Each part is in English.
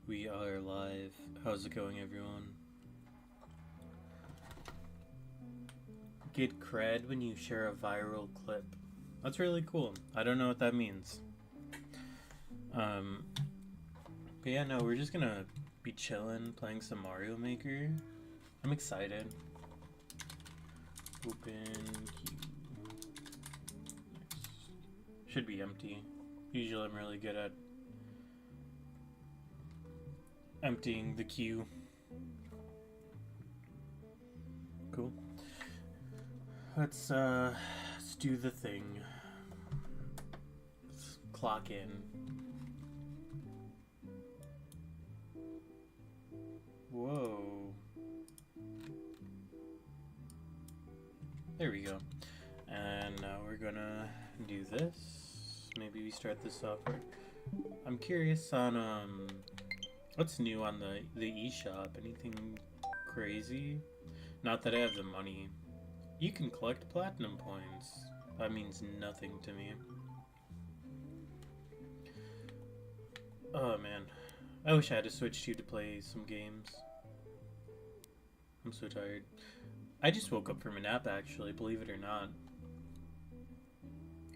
We are live. How's it going, everyone? Get cred when you share a viral clip. That's really cool. I don't know what that means. But yeah, no, we're just gonna be chilling, playing some Mario Maker. I'm excited. Open queue. Nice. Should be empty. Usually I'm really good at emptying the queue. Cool. Let's do the thing. Let's clock in. Whoa. There we go. And now we're gonna do this. Maybe we start this software. I'm curious on what's new on the eShop? Anything crazy? Not that I have the money. You can collect platinum points. That means nothing to me. Oh man. I wish I had a Switch 2 to play some games. I'm so tired. I just woke up from a nap actually, believe it or not.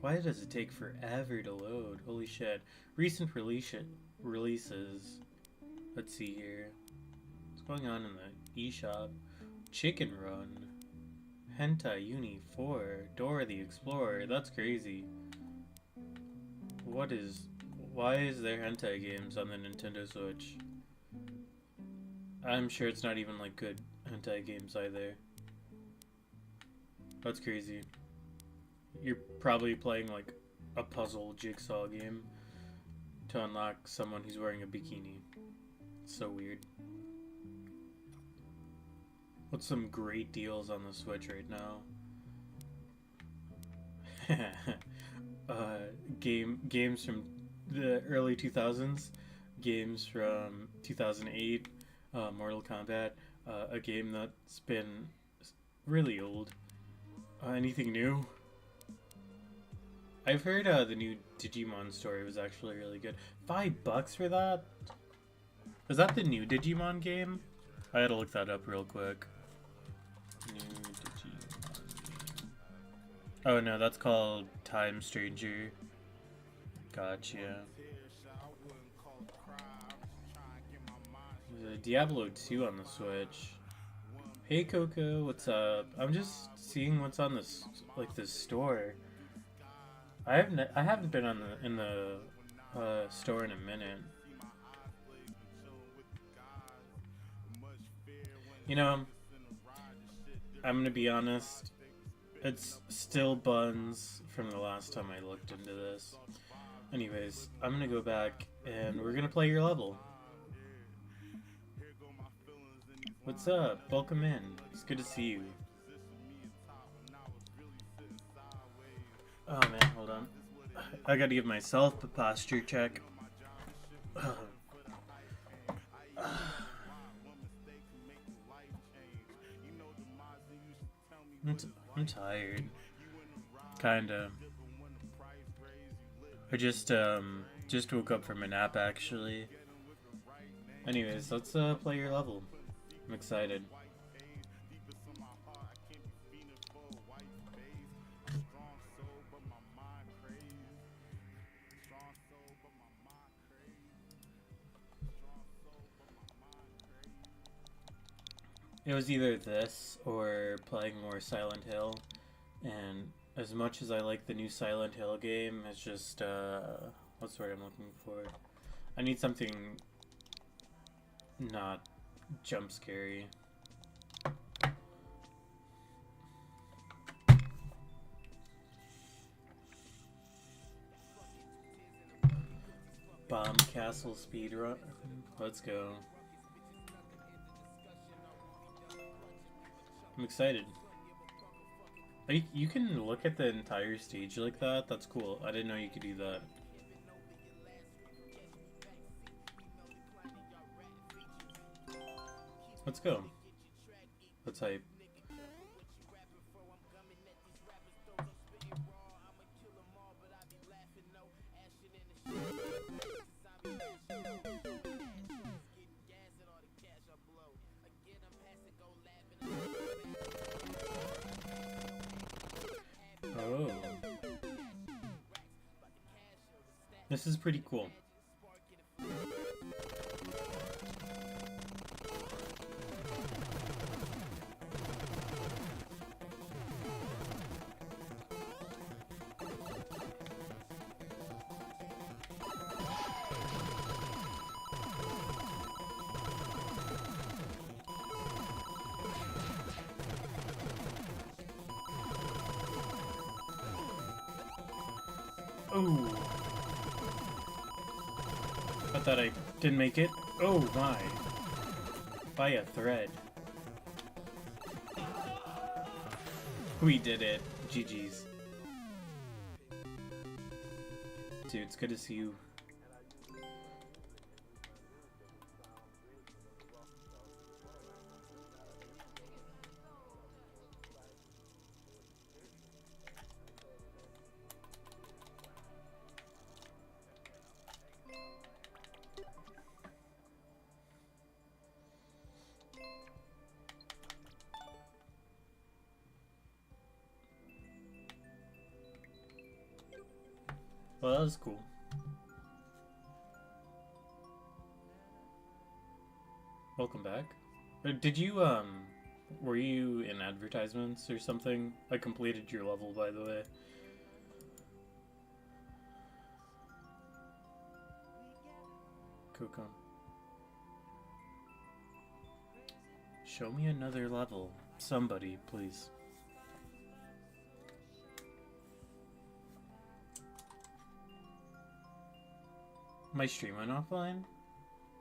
Why does it take forever to load? Holy shit. Recent releases. Let's see here. What's going on in the eShop? Chicken Run. Hentai Uni 4. Dora the Explorer. That's crazy. Why is there hentai games on the Nintendo Switch? I'm sure it's not even like good hentai games either. That's crazy. You're probably playing like a puzzle jigsaw game to unlock someone who's wearing a bikini. It's so weird. What's some great deals on the Switch right now? Games from the early 2000s, games from 2008, Mortal Kombat, a game that's been really old. Anything new? I've heard the new Digimon story was actually really good. $5 for that? Is that the new Digimon game? I had to look that up real quick. New Digimon game. Oh no, that's called Time Stranger. Gotcha. There's a Diablo 2 on the Switch. Hey Coco, what's up? I'm just seeing what's on this store. I haven't been in the store in a minute. You know, I'm gonna be honest. It's still buns from the last time I looked into this. Anyways, I'm gonna go back and we're gonna play your level. What's up? Welcome in. It's good to see you. Oh man, hold on. I gotta give myself a posture check. I'm tired. Kinda. I just woke up from a nap actually. Anyways, let's play your level. I'm excited. It was either this or playing more Silent Hill, and as much as I like the new Silent Hill game, it's just, what's the word I'm looking for? I need something not jump scary. Bomb Castle speedrun. Let's go. I'm excited. You can look at the entire stage like that? That's cool. I didn't know you could do that. Let's go. Let's hype. This is pretty cool. Oh, I thought I didn't make it. Oh my. By a thread. We did it. GG's. Dude, it's good to see you. Well, that was cool. Welcome back. Did you, were you in advertisements or something? I completed your level, by the way. Coco. Show me another level. Somebody, please. My stream went offline?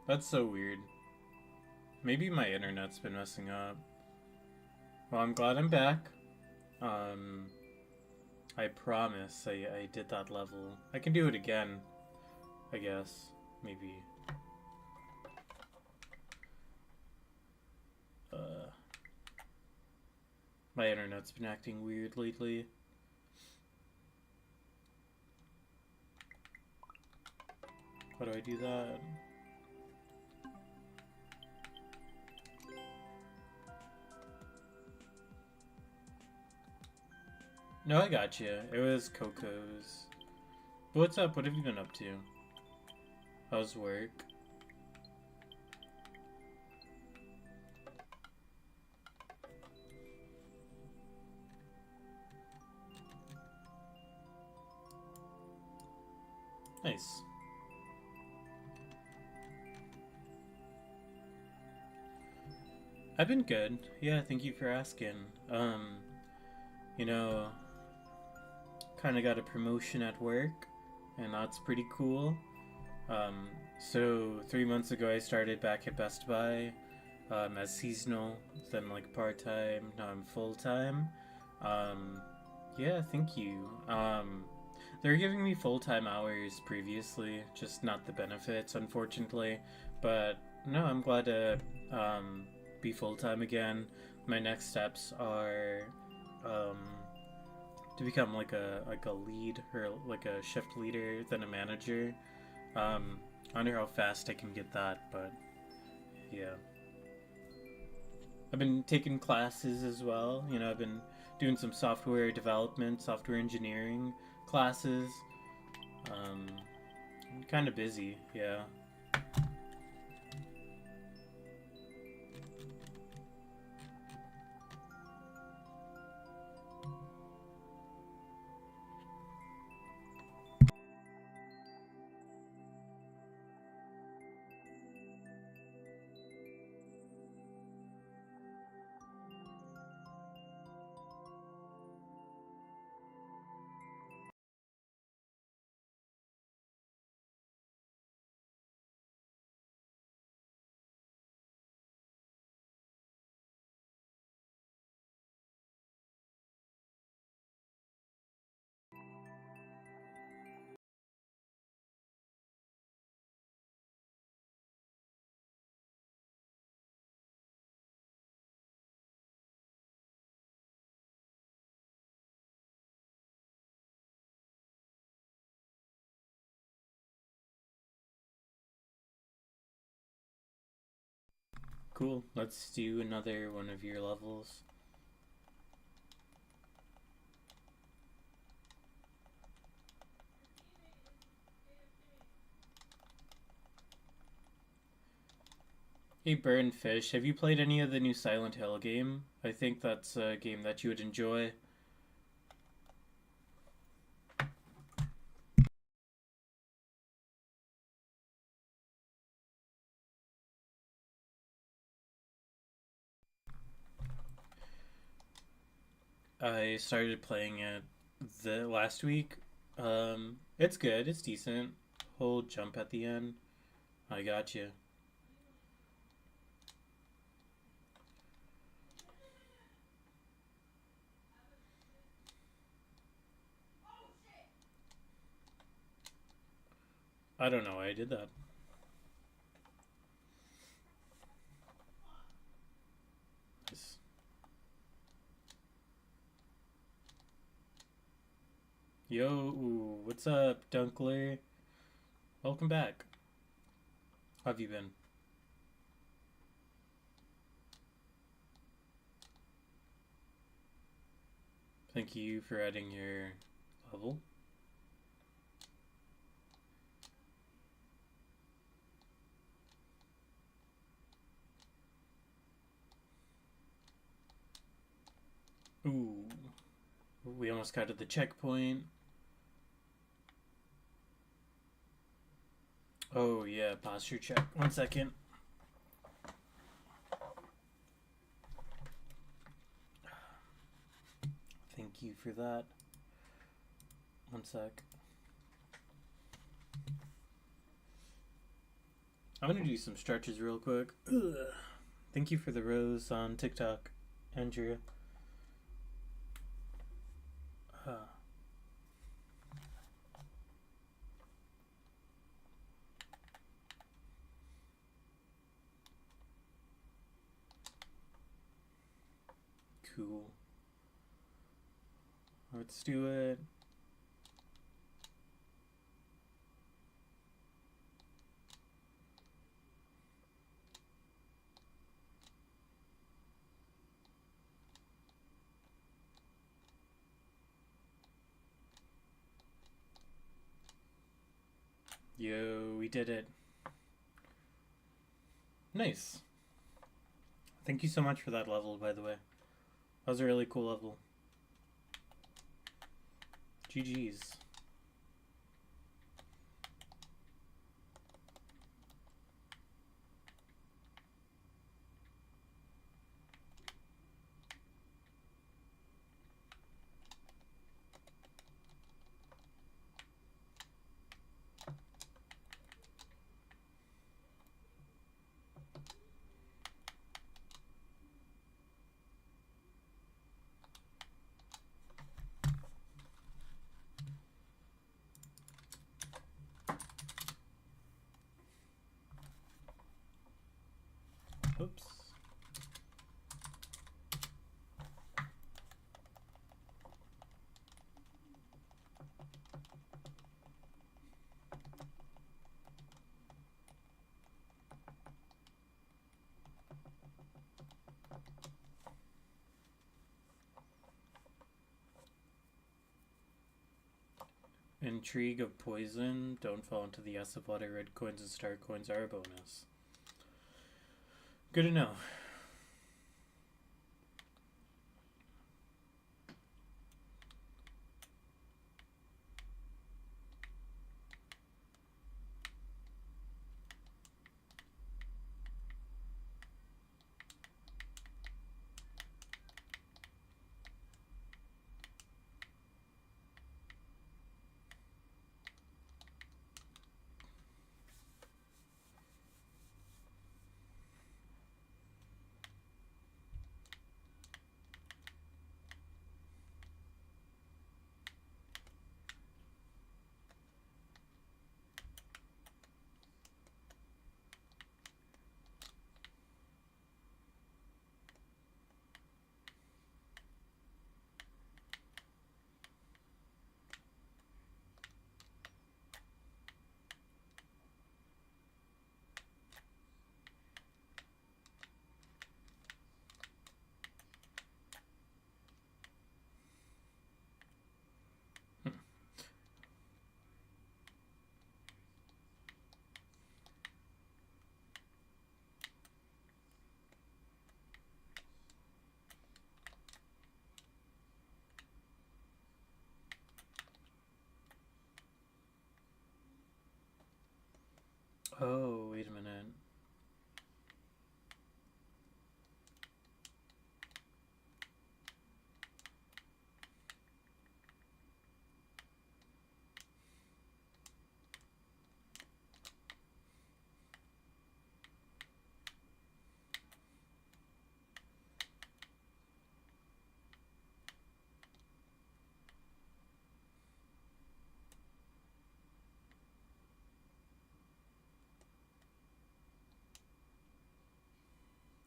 That's so weird. Maybe my internet's been messing up. Well, I'm glad I'm back. I promise I did that level. I can do it again, I guess. Maybe. My internet's been acting weird lately. How do I do that? No, I got you. It was Coco's. But what's up? What have you been up to? How's work? Nice. I've been good. Yeah, thank you for asking. You know, kind of got a promotion at work, and that's pretty cool. So 3 months ago I started back at Best Buy as seasonal, then like part-time, now I'm full-time. Yeah, thank you. They were giving me full-time hours previously, just not the benefits, unfortunately. But no, I'm glad to be full-time again. My next steps are to become like a lead or like a shift leader, then a manager. I wonder how fast I can get that, but yeah. I've been taking classes as well. You know, I've been doing some software development, software engineering classes. I'm kind of busy, yeah. Cool. Let's do another one of your levels. Hey, Burnfish, have you played any of the new Silent Hill game? I think that's a game that you would enjoy. I started playing it the last week. It's good. It's decent. Whole jump at the end. I got you. I don't know why I did that. Nice. Yo, what's up, Dunkler? Welcome back. How have you been? Thank you for adding your level. Ooh, we almost got to the checkpoint. Oh yeah, posture check. 1 second. Thank you for that. 1 sec. I'm gonna do some stretches real quick. Ugh. Thank you for the rose on TikTok, Andrea. Cool. Let's do it. Yo, we did it. Nice. Thank you so much for that level, by the way. That was a really cool level. GG's. Oops. Intrigue of poison. Don't fall into the S of water. Red coins and star coins are a bonus. Good to know.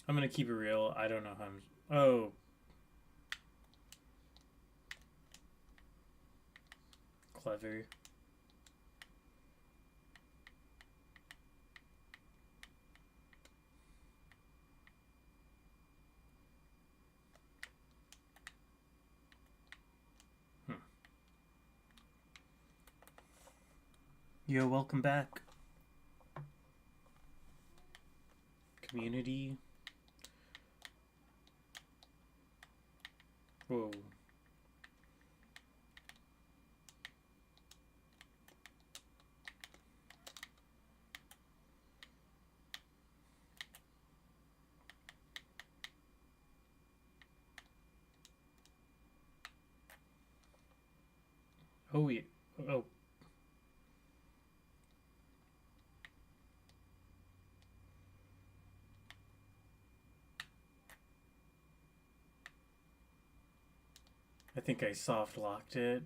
I'm gonna keep it real. I don't know how I'm... Oh. Clever. Yo, welcome back. Community. Whoa. Oh, yeah. Oh. I think I soft locked it.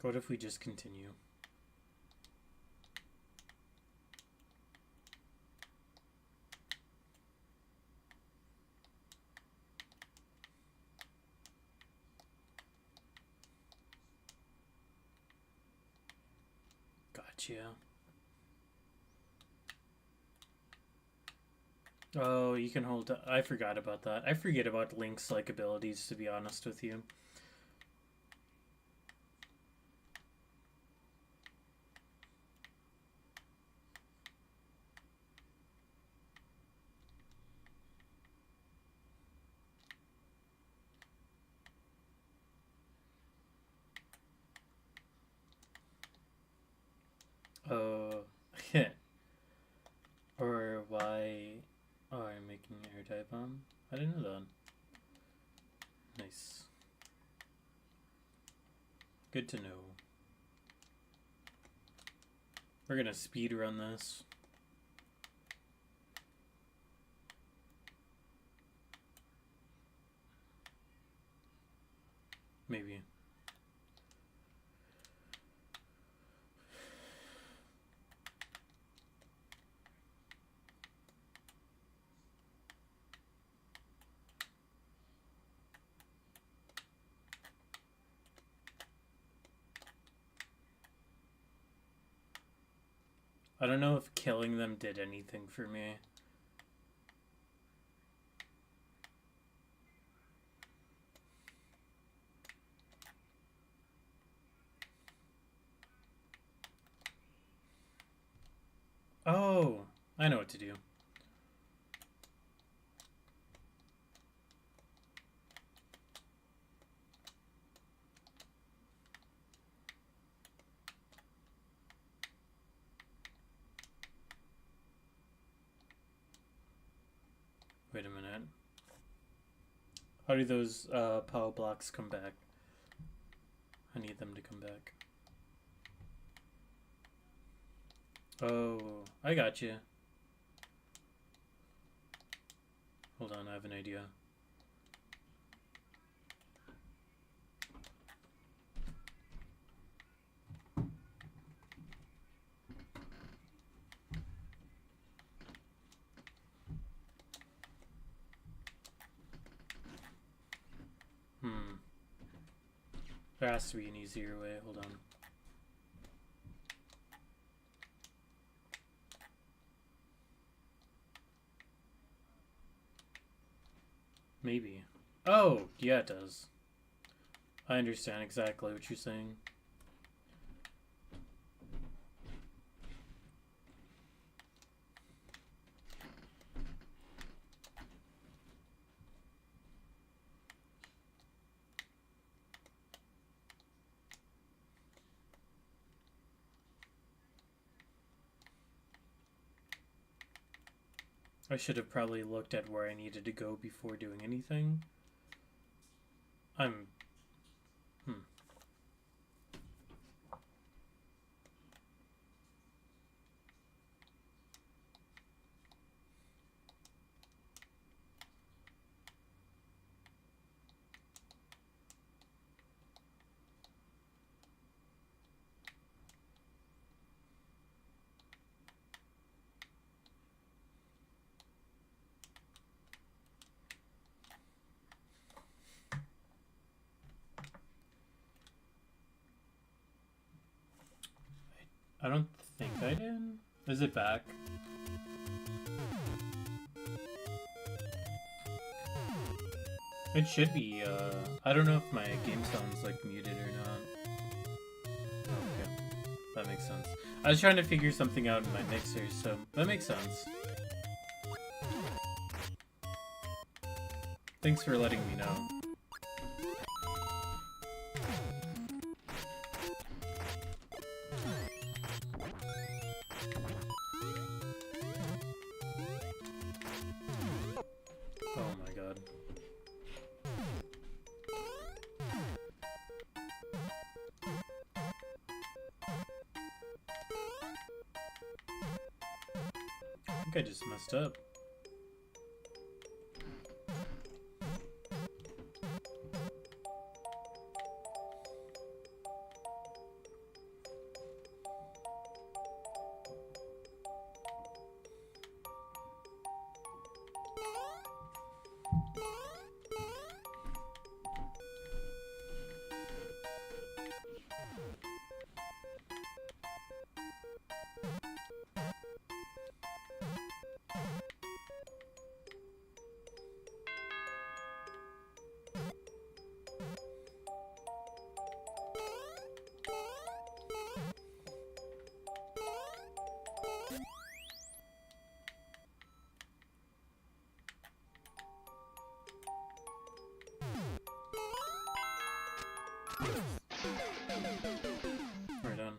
What if we just continue? Gotcha. Oh, you can hold... I forgot about that. I forget about Link's like abilities, to be honest with you. Oh, or why? Oh, I'm making air type bomb. I didn't know that. Nice. Good to know. We're gonna speed run this. Maybe. I don't know if killing them did anything for me. Oh, I know what to do. Wait a minute. How do those power blocks come back? I need them to come back. Oh, I got you. Hold on, I have an idea. There has to be an easier way. Hold on. Maybe. Oh, yeah, it does. I understand exactly what you're saying. I should have probably looked at where I needed to go before doing anything. I don't think I did. Is it back? It should be, I don't know if my game sound's like muted or not. Okay, that makes sense. I was trying to figure something out in my mixer, so that makes sense. Thanks for letting me know. Oh my god. I think I just messed up. We're done.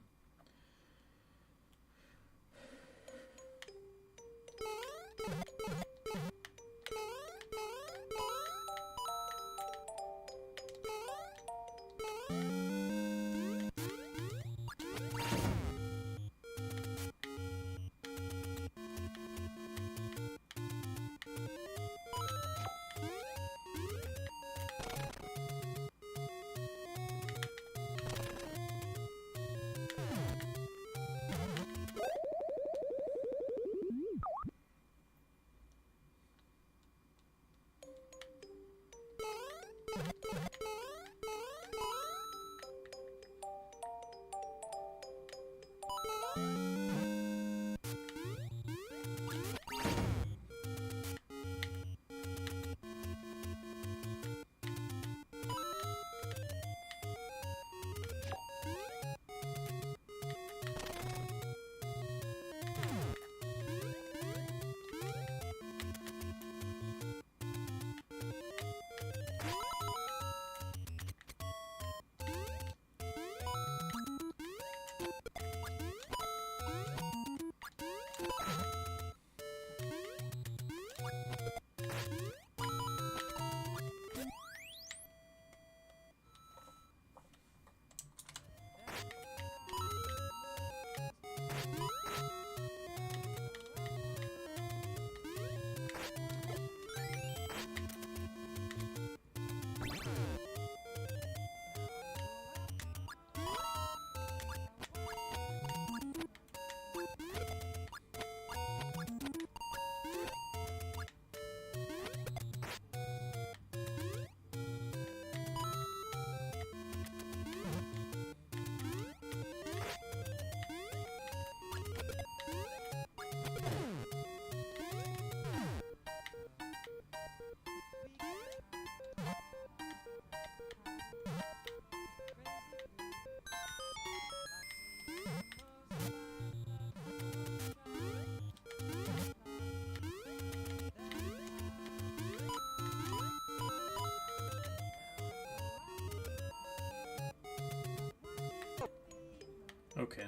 Okay.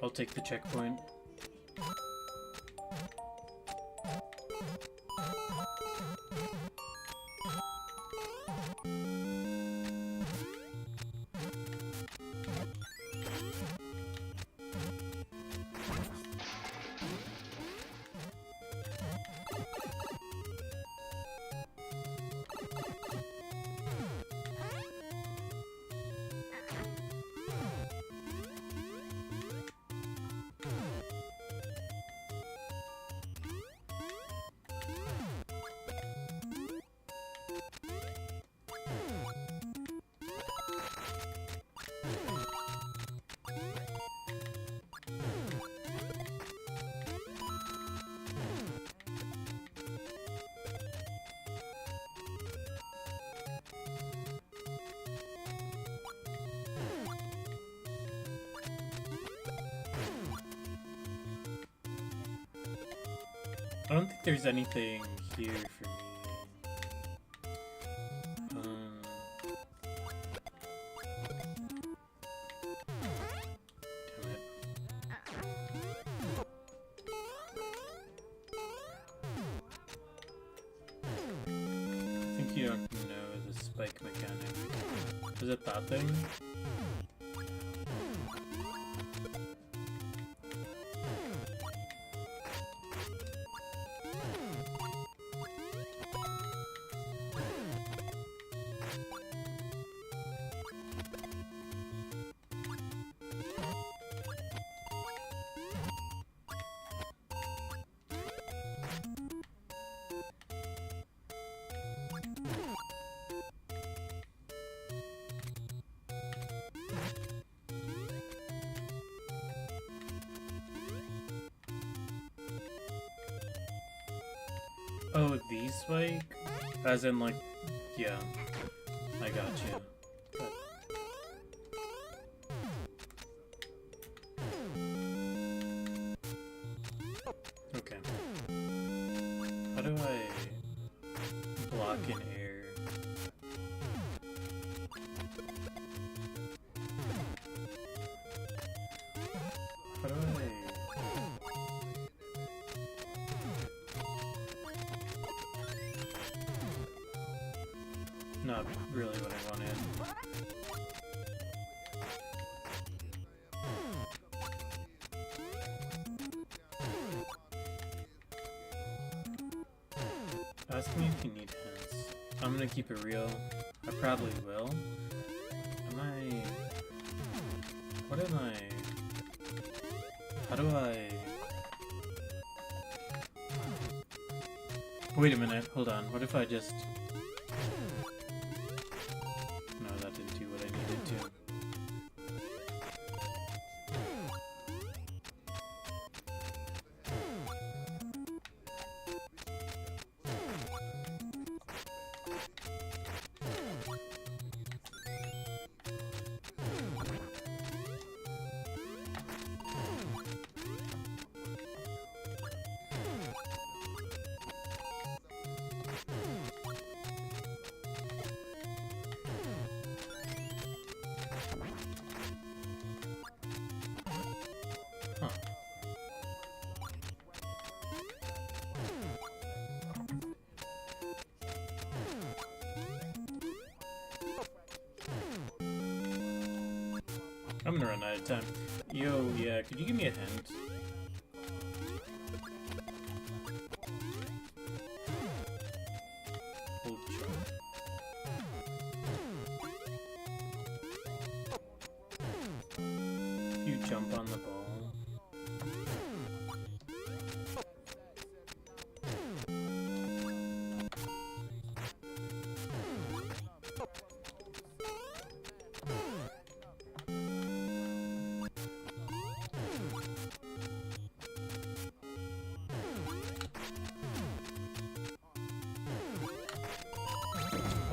I'll take the checkpoint. I don't think there's anything here for me. Damn it. I think you don't know the spike mechanic. Is it that thing? Oh, these spike? As in, like, yeah. I got you. Okay. How do I block in air? How do I... Not really what I wanted. Ask me if you need hints. I'm gonna keep it real. I probably will. Am I... What am I... How do I... Wait a minute, hold on. What if I just... No, that didn't do what I needed to. Huh. I'm gonna run out of time. Yo, yeah, could you give me a hint? Hold jump. If you jump on the ball.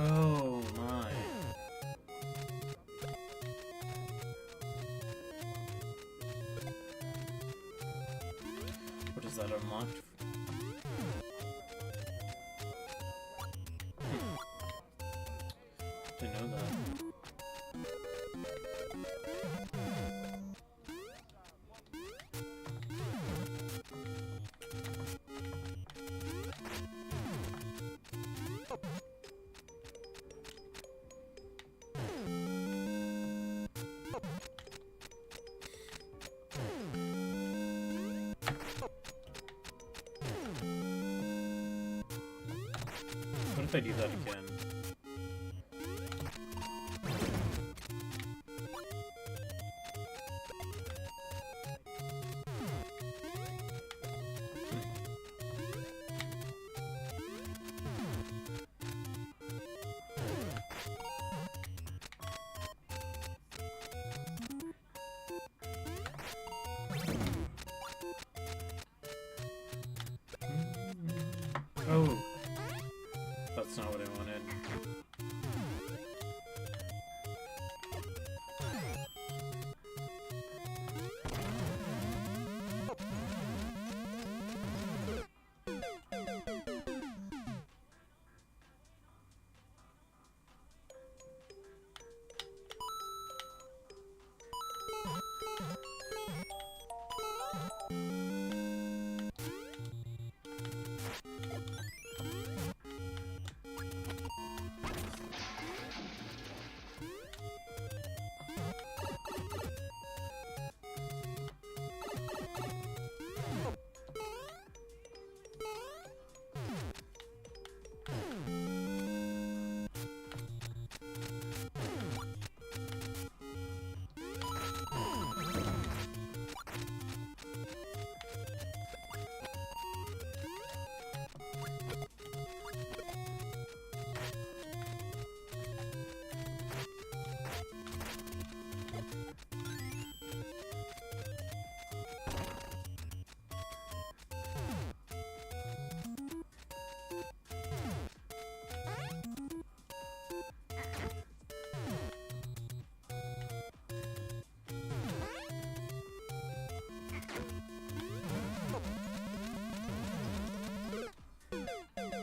Oh my. What is that unlocked? Didn't know that. if I do that again? Oh, that's not what I wanted.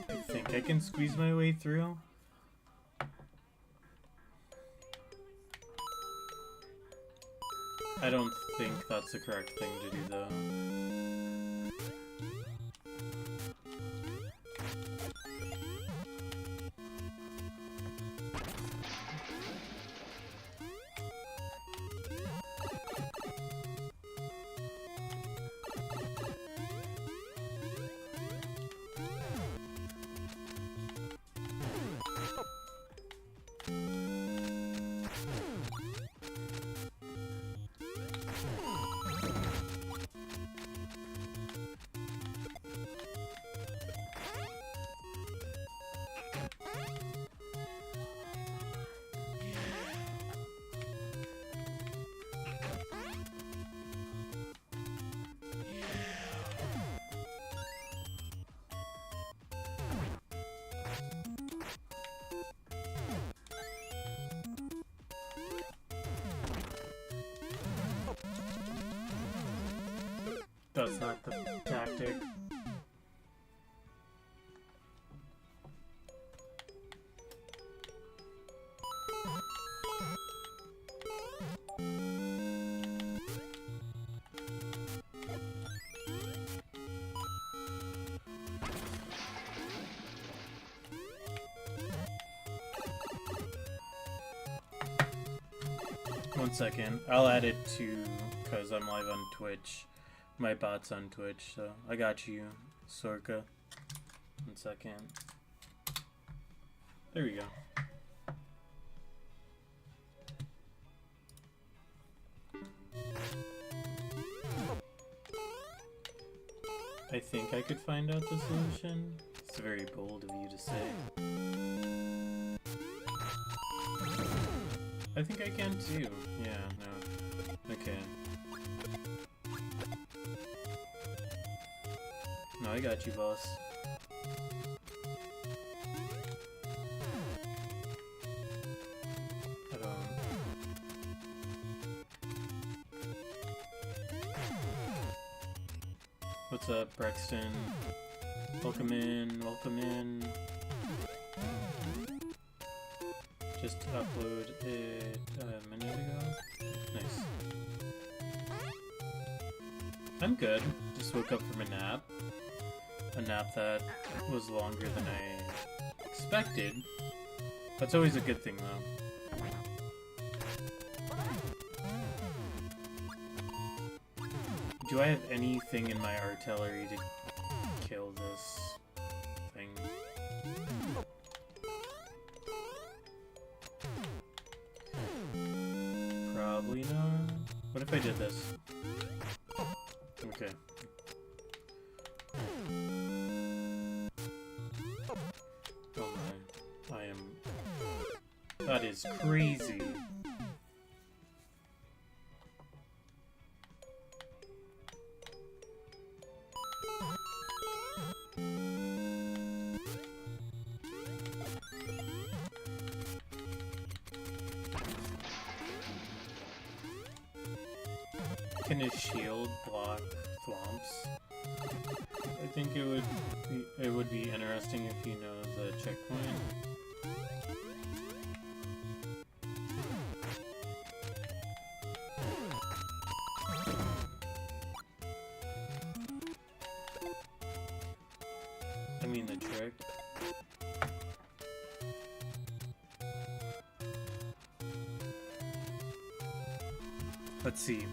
I think I can squeeze my way through. I don't think that's the correct thing to do, though. That's not the tactic. One second. I'll add it to, because I'm live on Twitch. My bot's on Twitch, so I got you, Sorka. 1 second. There we go. I think I could find out the solution. It's very bold of you to say. I think I can too. Yeah, no. Okay. No, I got you, boss. I don't... What's up, Brexton? Welcome in, welcome in. Just upload it a minute ago. Nice. I'm good. Just woke up from a nap. A nap that was longer than I expected. That's always a good thing, though. Do I have anything in my artillery to kill this thing? What if I did this? Okay. Oh my. I am... That is crazy. Can his shield block thwomps? I think it would be interesting if you know the checkpoint. I mean the trick. Let's see.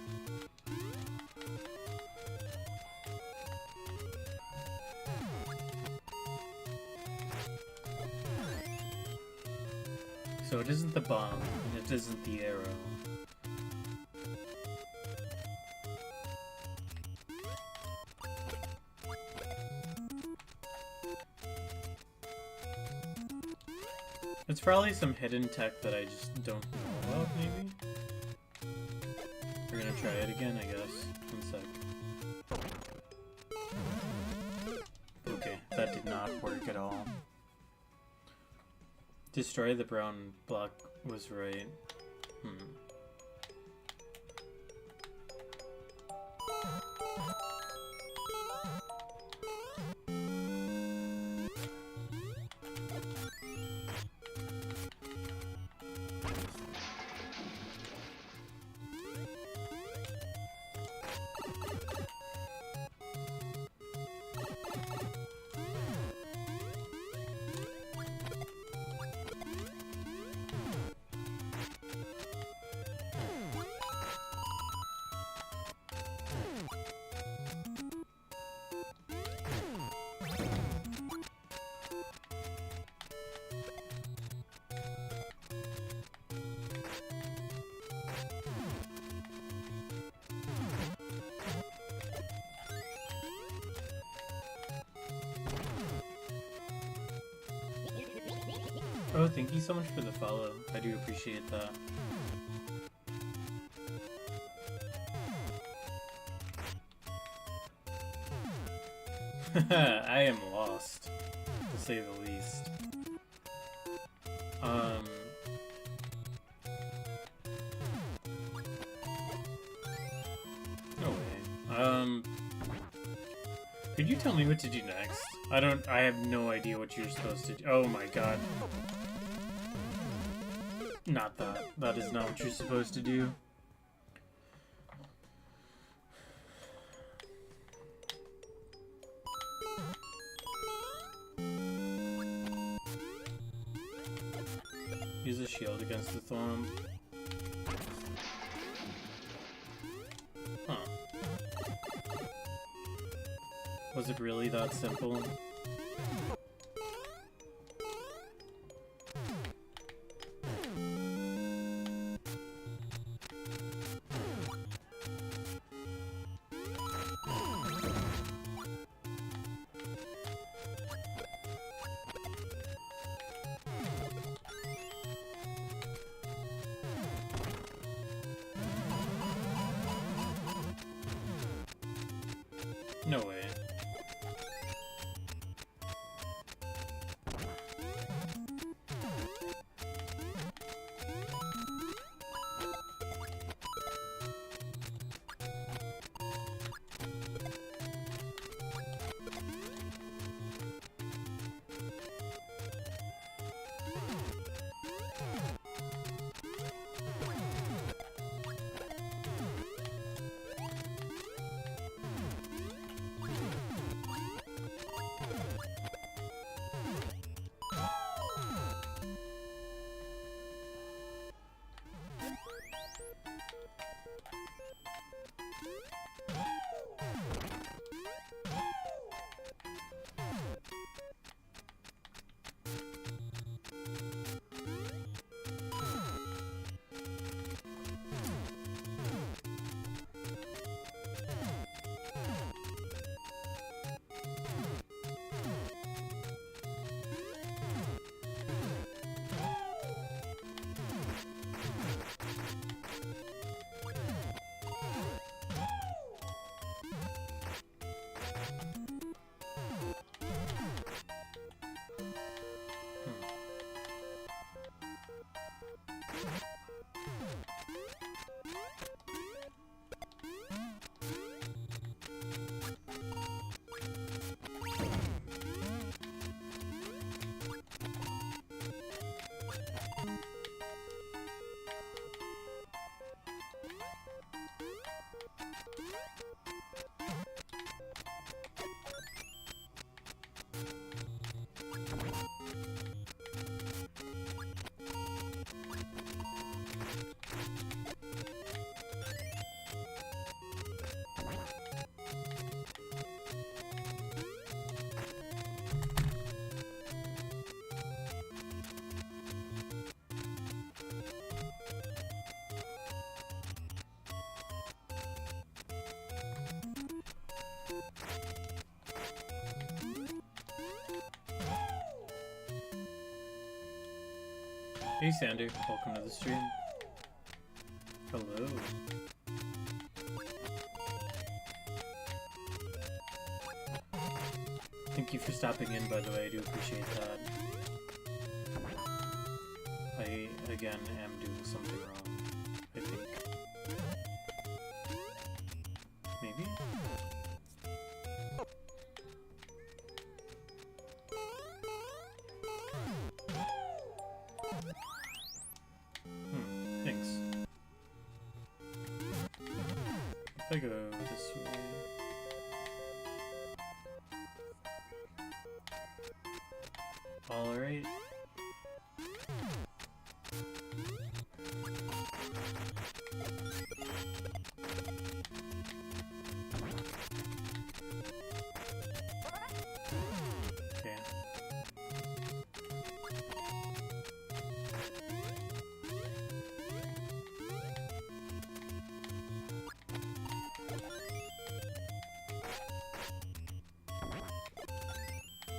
So it isn't the bomb, and it isn't the arrow. It's probably some hidden tech that I just don't know about, maybe? We're gonna try it again, I guess. One sec. Okay, that did not work at all. Destroy the brown block was right. Oh, thank you so much for the follow. I do appreciate that. I am lost, to say the least. No way. Could you tell me what to do next? I have no idea what you're supposed to do. Oh my god. Not that. That is not what you're supposed to do. Use a shield against the thwomp. Huh. Was it really that simple? No way. Hey Sander, welcome to the stream. Hello. Thank you for stopping in, by the way, I do appreciate that. I, again, am doing something wrong, I think. Maybe? Thanks. If I go this way... Alright. Okay.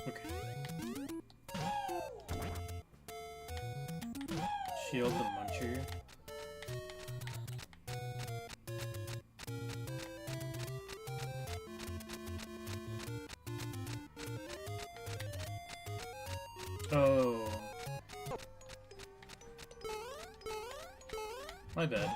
Okay. Shield the muncher. Oh. My bad.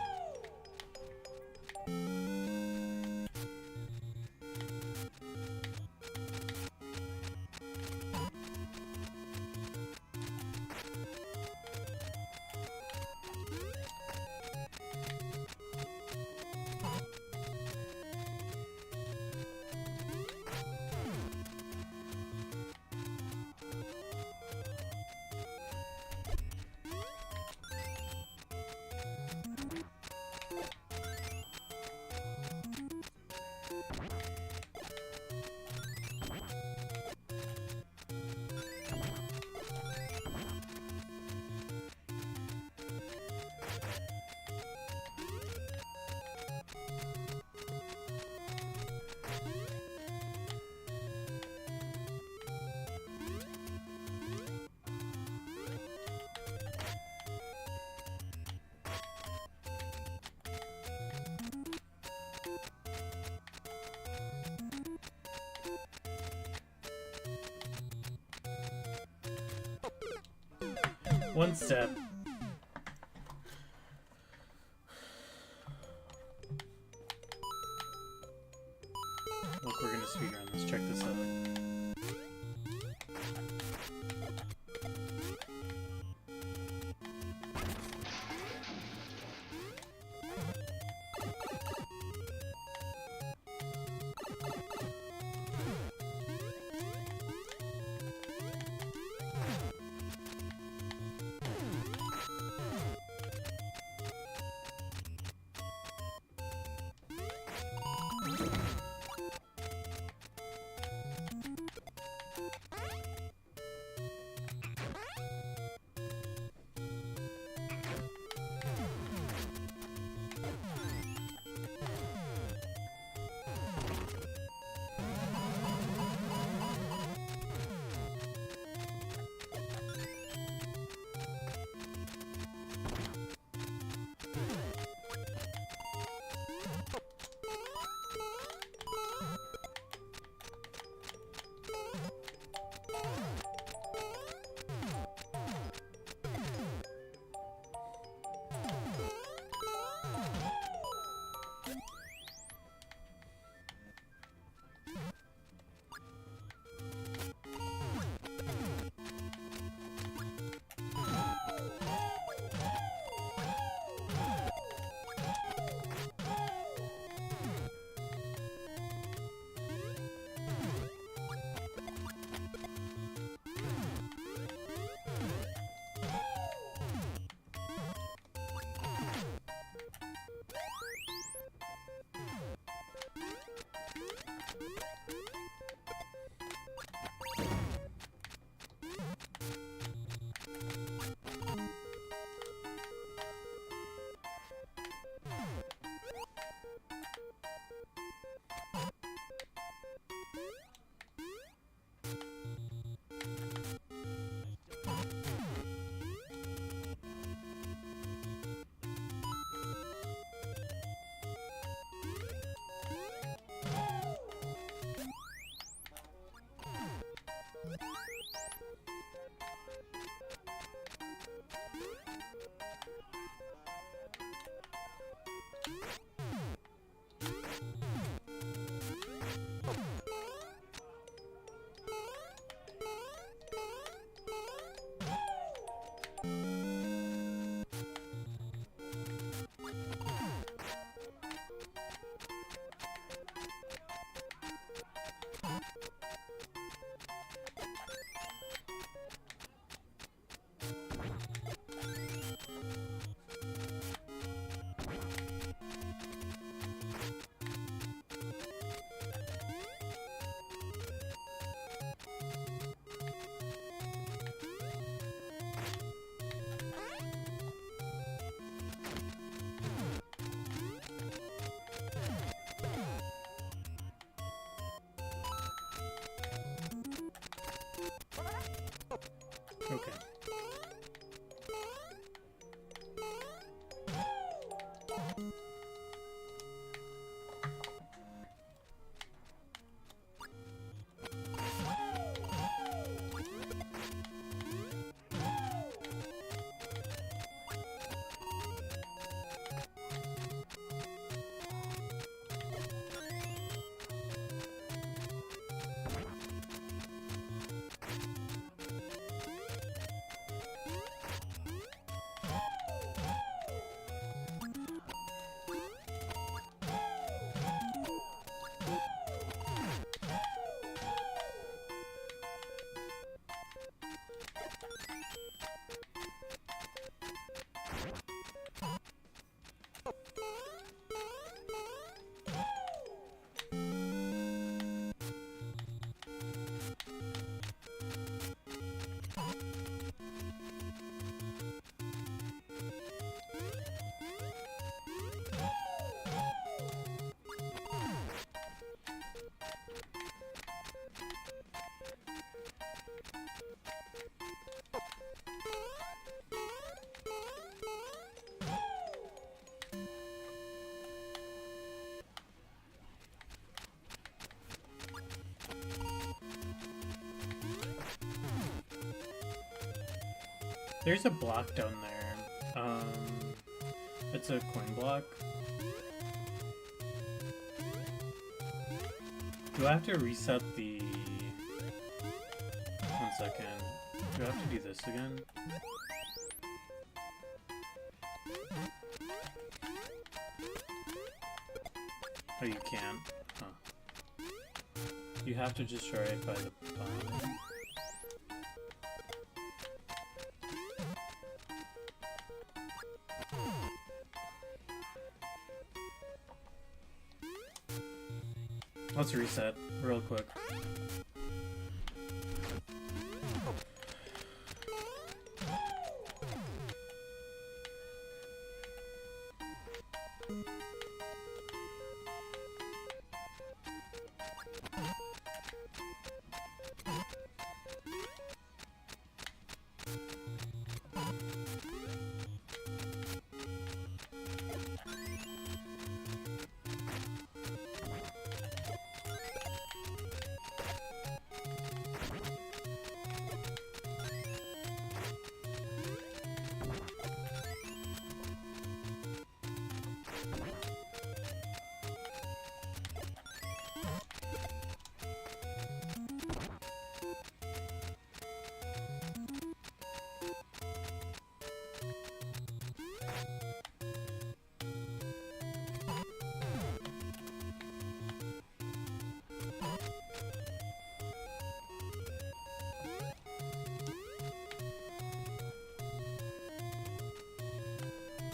One step. Look, we're gonna speedrun this. Check this out. Okay. There's a block down there. It's a coin block. Do I have to reset the... 1 second. Do I have to do this again? Oh, you can't. Huh. You have to destroy it by the bomb. Let's reset real quick.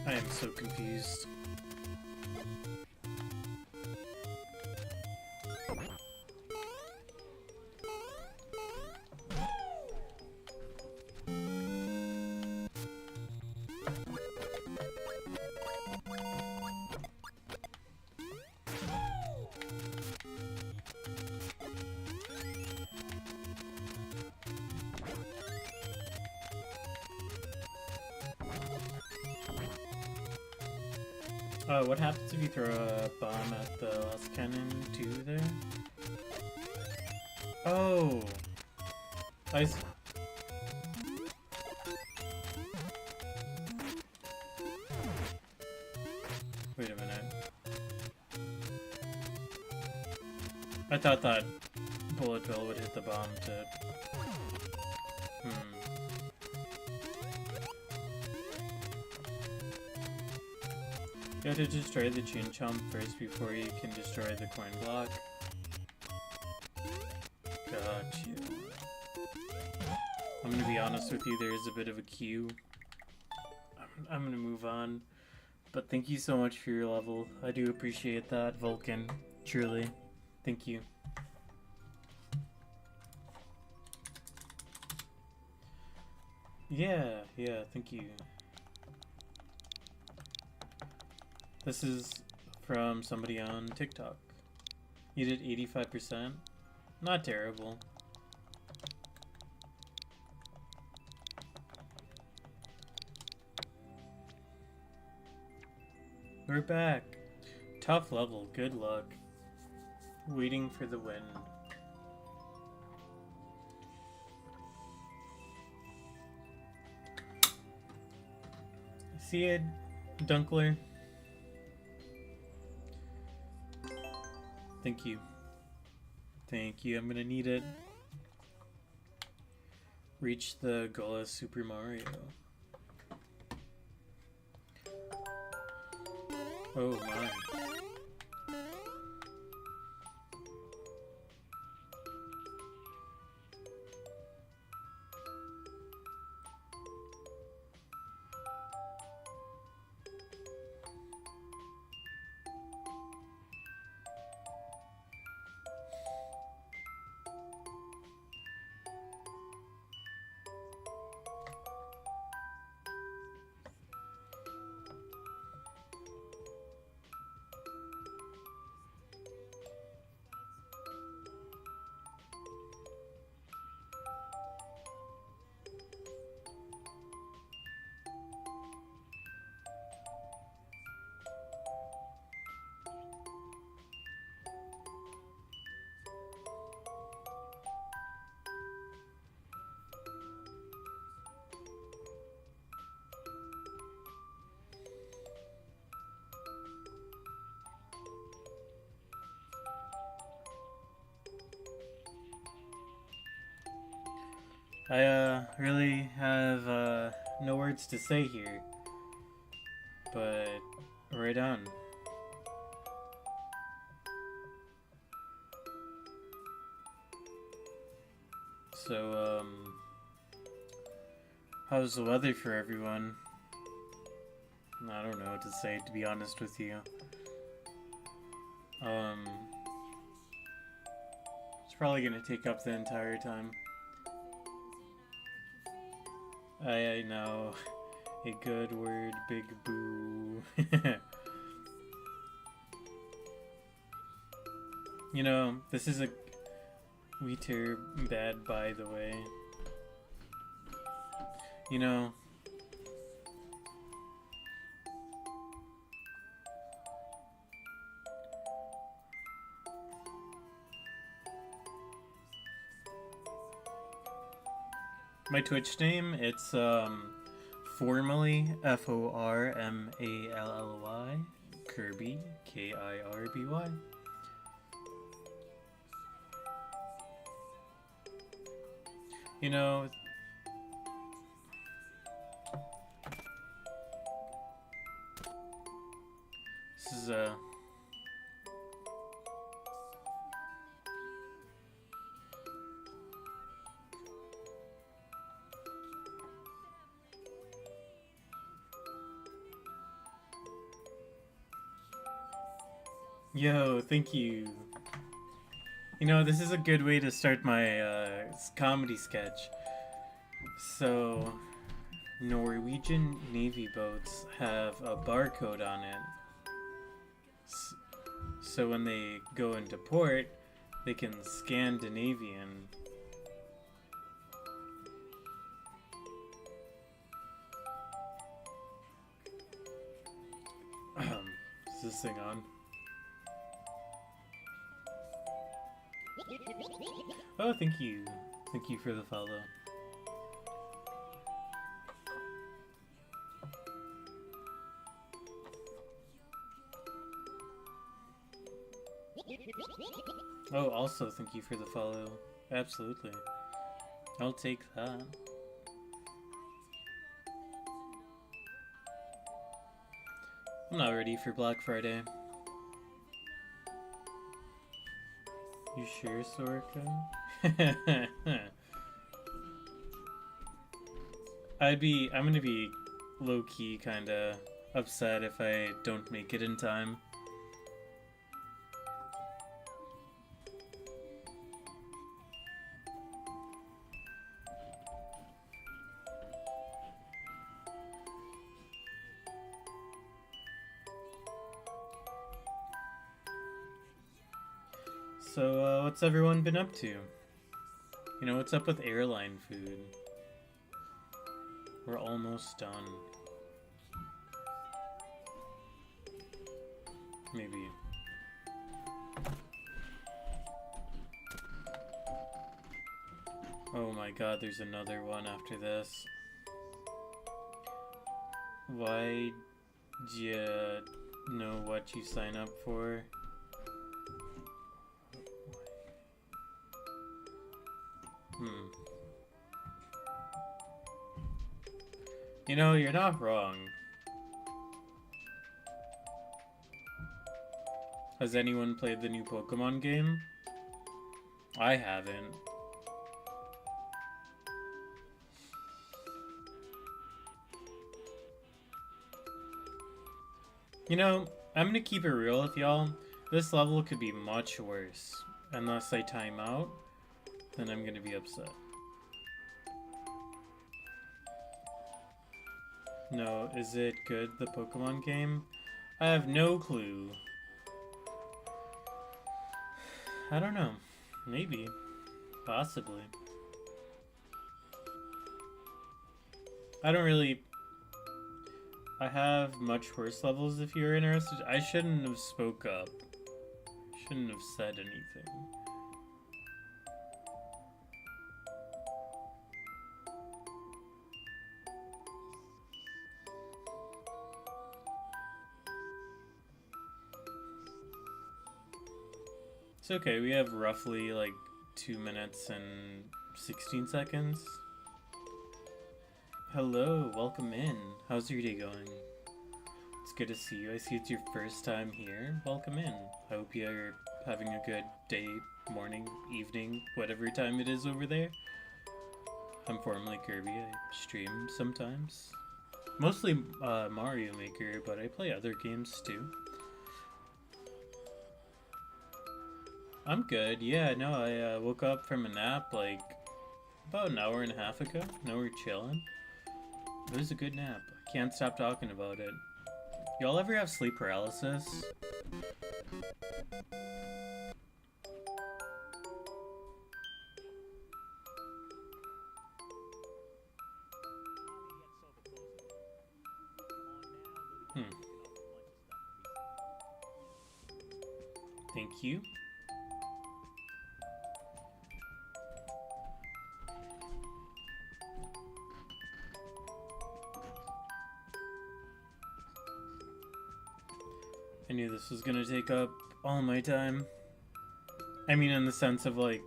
I am so confused. What happens if you throw a bomb at the last cannon too there? Oh! I see. Wait a minute. I thought that bullet bill would hit the bomb to... You have to destroy the chin chomp first before you can destroy the coin block. Gotcha. I'm gonna be honest with you, there is a bit of a queue. I'm gonna move on. But thank you so much for your level. I do appreciate that, Vulcan. Truly. Thank you. Yeah, thank you. This is from somebody on TikTok. You did 85%? Not terrible. We're back. Tough level, good luck. Waiting for the win. See it, Dunkler? Thank you. Thank you, I'm gonna need it. Reach the goal of Super Mario. Oh my. I really have no words to say here, but right on. So, how's the weather for everyone? I don't know what to say, to be honest with you. It's probably gonna take up the entire time. I know. A good word, big boo. You know, this is a Weeter bad, by the way. You know, my Twitch name, it's formally FORMALLY Kirby, KIRBY. You know, this is yo, thank you. You know, this is a good way to start my comedy sketch. So, Norwegian Navy boats have a barcode on it. So when they go into port, they can Scandinavian. Is this thing on? Oh, thank you. Thank you for the follow. Oh, also thank you for the follow. Absolutely. I'll take that. I'm not ready for Black Friday. You sure, Sorka? I'm gonna be low-key kinda upset if I don't make it in time. So, what's everyone been up to? You know, what's up with airline food? We're almost done. Maybe. Oh my god, there's another one after this. Why do you know what you sign up for? You know, you're not wrong. Has anyone played the new Pokemon game? I haven't. You know, I'm gonna keep it real with y'all. This level could be much worse. Unless I time out, then I'm gonna be upset. No, is it good, the Pokemon game? I have no clue. I don't know. Maybe. Possibly. I don't really... I have much worse levels if you're interested. I shouldn't have spoke up. Shouldn't have said anything. It's okay, we have roughly like 2 minutes and 16 seconds. Hello, welcome in. How's your day going? It's good to see you. I see it's your first time here. Welcome in. I hope you're having a good day, morning, evening, whatever time it is over there. I'm formerly Kirby. I stream sometimes. Mostly Mario Maker, but I play other games too. I'm good. Yeah, no, I woke up from a nap like about an hour and a half ago. Now we're chilling. It was a good nap. I can't stop talking about it. Y'all ever have sleep paralysis? Thank you. I knew this was gonna take up all my time. I mean, in the sense of, like,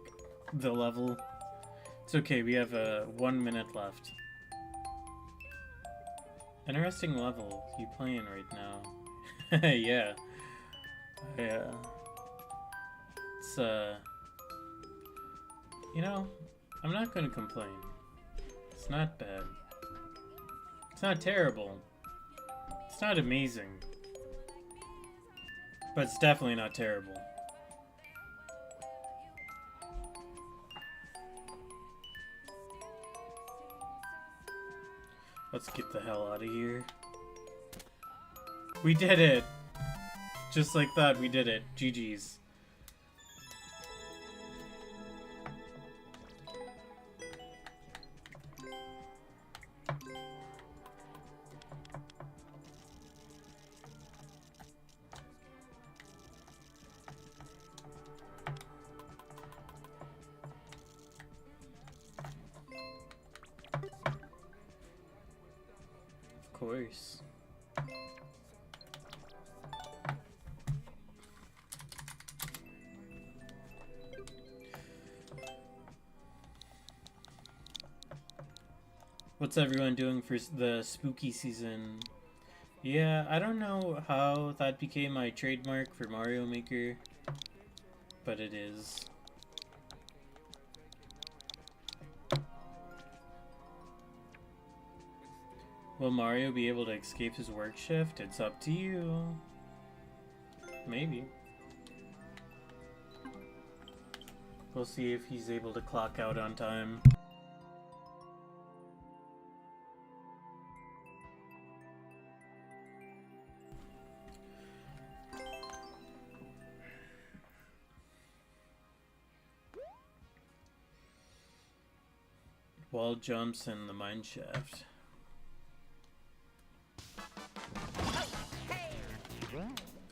the level. It's okay, we have 1 minute left. Interesting level you playing right now. Yeah. Yeah. It's, you know, I'm not gonna complain. It's not bad. It's not terrible. It's not amazing. But it's definitely not terrible. Let's get the hell out of here. We did it! Just like that, we did it. GG's. Of course. What's everyone doing for the spooky season? Yeah, I don't know how that became my trademark for Mario Maker, but it is. Will Mario be able to escape his work shift? It's up to you. Maybe. We'll see if he's able to clock out on time. Wall jumps in the mine shaft.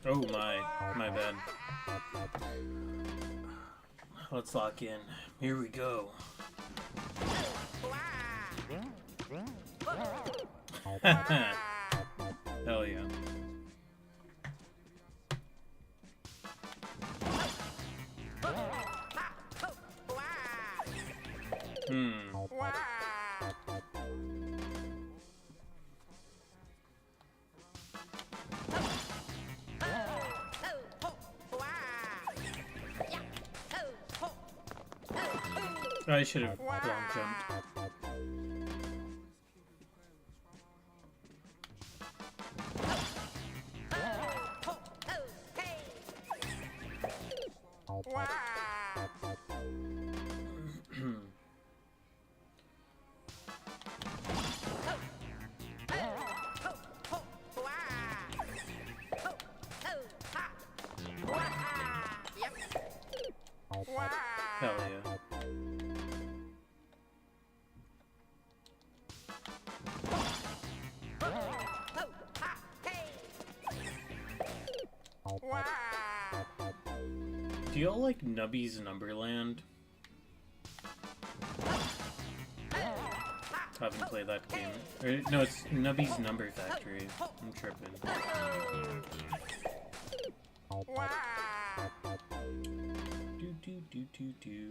Oh my bad. Let's lock in. Here we go. Hell yeah. I should have long jumped. Hell yeah. Do y'all like Nubby's Numberland? I haven't played that game. Or, no, it's Nubby's Number Factory. I'm tripping.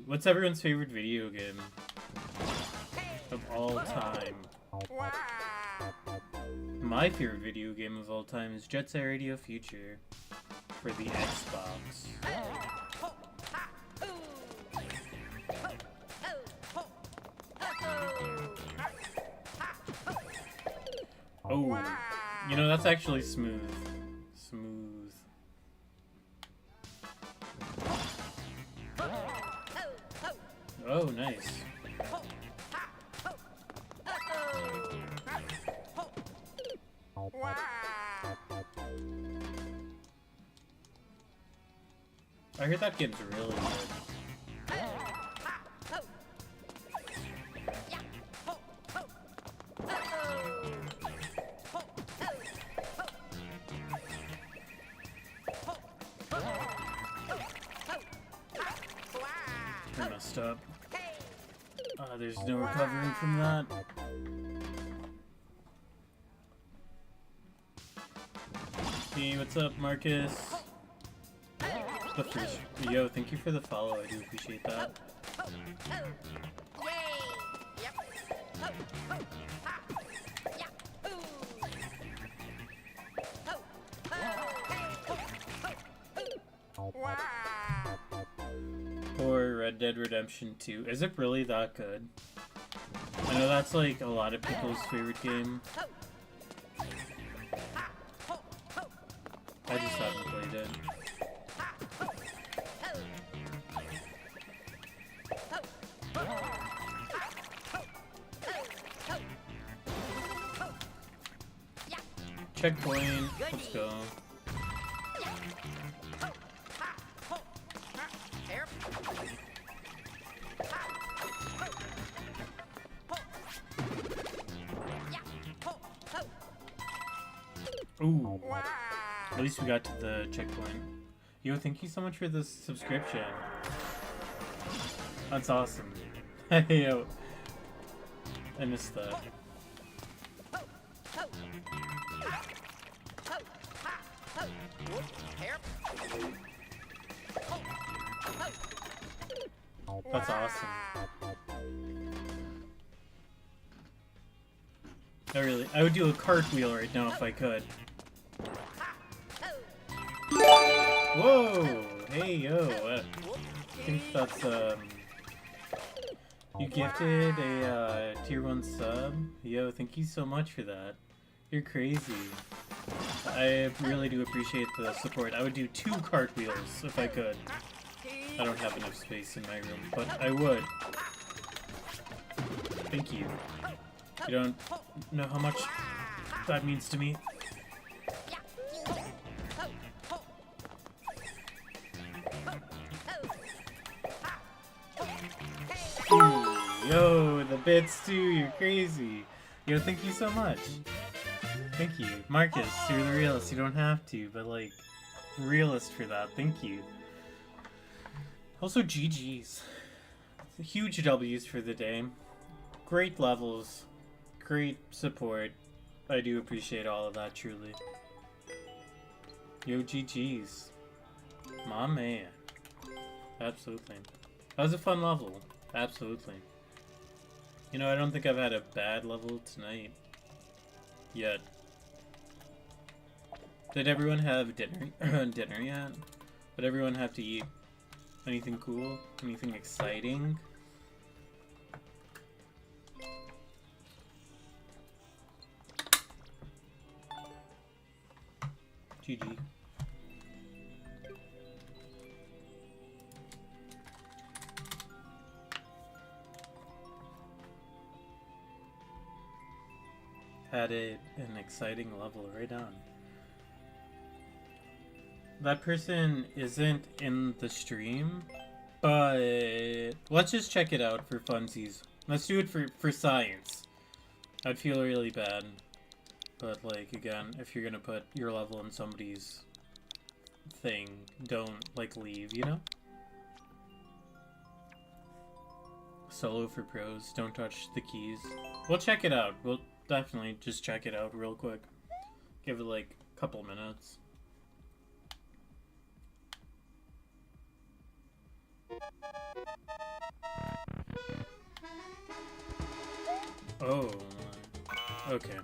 What's everyone's favorite video game of all time? My favorite video game of all time is Jet Set Radio Future for the Xbox. Oh, you know, that's actually smooth. Smooth. Oh, nice. I heard that game's really good. I messed up. There's no recovering from that. Hey, what's up, Marcus? The first, yo, thank you for the follow. I do appreciate that. Or Red Dead Redemption 2. Is it really that good? I know that's like a lot of people's favorite game. I just haven't played it. Checkpoint. Let's go. Ooh. At least we got to the checkpoint. Yo, thank you so much for the subscription. That's awesome. Yo. I missed that. That's awesome. I would do a cartwheel right now if I could. Whoa! Hey, yo! I think that's, you gifted a, tier 1 sub? Yo, thank you so much for that. You're crazy. I really do appreciate the support. I would do 2 cartwheels if I could. I don't have enough space in my room, but I would. Thank you. You don't know how much that means to me. Ooh, yo, the bits too, you're crazy. Yo, thank you so much. Thank you. Marcus, you're the realest, you don't have to, but like, realist for that. Thank you. Also, GG's. Huge W's for the day. Great levels. Great support. I do appreciate all of that, truly. Yo, GG's. My man. Absolutely. That was a fun level. Absolutely. You know, I don't think I've had a bad level tonight. Yet. Did everyone have dinner yet? Did everyone have to eat anything cool? Anything exciting? GG. Had an exciting level right on. That person isn't in the stream, but let's just check it out for funsies. Let's do it for science. I'd feel really bad. But, like, again, if you're gonna put your level in somebody's thing, don't, like, leave, you know? Solo for pros, don't touch the keys. We'll check it out. We'll definitely just check it out real quick. Give it, like, a couple minutes. Oh, okay.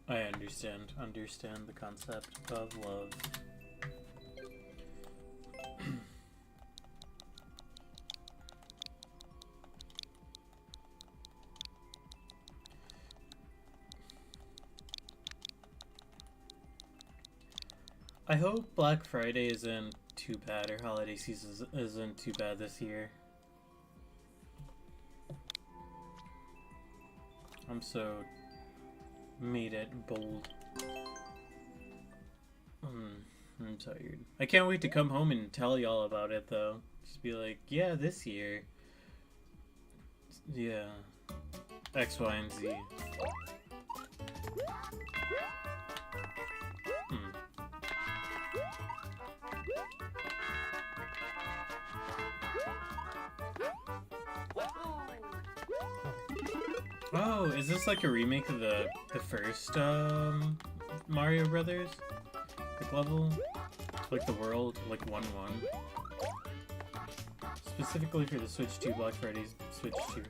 I understand the concept of love. I hope Black Friday isn't too bad, or holiday season isn't too bad this year. I'm so made it bold. I'm tired. I can't wait to come home and tell y'all about it, though. Just be like, yeah, this year. Yeah. X, Y, and Z. Oh, is this like a remake of the first Mario Brothers? Like level? Like the world? Like 1-1? Specifically for the Switch 2, Black Friday's Switch 2.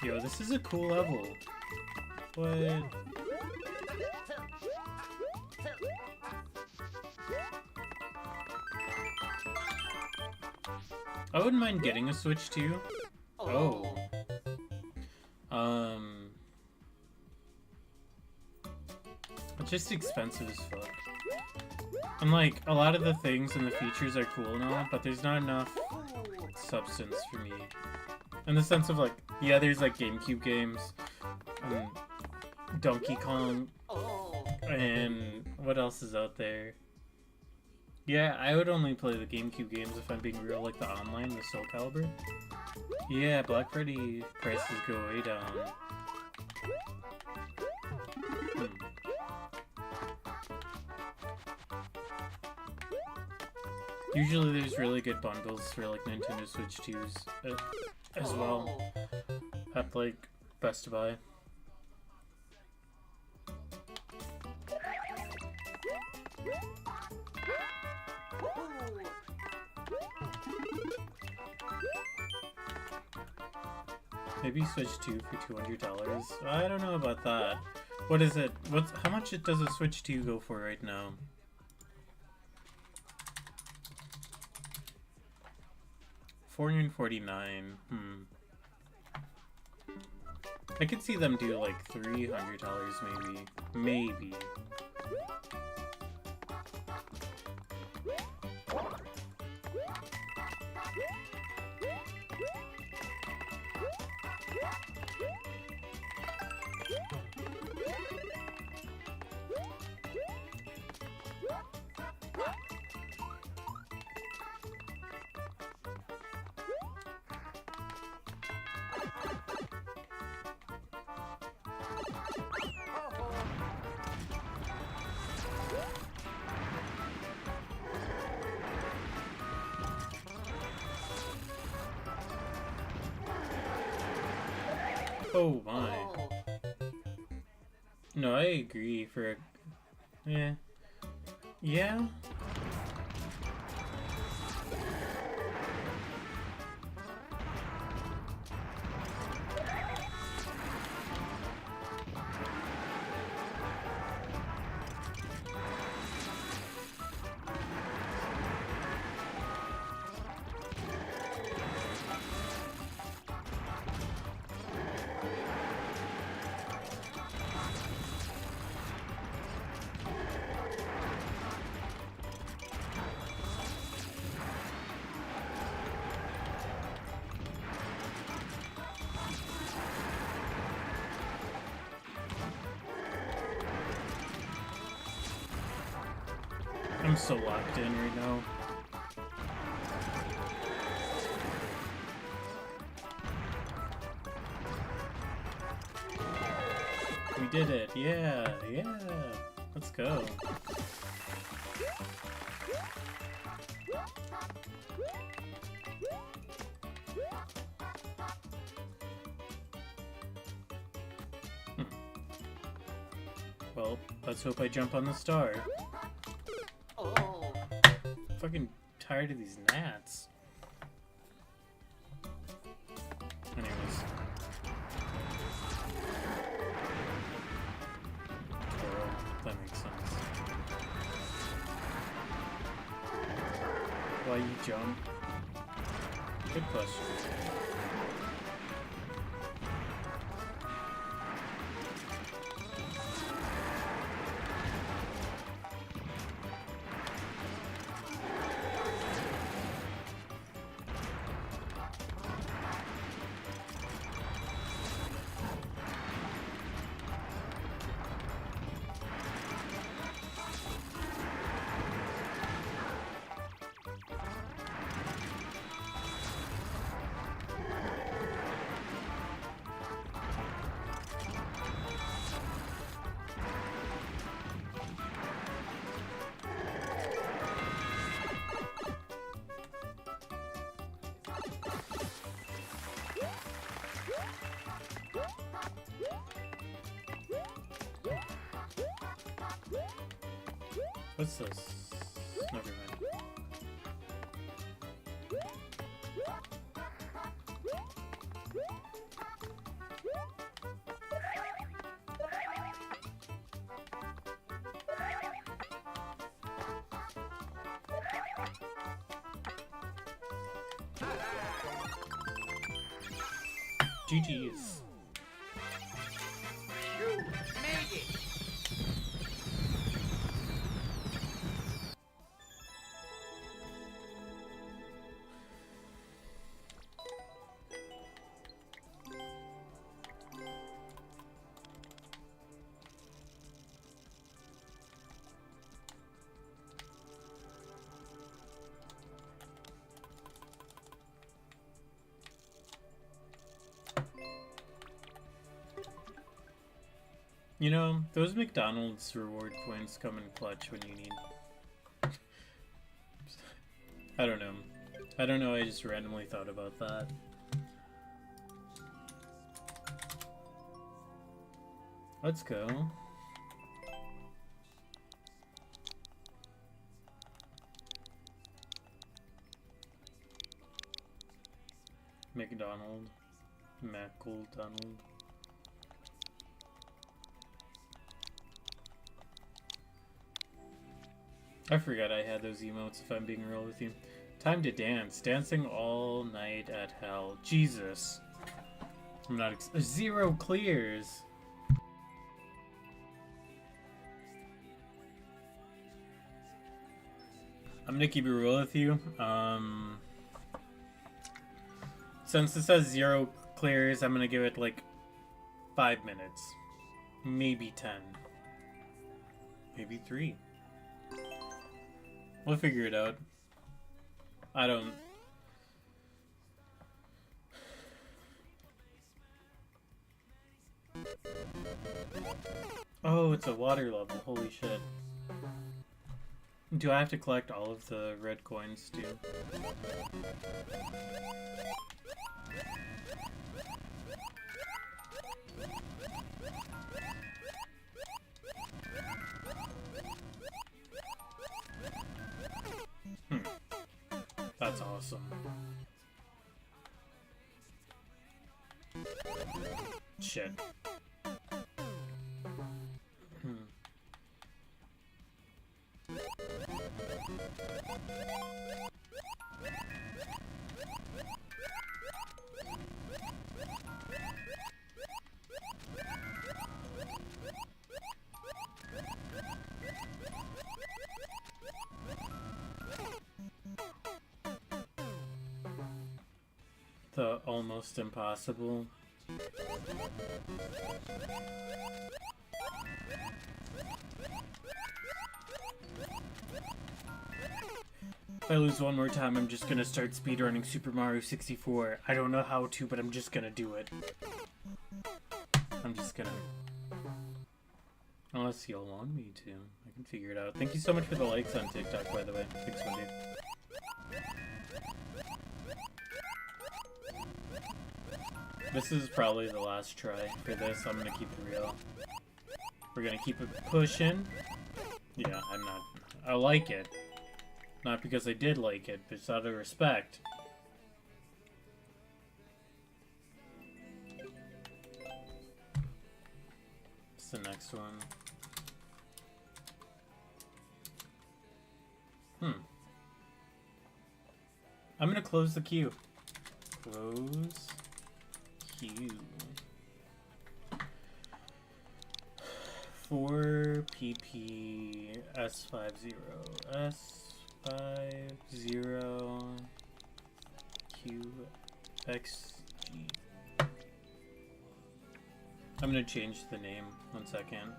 Yo, this is a cool level. What? I wouldn't mind getting a Switch too. Oh. It's just expensive as fuck. And like, a lot of the things and the features are cool now, but there's not enough substance for me. In the sense of like, yeah, there's like GameCube games, Donkey Kong, and what else is out there? Yeah, I would only play the GameCube games if I'm being real, like the online, the Soul Calibur. Yeah, Black Friday prices go way down. Usually there's really good bundles for like Nintendo Switch 2s as well at like Best Buy. Maybe Switch 2 for $200. I don't know about that. What is it? How much does a Switch 2 go for right now? $449. I could see them do like $300 maybe. Oh my. No, I agree for a... Yeah. Yeah? I'm so locked in right now. We did it. Yeah, yeah. Let's go. Well, let's hope I jump on the star. Fucking tired of these gnats. Anyways. Coral, that makes sense. Why you jump? Good question. What's this? Never mind. GG's. You made it! You know, those McDonald's reward points come in clutch when you need... I don't know. I don't know, I just randomly thought about that. Let's go. McDonald. McDonald. I forgot I had those emotes, if I'm being real with you. Time to dance. Dancing all night at hell. Jesus. I'm not 0 clears. I'm gonna keep it real with you. Since it says 0 clears, I'm gonna give it like 5 minutes. Maybe 10. Maybe 3. We'll figure it out. I don't... Oh, it's a water level. Holy shit. Do I have to collect all of the red coins too? That's awesome. Shit. The almost impossible. If I lose one more time, I'm just gonna start speedrunning Super Mario 64. I don't know how to, but I'm just gonna do it. I'm just gonna... Unless you'll want me to. I can figure it out. Thank you so much for the likes on TikTok, by the way. Thanks, Wendy. This is probably the last try for this. I'm gonna keep it real. We're gonna keep it pushing. Yeah, I'm not... I like it. Not because I did like it, but it's out of respect. What's the next one? I'm gonna close the queue. Close queue. 4PP S50 QXG. I'm gonna change the name. 1 second.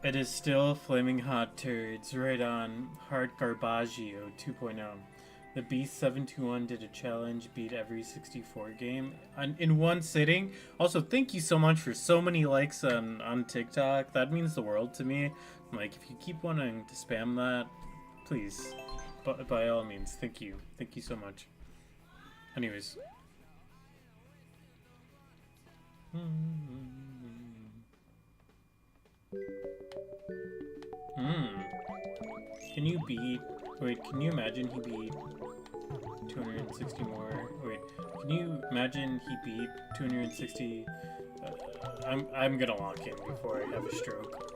It is still flaming hot turds, right on. Hard Garbaggio 2.0. The Beast 721 did a challenge, beat every 64 game in one sitting. Also, thank you so much for so many likes on TikTok. That means the world to me. Like, if you keep wanting to spam that, please, by all means, thank you. Thank you so much. Anyways. Can you beat... Wait, can you imagine he beat 260 more? Wait, can you imagine he beat 260... I'm gonna lock in before I have a stroke.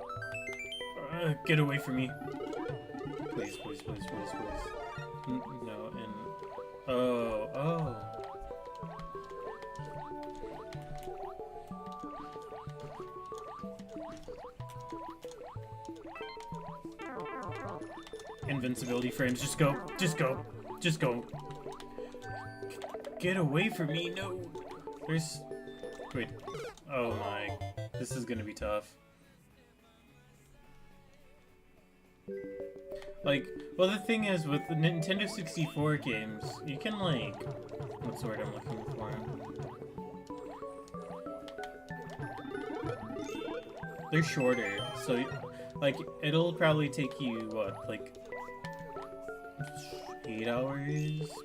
Get away from me. Please, please, please, please, please. No, and... Oh. Invincibility frames, just go, just go, just go. Get away from me, no. There's... Wait, oh my, this is gonna be tough. Like, well, the thing is, with the Nintendo 64 games, you can, like... What's the word I'm looking for? They're shorter, so, like, it'll probably take you, what, like... 8 hours,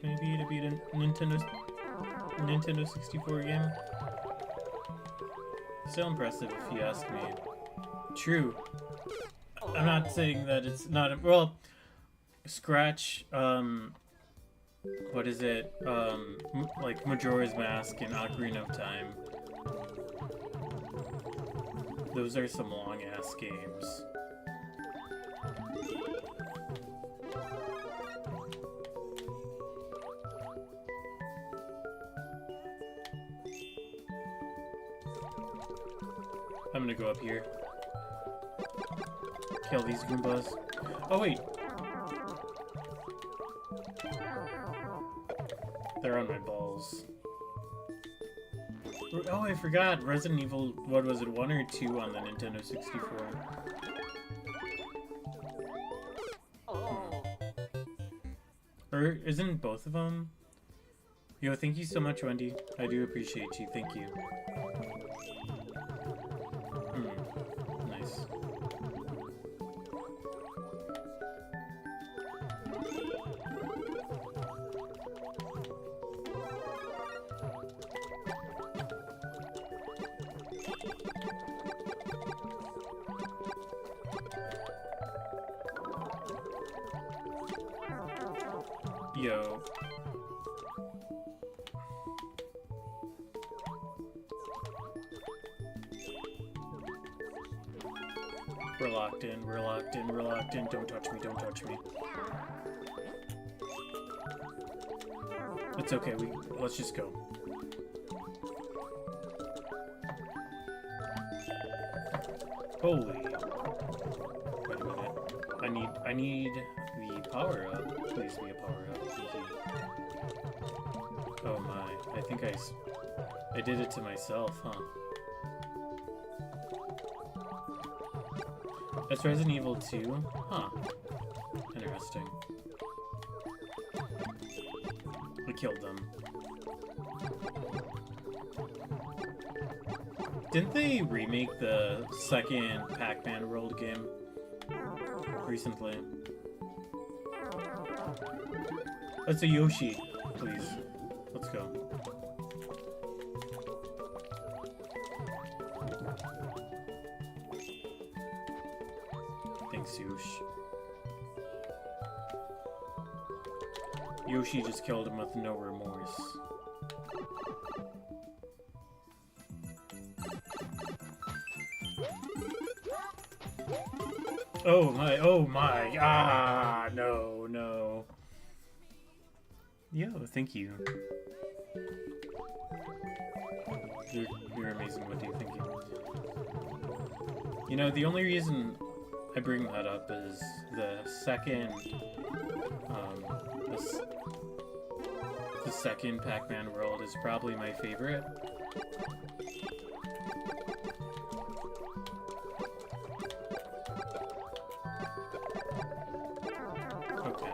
maybe, to beat a Nintendo 64 game. Still impressive, if you ask me. True. I'm not saying that it's not... Well, Scratch, what is it? Like Majora's Mask and Ocarina of Time. Those are some long-ass games. I'm gonna go up here. Kill these Goombas. Oh, wait. They're on my balls. Oh, I forgot. Resident Evil, what was it, 1 or 2 on the Nintendo 64? Or isn't both of them? Yo, thank you so much, Wendy. I do appreciate you. Thank you. Nice. Yo. We're locked in, we're locked in, we're locked in. Don't touch me, don't touch me. It's okay, let's just go. Holy. Wait a minute. I need the power up. Please be a power up. Thank you. Oh my. I think I did it to myself, huh? That's Resident Evil 2? Huh. Interesting. We killed them. Didn't they remake the second Pac-Man World game recently? That's a Yoshi, please. Let's go. Thanks, Yoshi. Yoshi just killed him with no remorse. Oh my, ah, no, no. Yo, thank you. You're amazing, what do you think? You know, the only reason I bring that up is the second Pac-Man World is probably my favorite. Okay.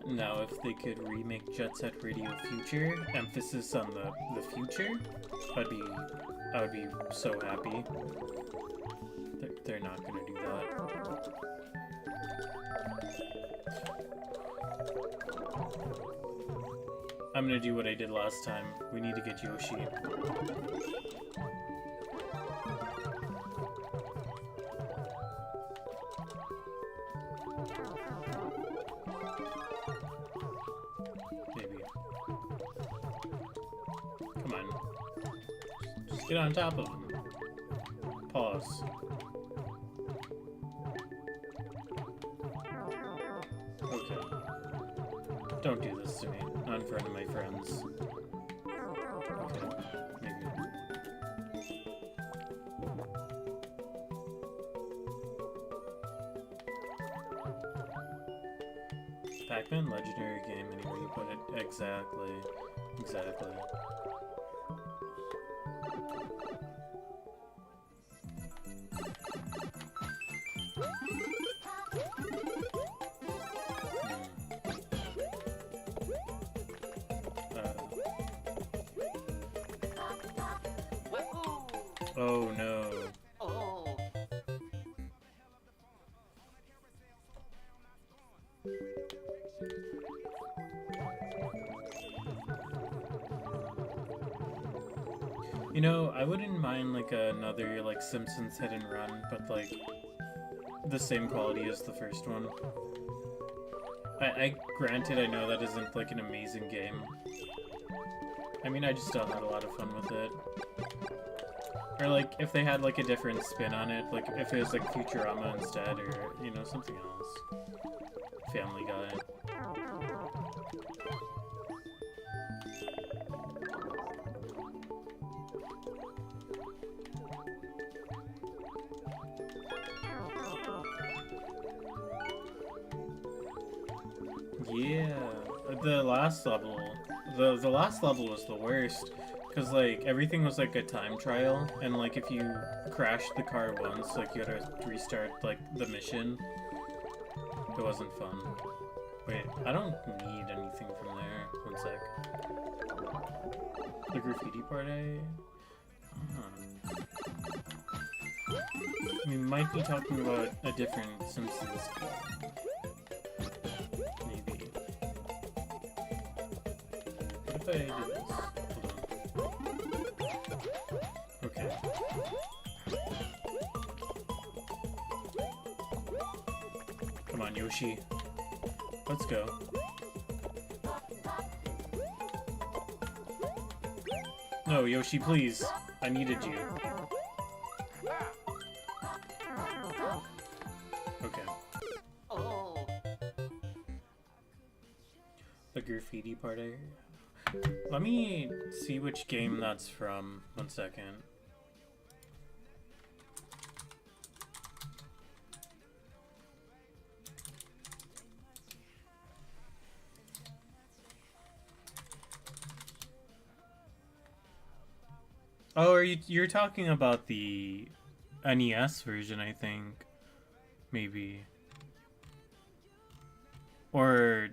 Now, if they could remake Jet Set Radio Future, emphasis on the future, I would be so happy. They're not gonna do that. I'm gonna do what I did last time. We need to get Yoshi. Maybe. Come on. Just get on top of him. Pause. Okay. Don't do this to me. Not in front of my friends. Okay. Maybe. Pac-Man legendary game anywhere you put it. Exactly. Exactly. Oh no. Oh. You know, I wouldn't mind like another like Simpsons hit and run, but like the same quality as the first one. I granted I know that isn't like an amazing game. I mean, I just still had a lot of fun with it. Or like if they had like a different spin on it, like if it was like Futurama instead, or you know, something else. Family Guy. Yeah, the last level, the last level was the worst, because like everything was like a time trial, and like if you crashed the car once, like you had to restart like the mission. It wasn't fun. Wait, I don't need anything from there. One sec. The graffiti part, We might be talking about a different Simpsons game. if I do this? Hold on. Okay. Come on, Yoshi. Let's go. No, Yoshi, please. I needed you. Okay. The graffiti part I... Let me see which game that's from. 1 second. Oh, you're talking about the NES version, I think. Maybe. Or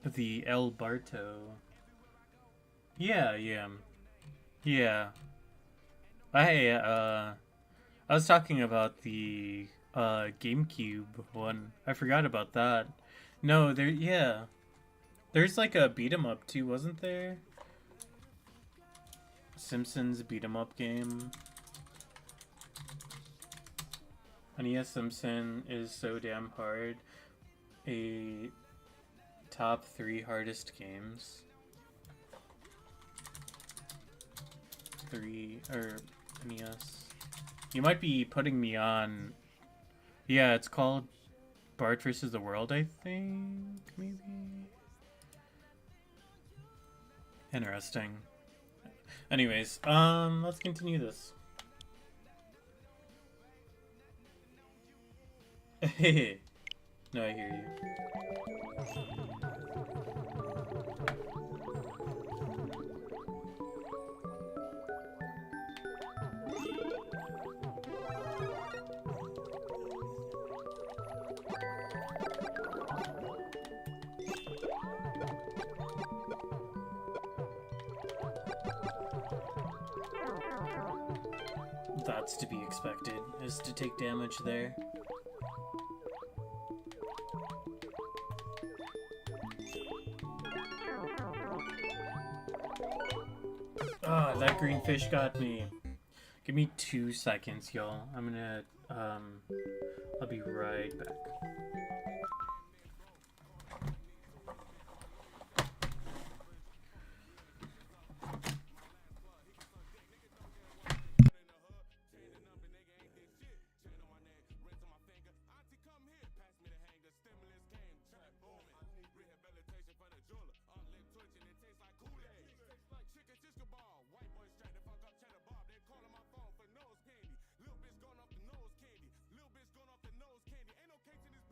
the El Barto. Yeah. Yeah. I was talking about the GameCube one. I forgot about that. No, yeah. There's like a beat 'em up too, wasn't there? Simpsons beat 'em up game. NES Simpson is so damn hard. A top 3 hardest games. 3 or NES. You might be putting me on. Yeah, it's called Bart vs. the World, I think. Maybe. Interesting. Anyways, let's continue this. No, I hear you. That's to be expected, is to take damage there. Ah, that green fish got me. Give me 2 seconds, y'all. I'm gonna, I'll be right back. Little bitch going off the nose candy. Ain't no case in this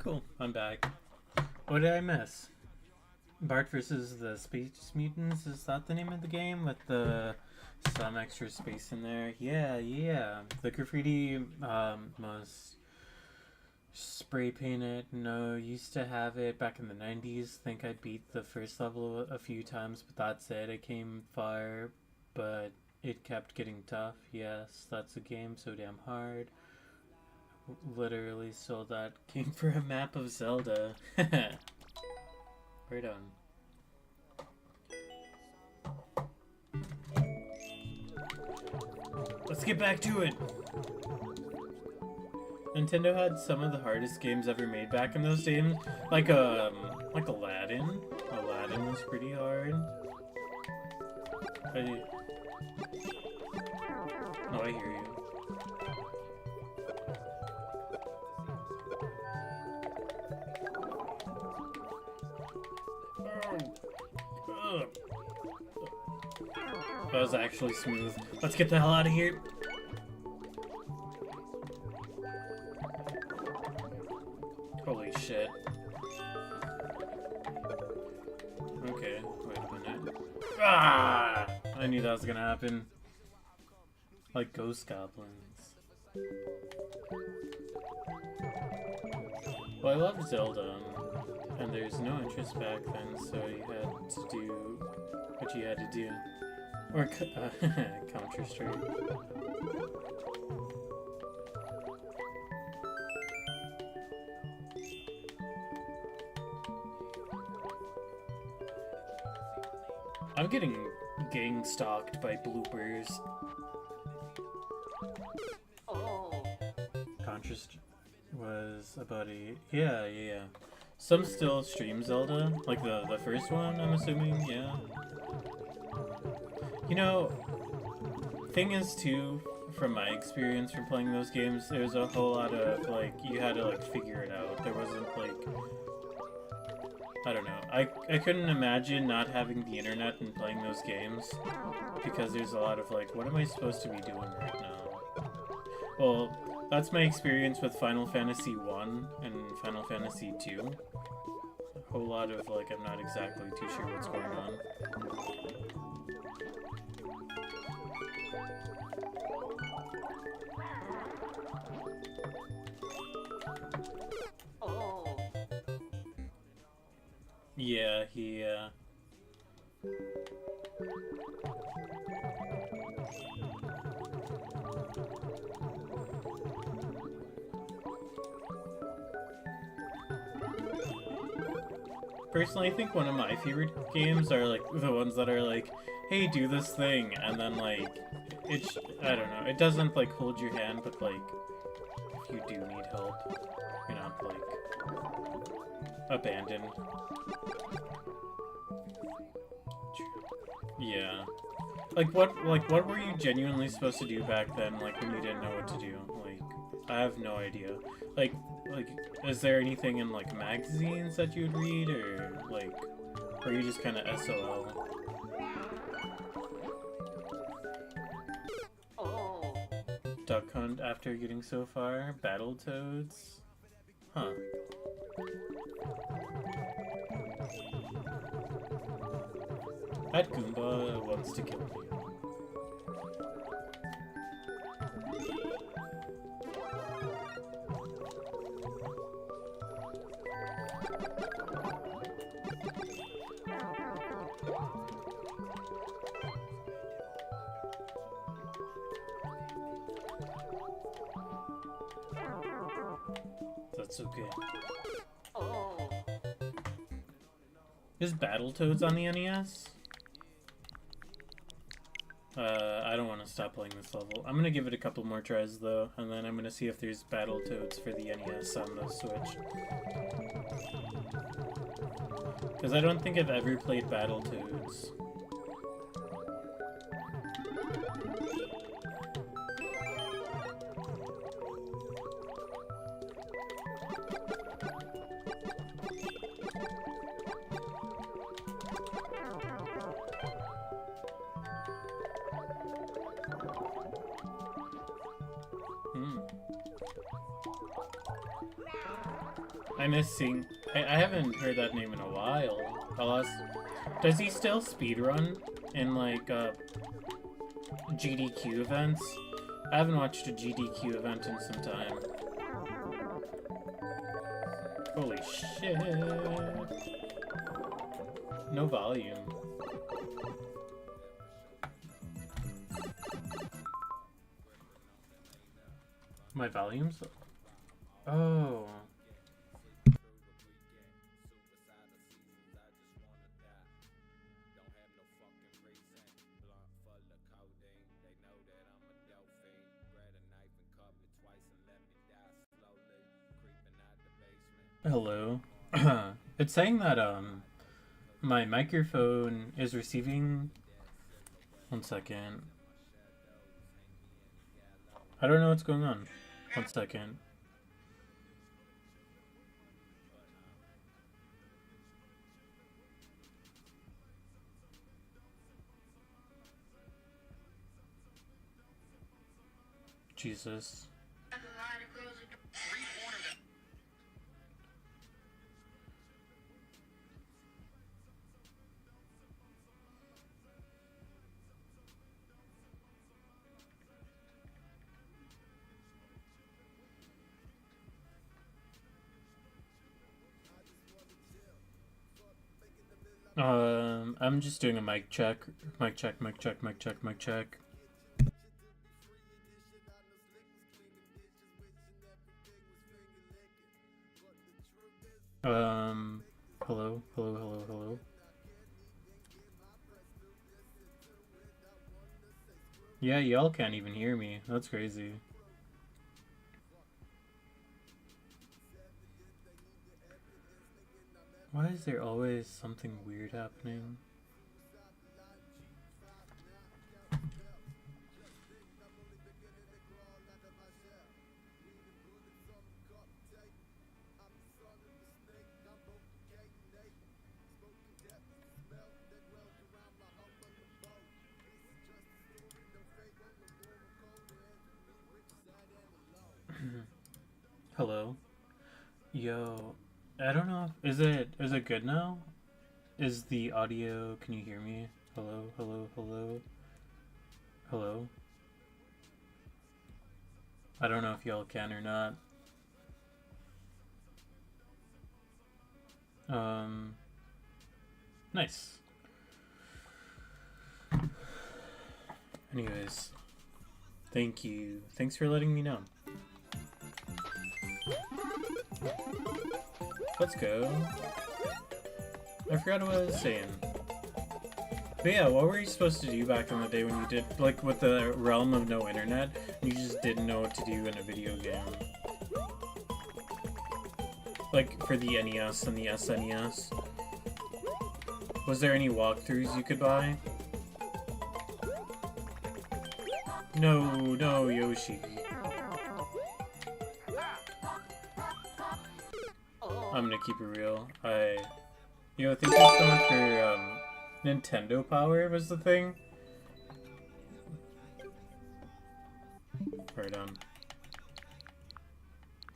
Cool, I'm back. What did I miss? Bart versus the Space Mutants, is that the name of the game? With some extra space in there? Yeah. The graffiti must spray paint it. No, used to have it back in the 90s. Think I beat the first level a few times, but that's it. I came far, but it kept getting tough. Yes, that's a game so damn hard. Literally sold that game for a map of Zelda. Right on. Let's get back to it! Nintendo had some of the hardest games ever made back in those days. Like Aladdin. Aladdin was pretty hard. I hear you. That was actually smooth. Let's get the hell out of here. Holy shit. Okay, wait a minute. Ah! I knew that was gonna happen. Like ghost goblins. Well, I loved Zelda, and there's no interest back then, so you had to do what you had to do. Or Counter-Strike. I'm getting gang stalked by bloopers. Counter-Strike was about a... Yeah. Some still stream Zelda, like the first one, I'm assuming, yeah. You know, thing is too, from my experience from playing those games, there's a whole lot of, like, you had to, like, figure it out. There wasn't, like, I don't know. I couldn't imagine not having the internet and playing those games, because there's a lot of, like, what am I supposed to be doing right now? Well, that's my experience with Final Fantasy 1 and Final Fantasy 2. A whole lot of, like, I'm not exactly too sure what's going on. Yeah, Personally, I think one of my favorite games are, like, the ones that are like, hey, do this thing, and then, like, I don't know, it doesn't, like, hold your hand, but, like, if you do need help, you're not, like, abandoned. Yeah. Like, what were you genuinely supposed to do back then, like, when you didn't know what to do? Like, I have no idea. Like, is there anything in, like, magazines that you would read, or, like, or you just kind of SOL? Duck hunt after getting so far? Battletoads? Huh. That Goomba wants to kill me. That's okay. Is Battletoads on the NES? I don't want to stop playing this level. I'm gonna give it a couple more tries though, and then I'm gonna see if there's Battletoads for the NES on the Switch. Because I don't think I've ever played Battletoads. I miss seeing... I haven't heard that name in a while. Does he still speedrun in, like, GDQ events? I haven't watched a GDQ event in some time. Holy shit. No volume. My volume's... Oh. Hello. It's saying that my microphone is receiving... One second. I don't know what's going on. One second. Jesus. I'm just doing a mic check. Mic check, mic check, mic check, mic check. Hello, hello, hello, hello. Yeah, y'all can't even hear me. That's crazy. Why is there always something weird happening? Hello. Yo, I don't know. Is it good now? Is the audio... Can you hear me? Hello, hello, hello. Hello. I don't know if y'all can or not. Nice. Anyways, thank you. Thanks for letting me know. Let's go. I forgot what I was saying. But yeah, what were you supposed to do back in the day when you did, like, with the realm of no internet, and you just didn't know what to do in a video game? Like, for the NES and the SNES. Was there any walkthroughs you could buy? No, Yoshi. I'm gonna keep it real. Yo, thank you so much for, Nintendo Power was the thing? Right on.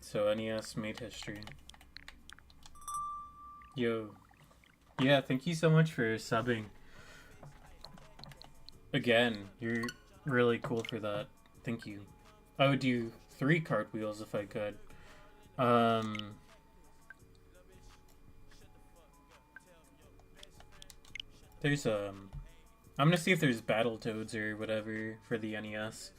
So NES made history. Yo. Yeah, thank you so much for subbing. Again, you're really cool for that. Thank you. I would do 3 cartwheels if I could. There's, I'm gonna see if there's Battletoads or whatever for the NES.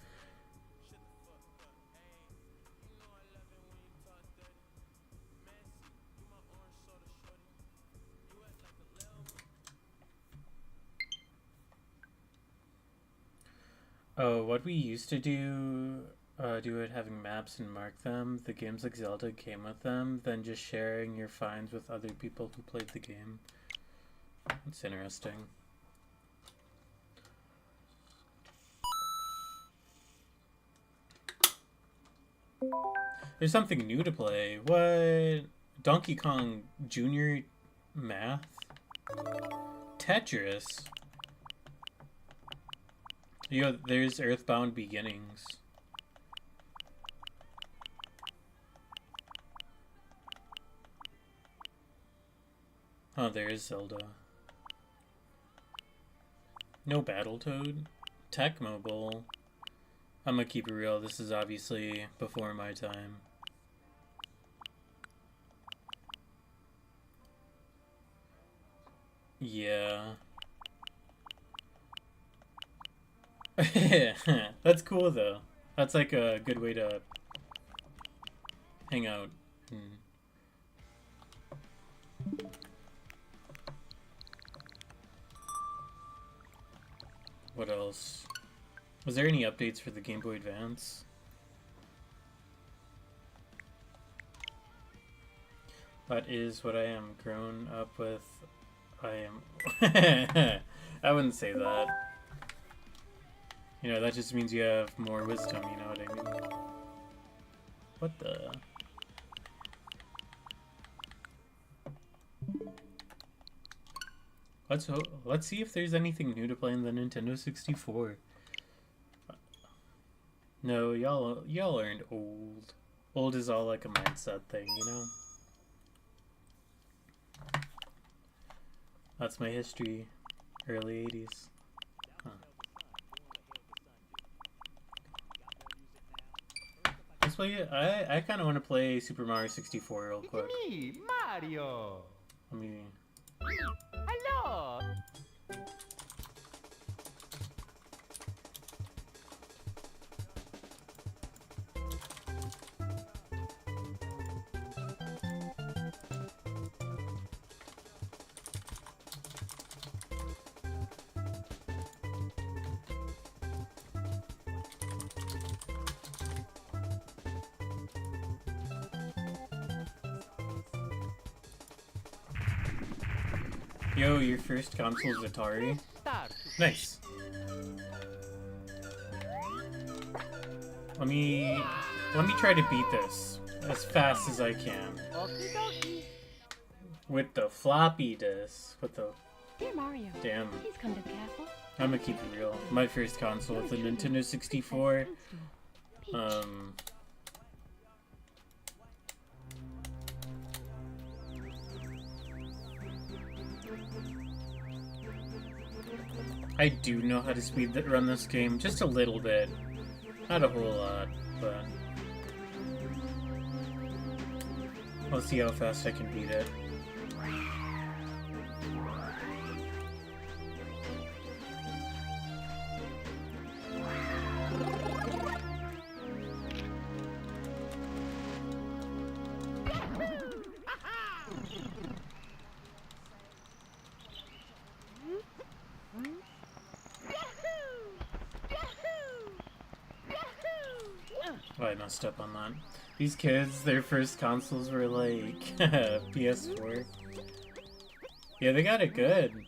Oh, what we used to do it having maps and mark them. The games like Zelda came with them, then just sharing your finds with other people who played the game. It's interesting. There's something new to play. What? Donkey Kong Jr. Math? Tetris? Yo, there's Earthbound Beginnings. Oh, there is Zelda. No Battletoad. Tech Mobile. I'm gonna keep it real. This is obviously before my time. Yeah. That's cool though. That's like a good way to hang out. What else? Was there any updates for the Game Boy Advance? That is what I am grown up with. I am... I wouldn't say that. You know, that just means you have more wisdom, you know what I mean? What the... Let's see if there's anything new to play in the Nintendo 64. No, y'all aren't old. Old is all like a mindset thing, you know? That's my history. Early 80s. Huh. Let's play it. I kind of want to play Super Mario 64 real quick. It's me, Mario. Let me... Hello. Yo, your first console is Atari? Nice. Let me try to beat this as fast as I can. With the floppy disk. With the... Dear Mario. Damn. Please come to the castle. I'm gonna keep it real. My first console was the Nintendo 64. I do know how to speed run this game, just a little bit. Not a whole lot, but... Let's see how fast I can beat it. Oh, I messed up on that. These kids, their first consoles were like PS4. Yeah, they got it good.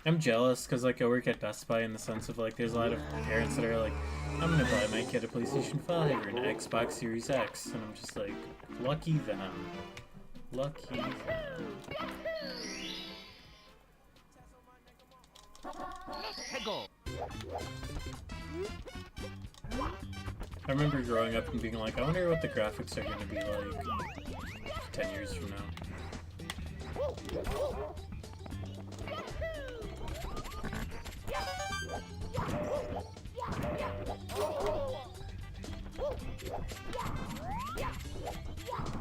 I'm jealous because like I work at Best Buy in the sense of like there's a lot of parents that are like, I'm gonna buy my kid a PlayStation 5 or an Xbox Series X, and I'm just like, lucky them. Lucky them. I remember growing up and being like, I wonder what the graphics are going to be like 10 years from now.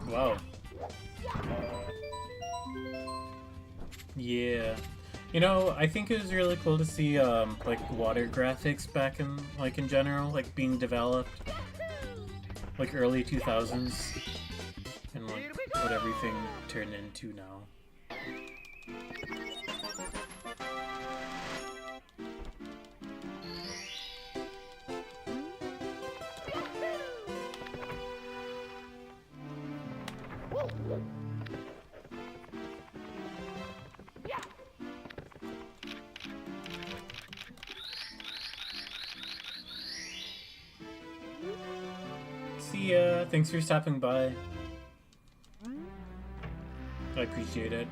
Wow. Yeah. You know, I think it was really cool to see, like, water graphics back in, like, in general, like, being developed, like, early 2000s, and, like, what everything turned into now. See ya. Thanks for stopping by. I appreciate it.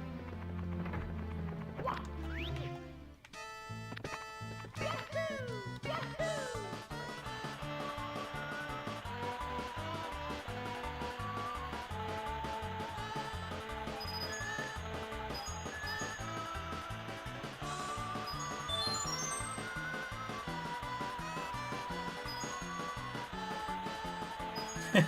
Here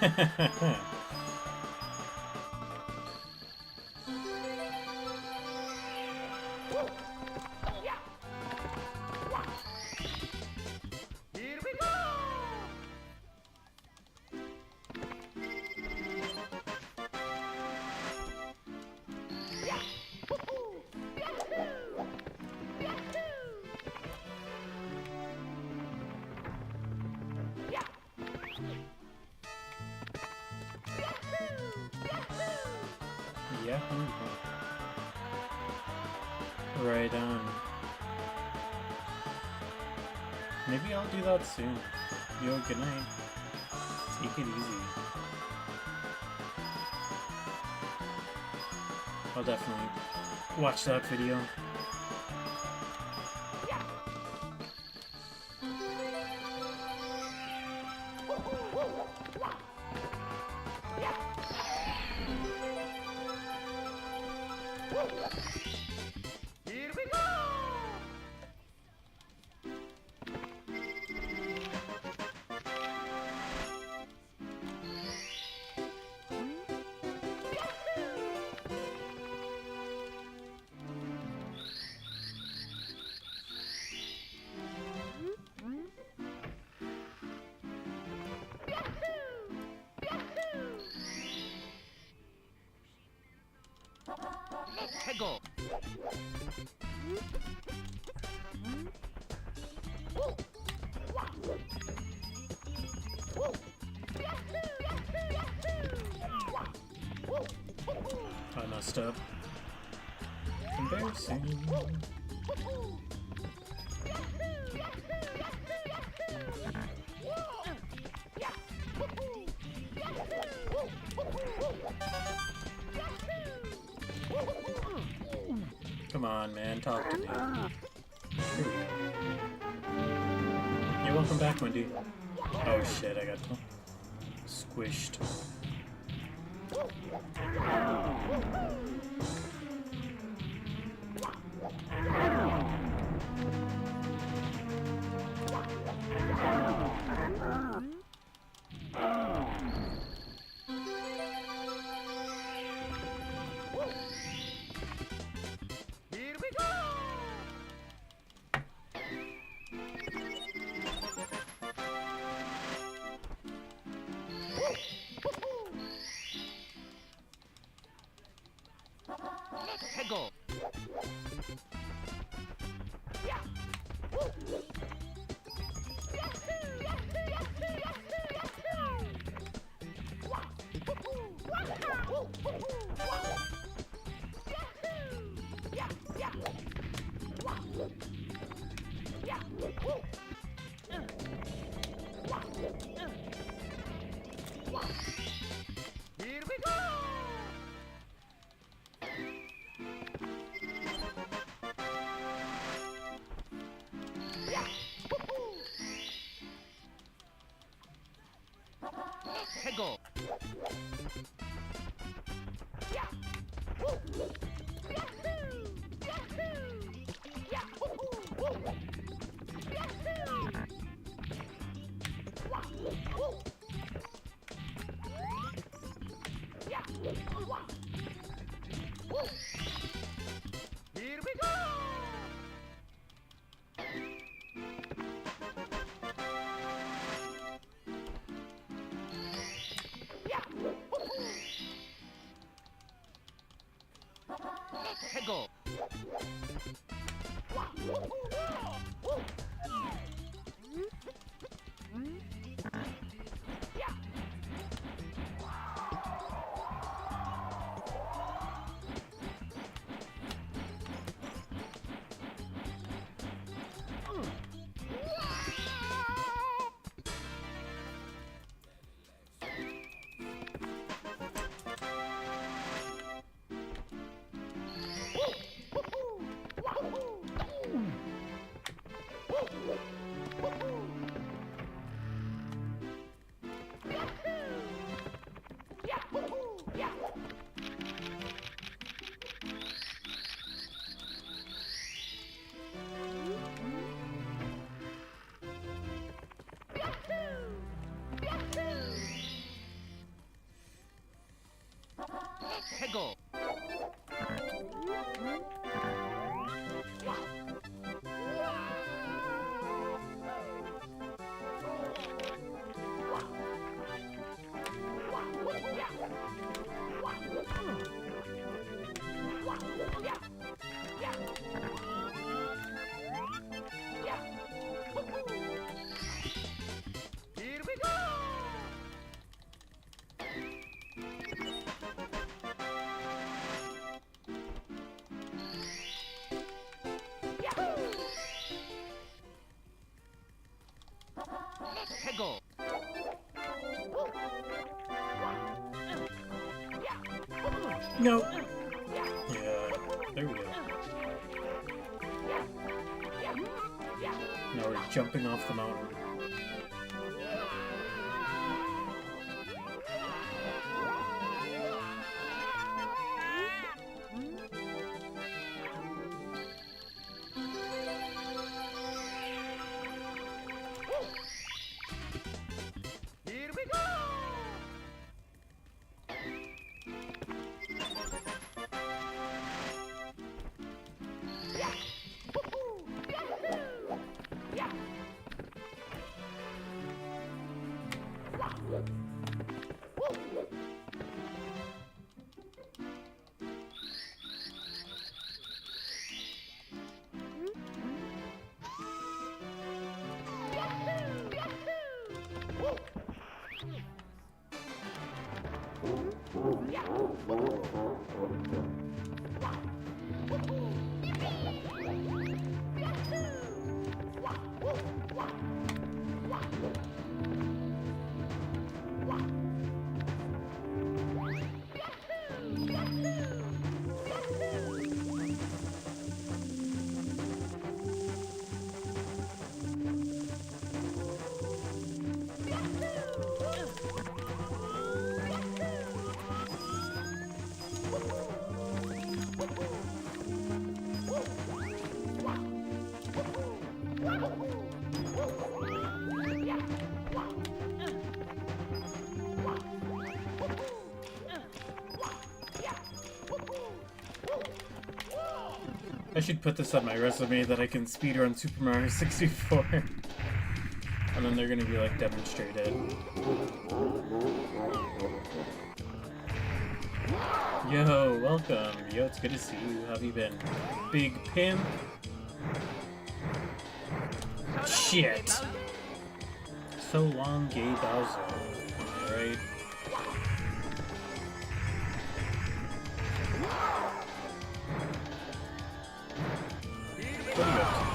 we go! Yeah. Right on. Maybe I'll do that soon. Yo, good night. Take it easy. I'll definitely watch that video. Here we go! Let's go! I messed up. Embarrassing. Come on, man, talk to me. Here we go. Yeah, welcome back, Wendy. Oh shit, I got squished. Here we go! Let's go! Here we go! Let's go! Here we go! Let's go! 해고. Here we go. 해고. No. Yeah, there we go. Now we're jumping off the mountain. Here we go. I should put this on my resume that I can speedrun Super Mario 64. And then they're gonna be like demonstrated. Yo, welcome. Yo, it's good to see you. How have you been? Big pimp? Shit! So long, gay Bowser. Alright. What are you up to?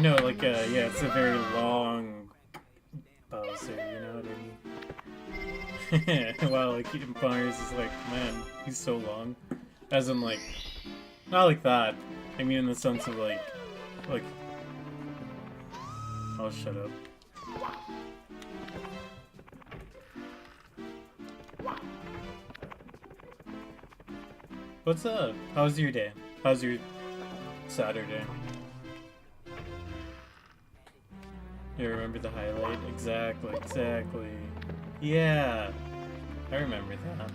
No, like, yeah, it's a very long Bowser, you know what I mean? Wow, like, Myers is like, man, he's so long. As in, like, not like that. I mean in the sense of, like, oh, shut up. What's up? How's your day? How's your Saturday? You remember the highlight? Exactly, exactly. Yeah, I remember that.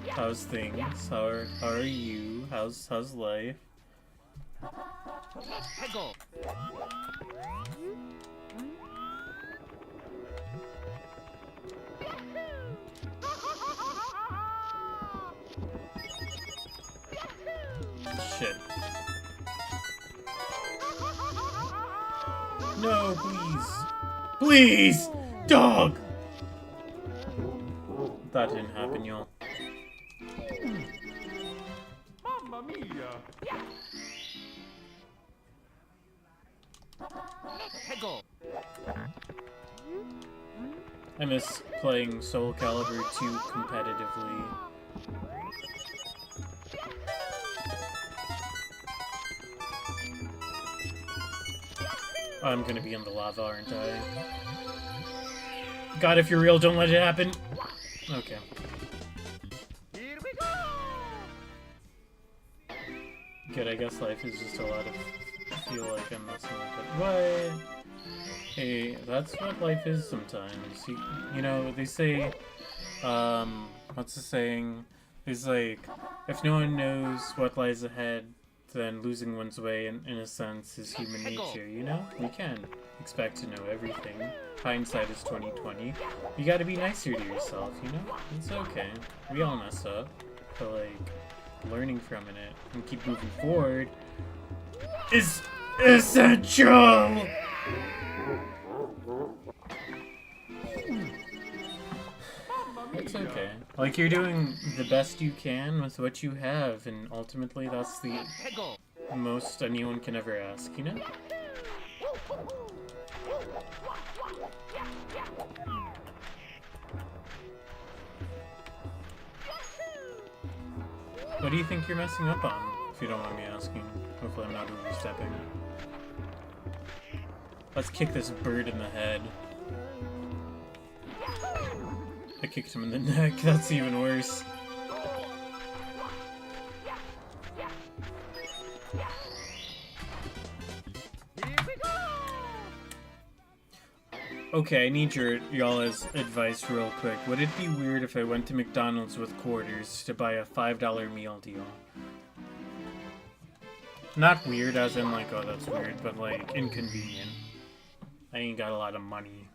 How's things? How are you? How's life? 해고. Shit. No, please. Please! Dog! That didn't happen, y'all. Mamma mia. 해고. I miss playing Soul Calibur 2 competitively. I'm gonna be in the lava, aren't I? God, if you're real, don't let it happen. Okay. Here we go! Good, I guess life is just a lot of feel like I'm messing with it. What? Hey, that's what life is sometimes. You know, they say, what's the saying? It's like, if no one knows what lies ahead, then losing one's way, in a sense, is human nature, you know? We can't expect to know everything. Hindsight is 20/20. You gotta be nicer to yourself, you know? It's okay. We all mess up. But, like, learning from it and keep moving forward is essential! It's okay. Like, you're doing the best you can with what you have, and ultimately that's the most anyone can ever ask, you know? What do you think you're messing up on, if you don't mind me asking? Hopefully I'm not overstepping. Let's kick this bird in the head. I kicked him in the neck, that's even worse. Okay, I need y'all's advice real quick. Would it be weird if I went to McDonald's with quarters to buy a $5 meal deal? Not weird as in like, oh that's weird, but like inconvenient. I ain't got a lot of money.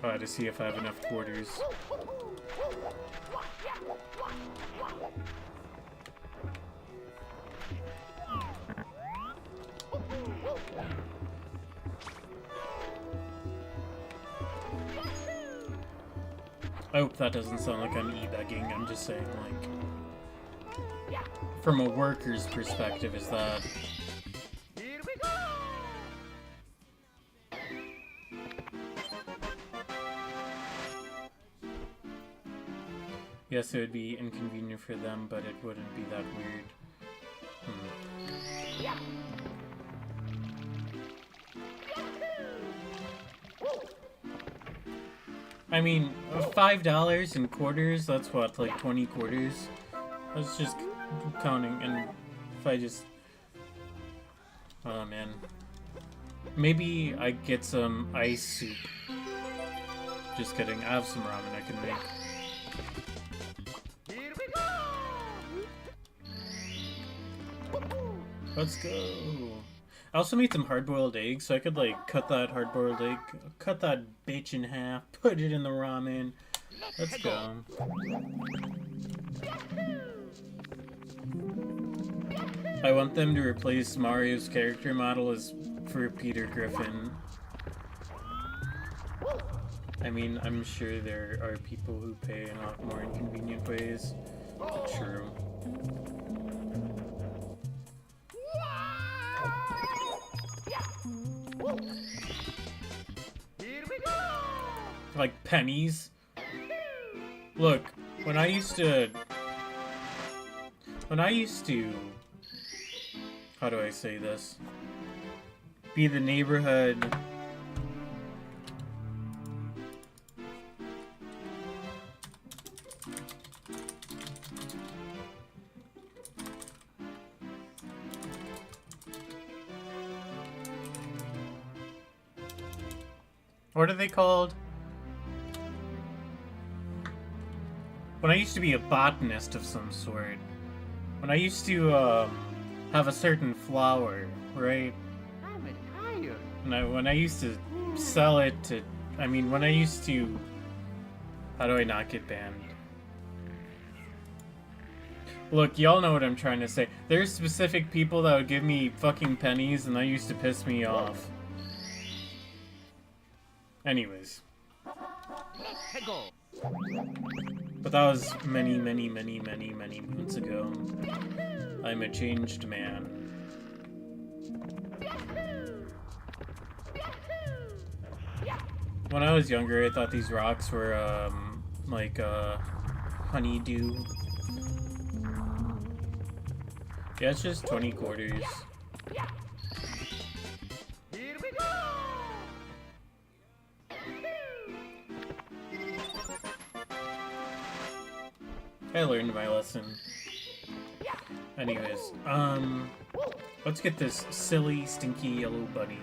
To see if I have enough quarters. I hope that doesn't sound like I'm e-begging. I'm just saying, like, from a worker's perspective, is that... Here we go! Yes, it would be inconvenient for them, but it wouldn't be that weird. I mean, $5 in quarters, that's what, like 20 quarters? I was just counting, and if I just... Oh man. Maybe I get some ice soup. Just kidding, I have some ramen I can make. Let's go. I also made some hard-boiled eggs, so I could like cut that hard-boiled egg, cut that bitch in half, put it in the ramen. Let's go. I want them to replace Mario's character model as for Peter Griffin. I mean, I'm sure there are people who pay in a lot more inconvenient ways. True. Like pennies. Look, when I used to, how do I say this? Be the neighborhood. What are they called? When I used to be a botanist of some sort. When I used to, have a certain flower, right? I'm tired. When I used to sell it to... I mean, when I used to... How do I not get banned? Look, y'all know what I'm trying to say. There's specific people that would give me fucking pennies, and that used to piss me off. Anyways. But that was many, many, many, many, many moons ago. I'm a changed man. When I was younger, I thought these rocks were, like, honeydew. Yeah, it's just 20 quarters. I learned my lesson. Anyways, let's get this silly, stinky yellow bunny.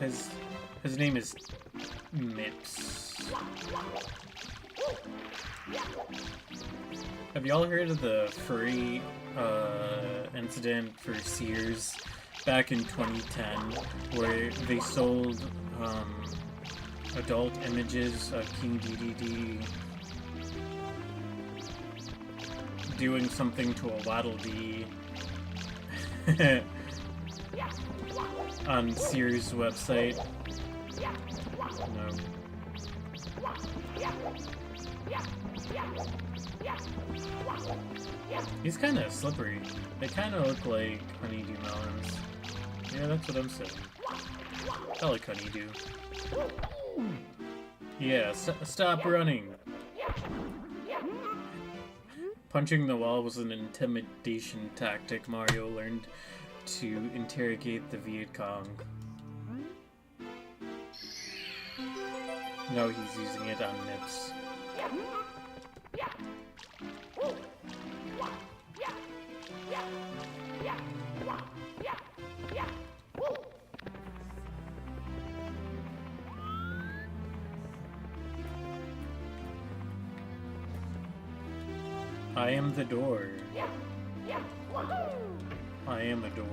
His name is Mips. Have y'all heard of the furry incident for Sears back in 2010, where they sold adult images of King DDD doing something to a Waddle Dee on Sears' website? No. He's kind of slippery. They kind of look like honeydew melons. Yeah, that's what I'm saying. I like honeydew. Yeah, stop running! Punching the wall was an intimidation tactic Mario learned to interrogate the Viet Cong. No, he's using it on Mips. I am the door. I am a door.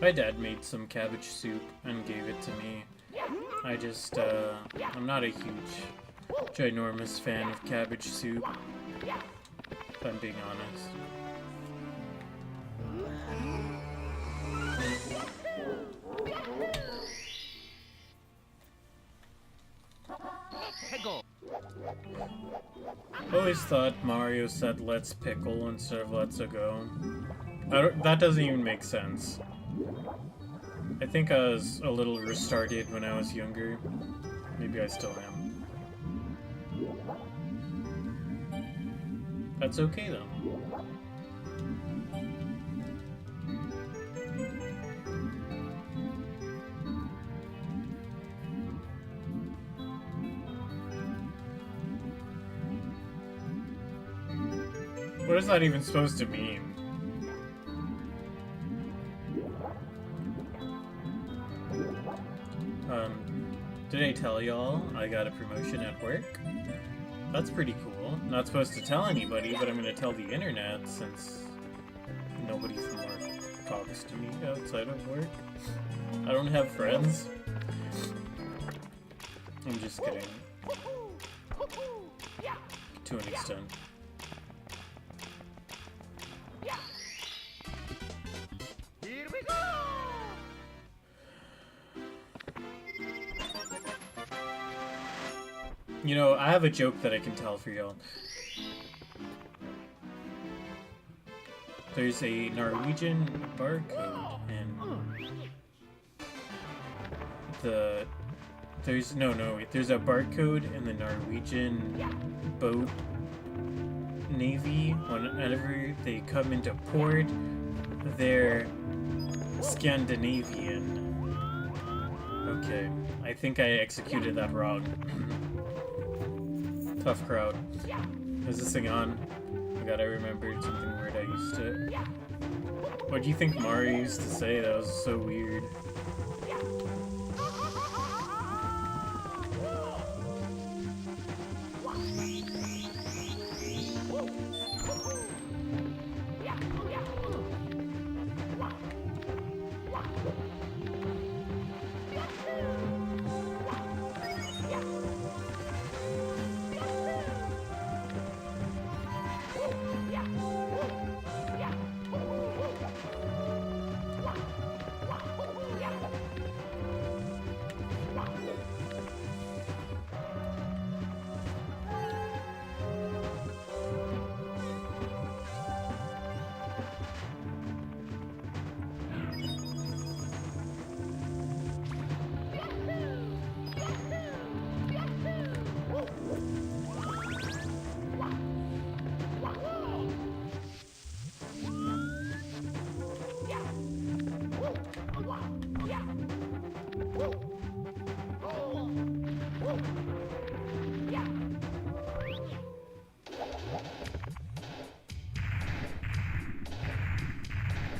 My dad made some cabbage soup and gave it to me. I'm not a huge, ginormous fan of cabbage soup, if I'm being honest. Always thought Mario said "let's pickle" instead of "let's go." That doesn't even make sense. I think I was a little retarded when I was younger. Maybe I still am. That's okay though. What is that even supposed to mean? Did I tell y'all I got a promotion at work? That's pretty cool. Not supposed to tell anybody, but I'm gonna tell the internet since nobody from work talks to me outside of work. I don't have friends. I'm just kidding. To an extent. Here we go! You know, I have a joke that I can tell for y'all. There's a Norwegian barcode and there's a barcode in the Norwegian boat navy. Whenever they come into port, they're Scandinavian. Okay, I think I executed that wrong. Tough crowd. Is this thing on? Oh god, I remembered something weird I used to... What do you think Mario used to say? That was so weird.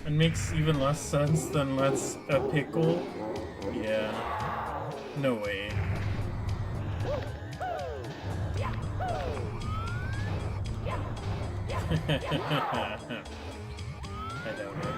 It makes even less sense than let's a pickle. Yeah. No way. I doubt it.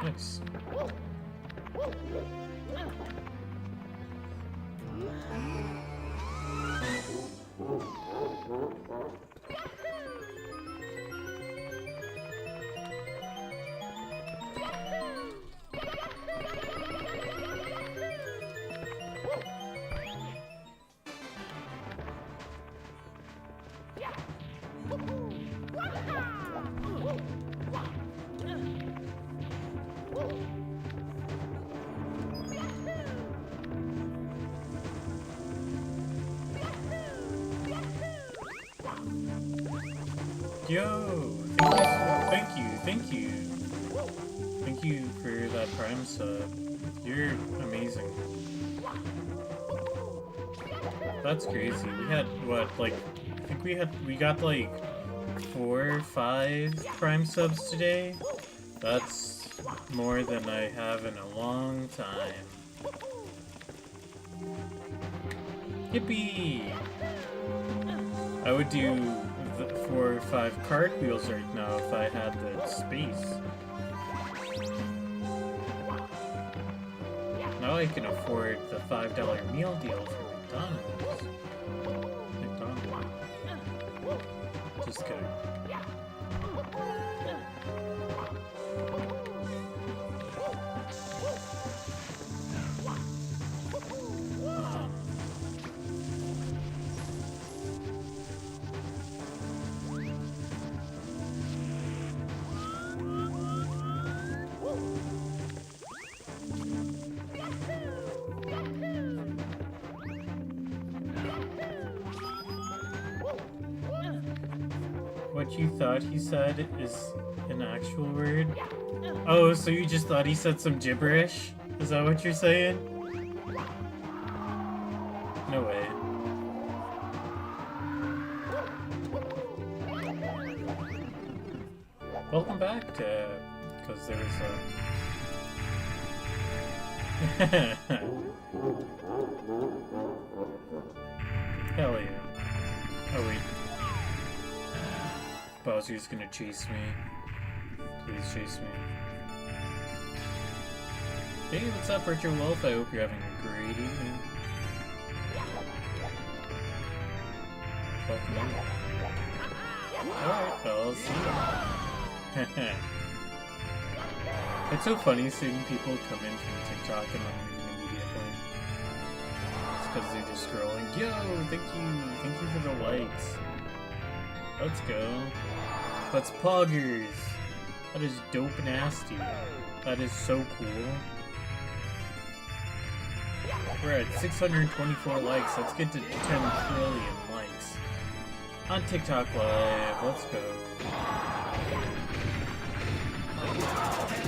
Nice. Yo, thank you for that Prime sub. You're amazing. That's crazy. We had what, like, I think we got like 4 or 5 Prime subs today. That's more than I have in a long time. Yippee! I would do 4 or 5 cartwheels right now if I had the space. Now I can afford the $5 meal deal from McDonald's. Just kidding. What you thought he said is an actual word? Oh, so you just thought he said some gibberish? Is that what you're saying? No way. Welcome back to... because there was a... Hell yeah. Oh wait. Bowser's gonna chase me. Please chase me. Hey, what's up, Richard Wolf? I hope you're having a great evening. Welcome in. Alright, I'll see you. It's so funny seeing people come in from TikTok and not leaving immediately. It's because they're just scrolling. Yo, thank you for the likes. Let's go. Let's poggers. That is dope nasty. That is so cool. We're at 624 likes. Let's get to 10 trillion likes. On TikTok Live. Let's go.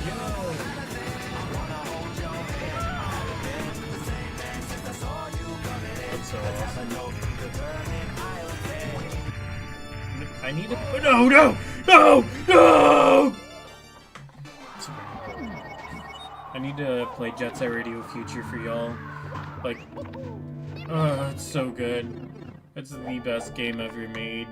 Yo. That's so awesome. I need to... No! I need to play Jet Set Radio Future for y'all. Like, oh, it's so good. It's the best game ever made.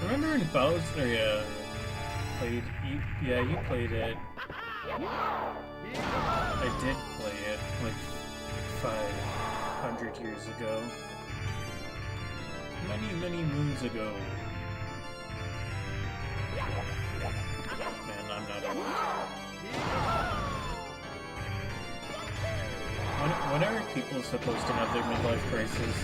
Remember in Bowser? Yeah, you played it. I did play it like 500 years ago. Many moons ago. Man, I'm not old. When are people supposed to have their midlife crisis?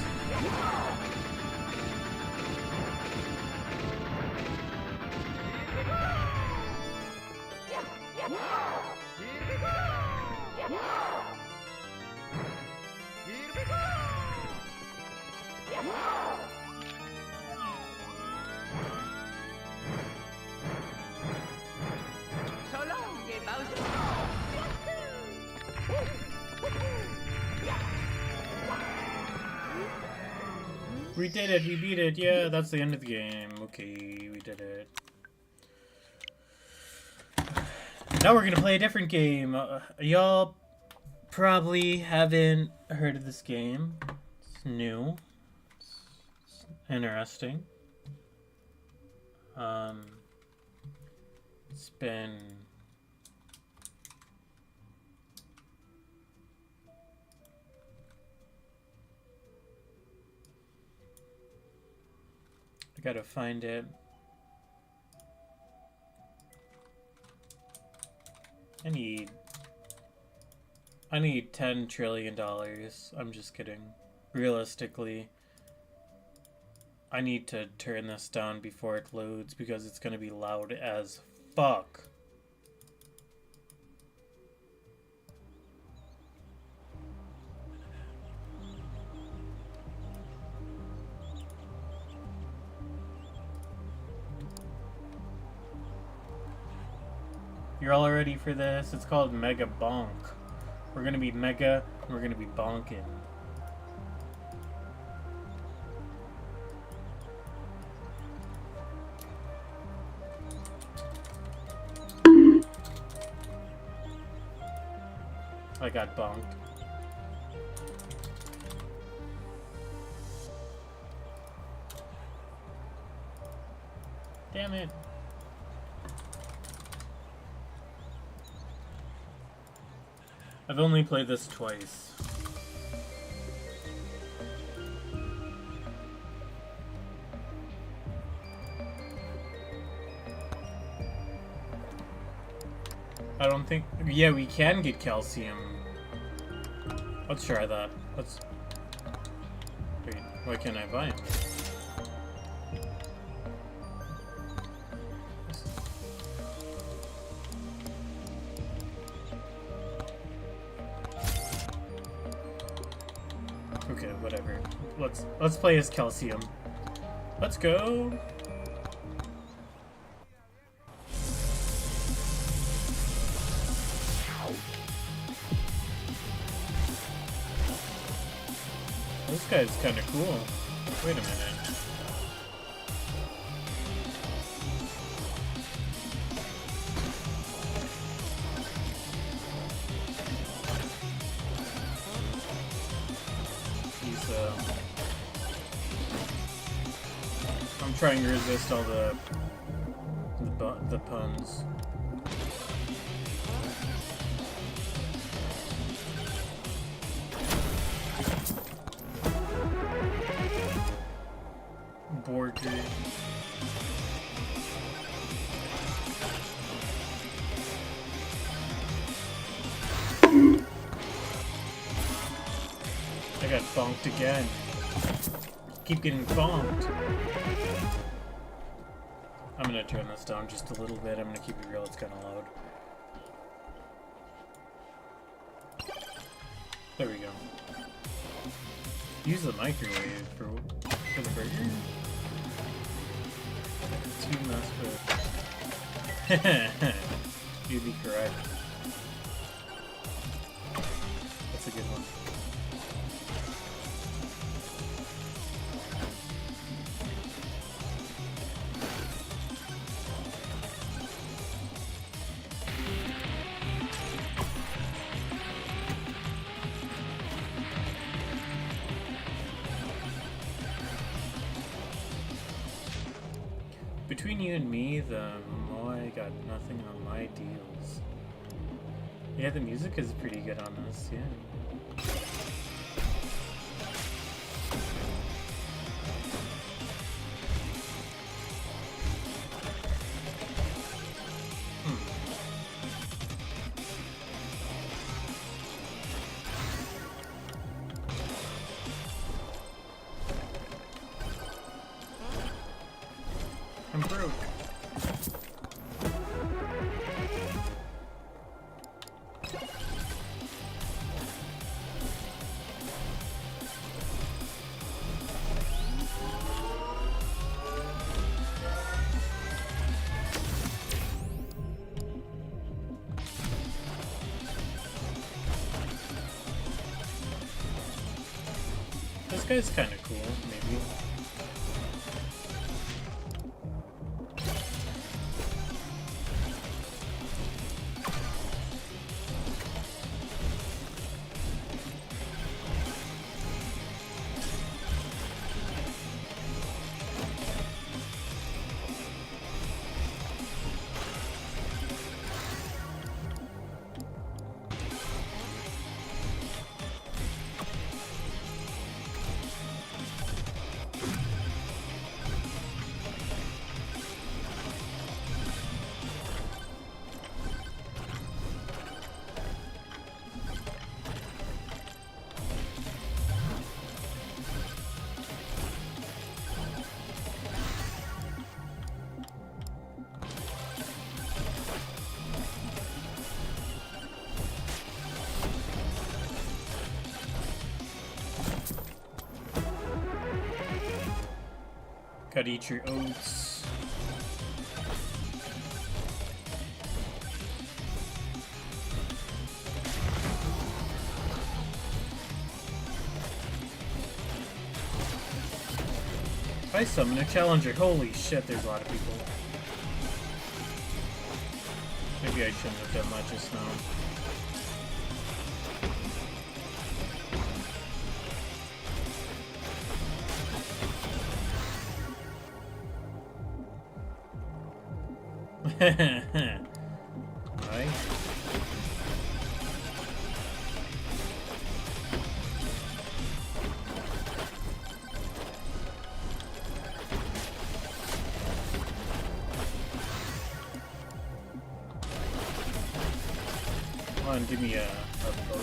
We did it, we beat it, yeah, that's the end of the game. Okay, we did it. Now we're gonna play a different game. Y'all probably haven't heard of this game. It's new. It's interesting. It's been... I gotta find it. I need $10 trillion. I'm just kidding. Realistically, I need to turn this down before it loads because it's gonna be loud as fuck. You're all ready for this? It's called Mega Bonk. We're gonna be mega, and we're gonna be bonking. I got bonked. Damn it. I've only played this twice. I don't think... Yeah, we can get calcium. Let's try that. Let's... Wait, why can't I buy him? Okay, whatever. Let's play as calcium. Let's go. This guy's kind of cool. Wait a minute. I'm trying to resist all the puns. Border. I got bonked again. Keep getting bonked. I'm gonna turn this down just a little bit. I'm gonna keep it real, it's kinda loud. There we go. Use the microwave for the burger? Too mess. You'd be correct. That's a good one. Between you and me, the Moai got nothing on my deals. Yeah, the music is pretty good on this, yeah. I'm broke. This guy's kind of cool, maybe. Gotta eat your oats. I summon a challenger. Holy shit, there's a lot of people. Maybe I shouldn't have done that just now. Right. Come on, give me a bow.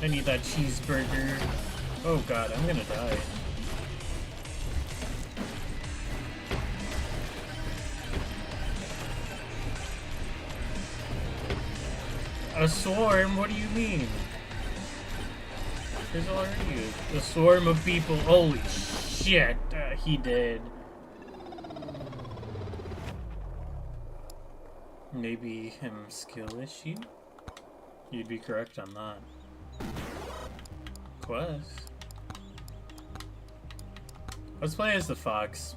I need that cheeseburger. Oh god, I'm gonna die. A swarm? What do you mean? There's already a swarm of people. Holy shit, he did. Maybe him skill issue? You'd be correct on that. Quest? Let's play as the fox.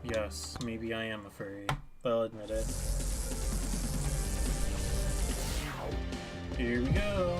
Yes, maybe I am a furry. I'll admit it. Here we go.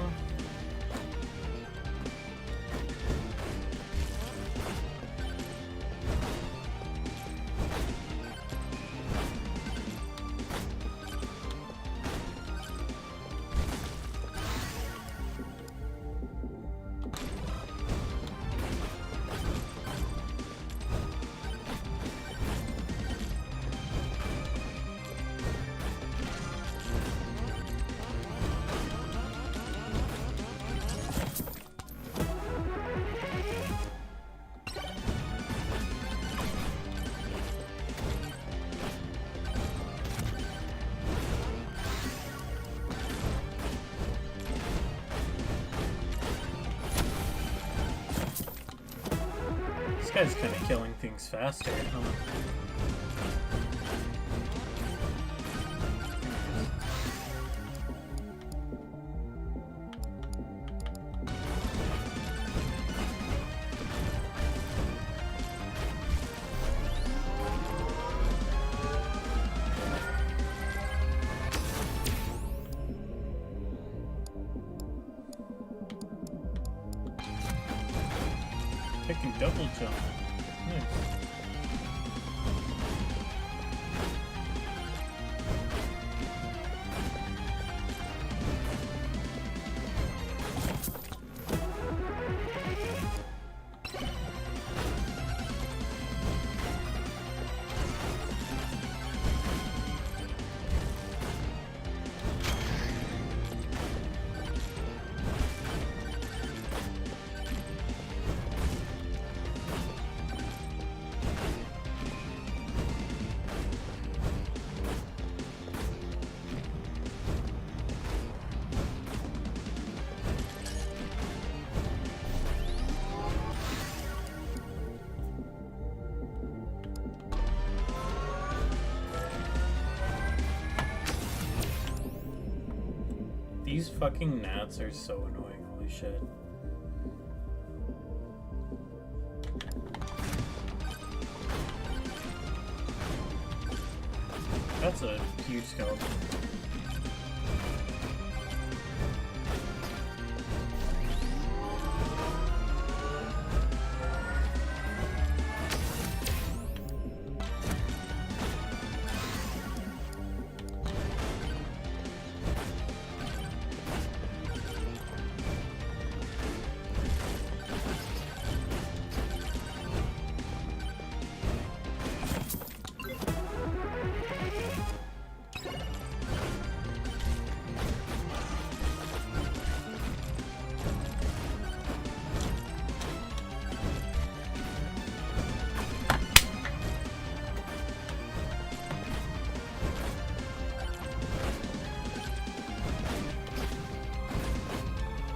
This guy's kind of killing things faster, huh? I can double jump. Nice. These fucking gnats are so annoying, holy shit. That's a huge skeleton.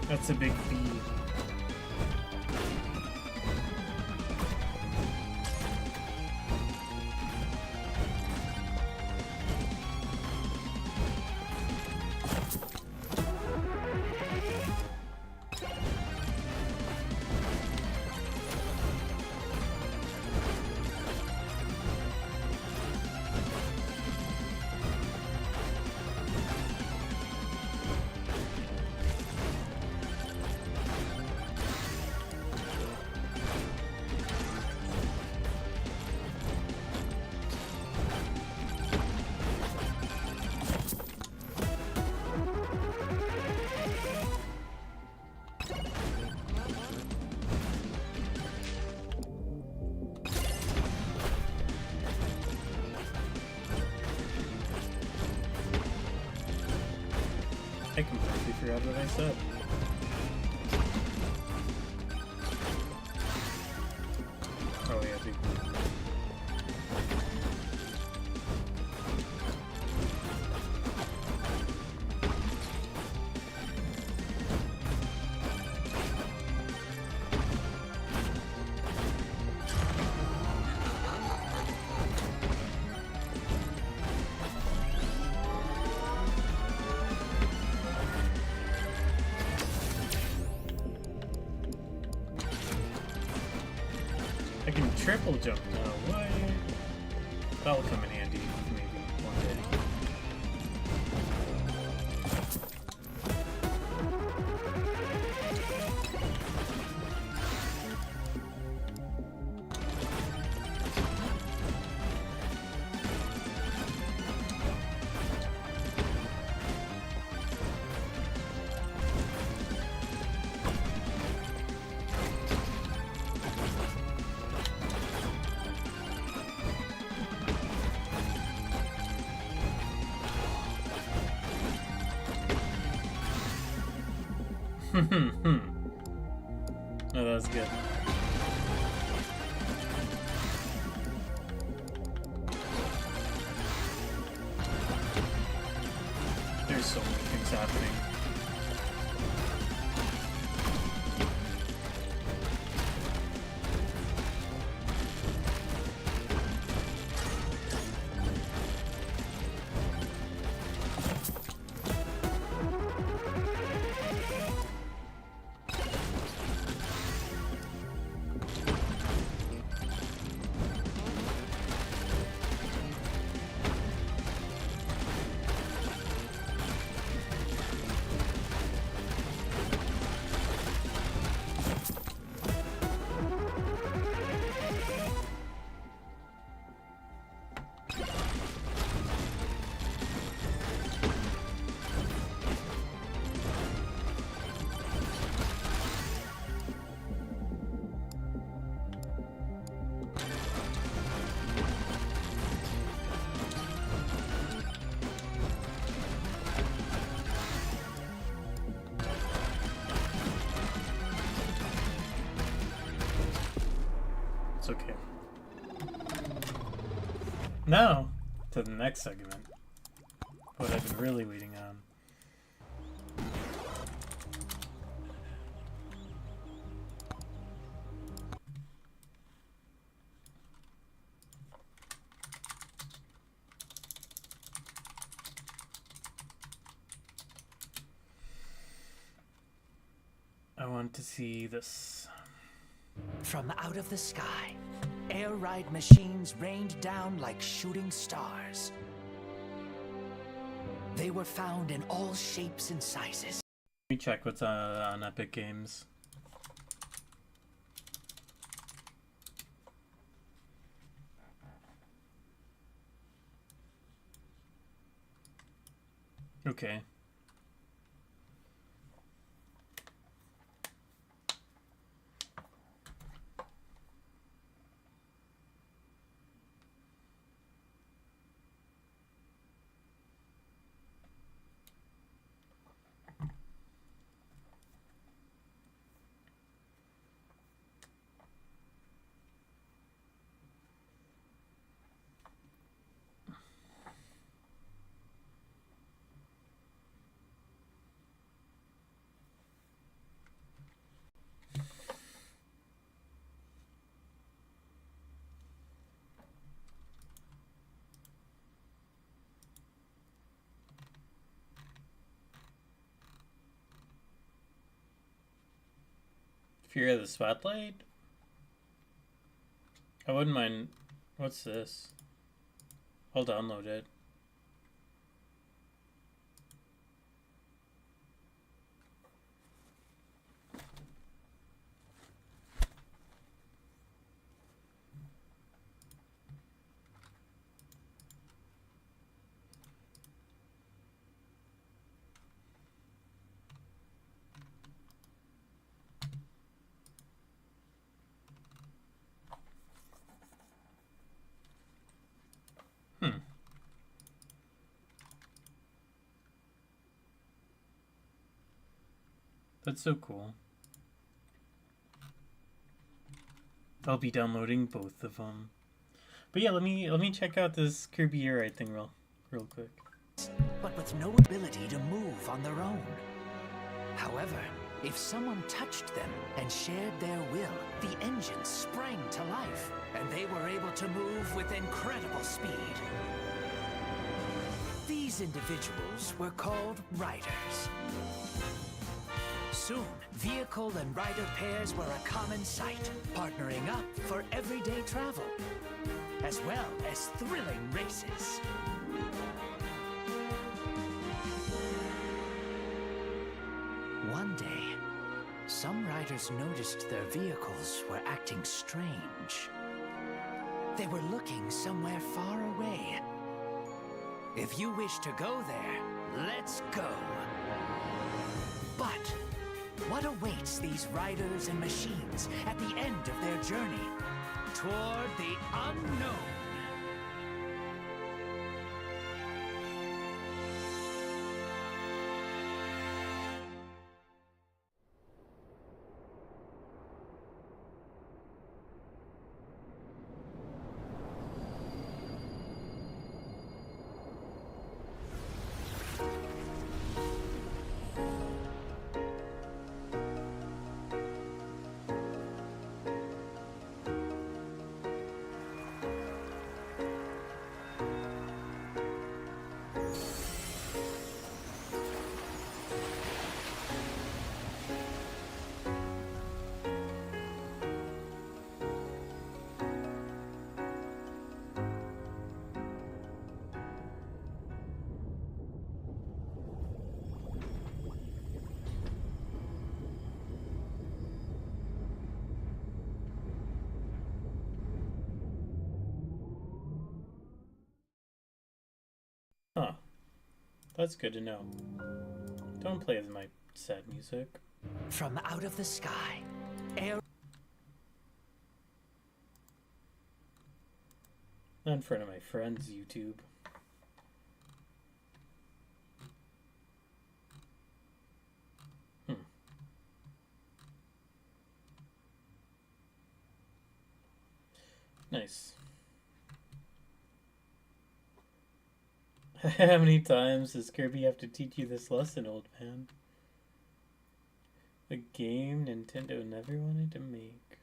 That's a big feed. I completely forgot what I said. Oh yeah, big one. I can triple jump now. What? That'll come in handy maybe one day. Oh, that was good. There's so many things happening. It's okay. Now, to the next segment. What I've been really waiting on. I want to see this. From out of the sky, air ride machines rained down like shooting stars. They were found in all shapes and sizes. Let me check what's on Epic Games. Okay. Fear of the Spotlight? I wouldn't mind. What's this? I'll download it. That's so cool. I'll be downloading both of them. But yeah, let me check out this Kirby Air Ride thing real quick. But with no ability to move on their own. However, if someone touched them and shared their will, the engines sprang to life, and they were able to move with incredible speed. These individuals were called riders. Soon, vehicle and rider pairs were a common sight, partnering up for everyday travel, as well as thrilling races. One day, some riders noticed their vehicles were acting strange. They were looking somewhere far away. If you wish to go there, let's go. But what awaits these riders and machines at the end of their journey toward the unknown? Huh. That's good to know. Don't play my sad music. From out of the sky, air... Not in front of my friends' YouTube. Nice. How many times does Kirby have to teach you this lesson, old man? The game Nintendo never wanted to make.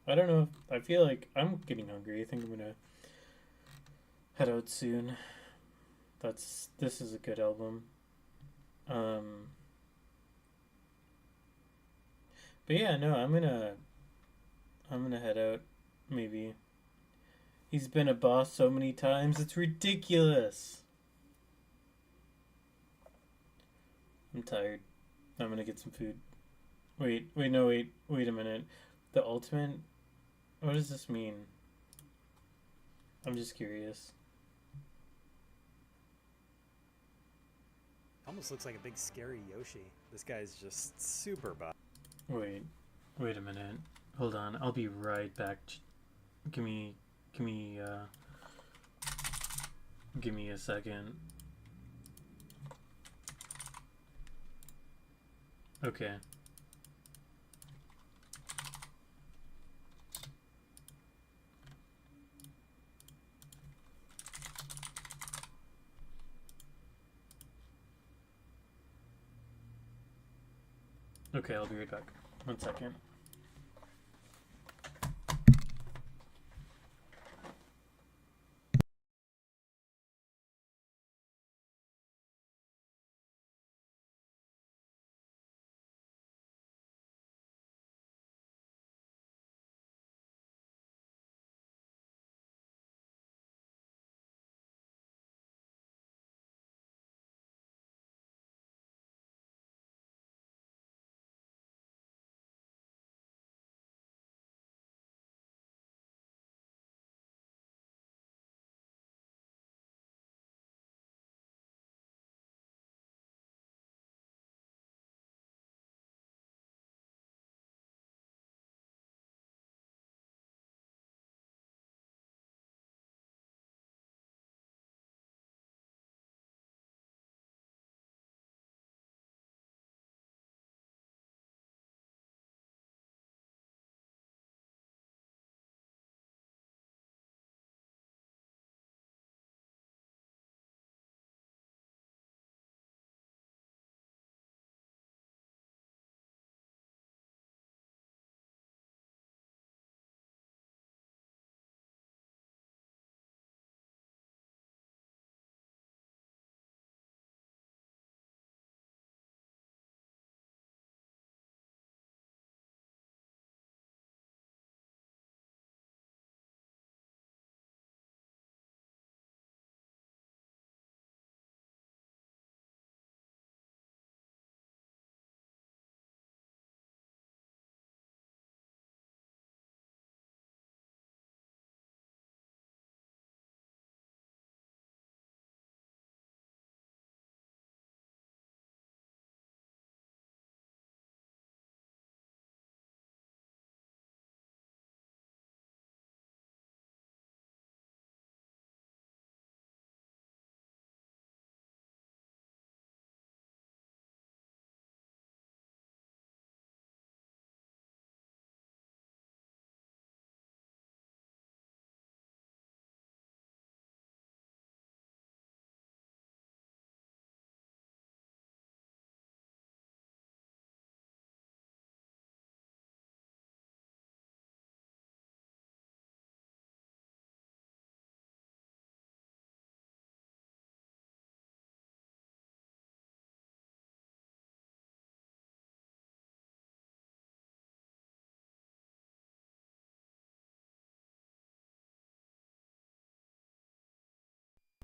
I don't know. I feel like I'm getting hungry. I think I'm gonna head out soon. This is a good album. But yeah, no, I'm gonna head out. Maybe. He's been a boss so many times, it's ridiculous. I'm tired. I'm gonna get some food. Wait a minute. The ultimate? What does this mean? I'm just curious. Almost looks like a big scary Yoshi. This guy's just super buff. Wait a minute. Hold on, I'll be right back. Give me a second. Okay. Okay, I'll be right back. 1 second.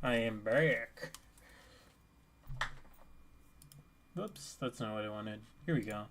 I am back. Whoops, that's not what I wanted. Here we go.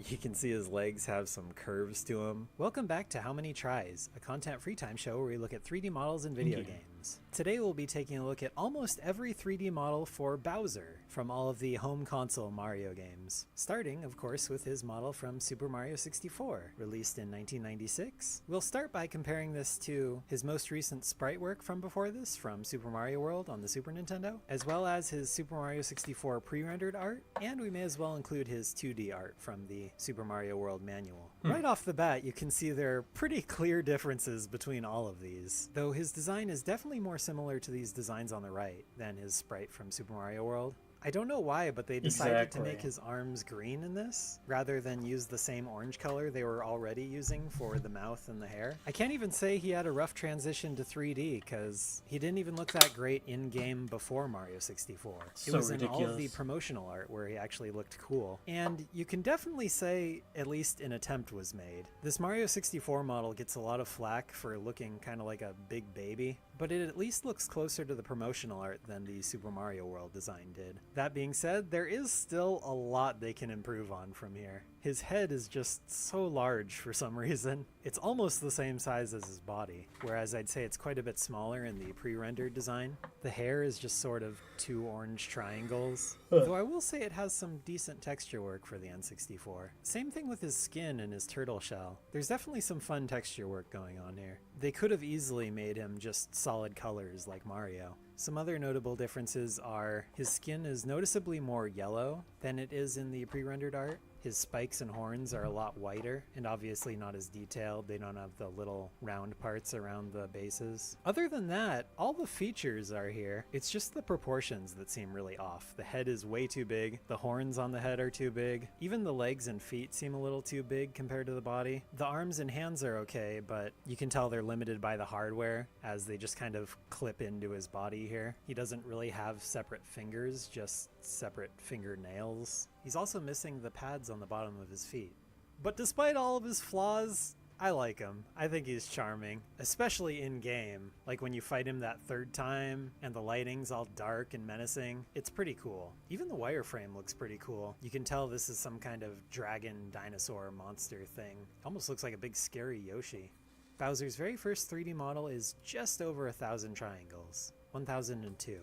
You can see his legs have some curves to them. Welcome back to How Many Tries, a content free time show where we look at 3D models in video games. Games. Today we'll be taking a look at almost every 3D model for Bowser from all of the home console Mario games. Starting, of course, with his model from Super Mario 64, released in 1996. We'll start by comparing this to his most recent sprite work from before this, from Super Mario World on the Super Nintendo, as well as his Super Mario 64 pre-rendered art, and we may as well include his 2D art from the Super Mario World manual. Right off the bat, you can see there are pretty clear differences between all of these, though his design is definitely more similar to these designs on the right than his sprite from Super Mario World. I don't know why, but they decided to make his arms green in this, rather than use the same orange color they were already using for the mouth and the hair. I can't even say he had a rough transition to 3D, because he didn't even look that great in-game before Mario 64. It was in all of the promotional art where he actually looked cool. And you can definitely say at least an attempt was made. This Mario 64 model gets a lot of flack for looking kind of like a big baby, but it at least looks closer to the promotional art than the Super Mario World design did. That being said, there is still a lot they can improve on from here. His head is just so large for some reason. It's almost the same size as his body, whereas I'd say it's quite a bit smaller in the pre-rendered design. The hair is just sort of two orange triangles, though I will say it has some decent texture work for the N64. Same thing with his skin and his turtle shell. There's definitely some fun texture work going on here. They could have easily made him just solid colors like Mario. Some other notable differences are his skin is noticeably more yellow than it is in the pre-rendered art. His spikes and horns are a lot whiter and obviously not as detailed. They don't have the little round parts around the bases. Other than that, all the features are here. It's just the proportions that seem really off. The head is way too big. The horns on the head are too big. Even the legs and feet seem a little too big compared to the body. The arms and hands are okay, but you can tell they're limited by the hardware as they just kind of clip into his body here. He doesn't really have separate fingers, just separate fingernails. He's also missing the pads on the bottom of his feet. But despite all of his flaws, I like him. I think he's charming, especially in game. Like when you fight him that third time and the lighting's all dark and menacing, it's pretty cool. Even the wireframe looks pretty cool. You can tell this is some kind of dragon dinosaur monster thing. Almost looks like a big scary Yoshi. Bowser's very first 3D model is just over 1,000 triangles. 1,002.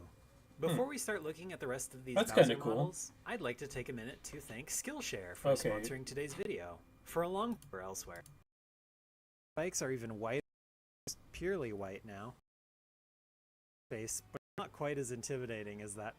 Before we start looking at the rest of these Bowser models, I'd like to take a minute to thank Skillshare for sponsoring today's video. For a long or elsewhere. Spikes are even white, just purely white now. Face, but not quite as intimidating as that.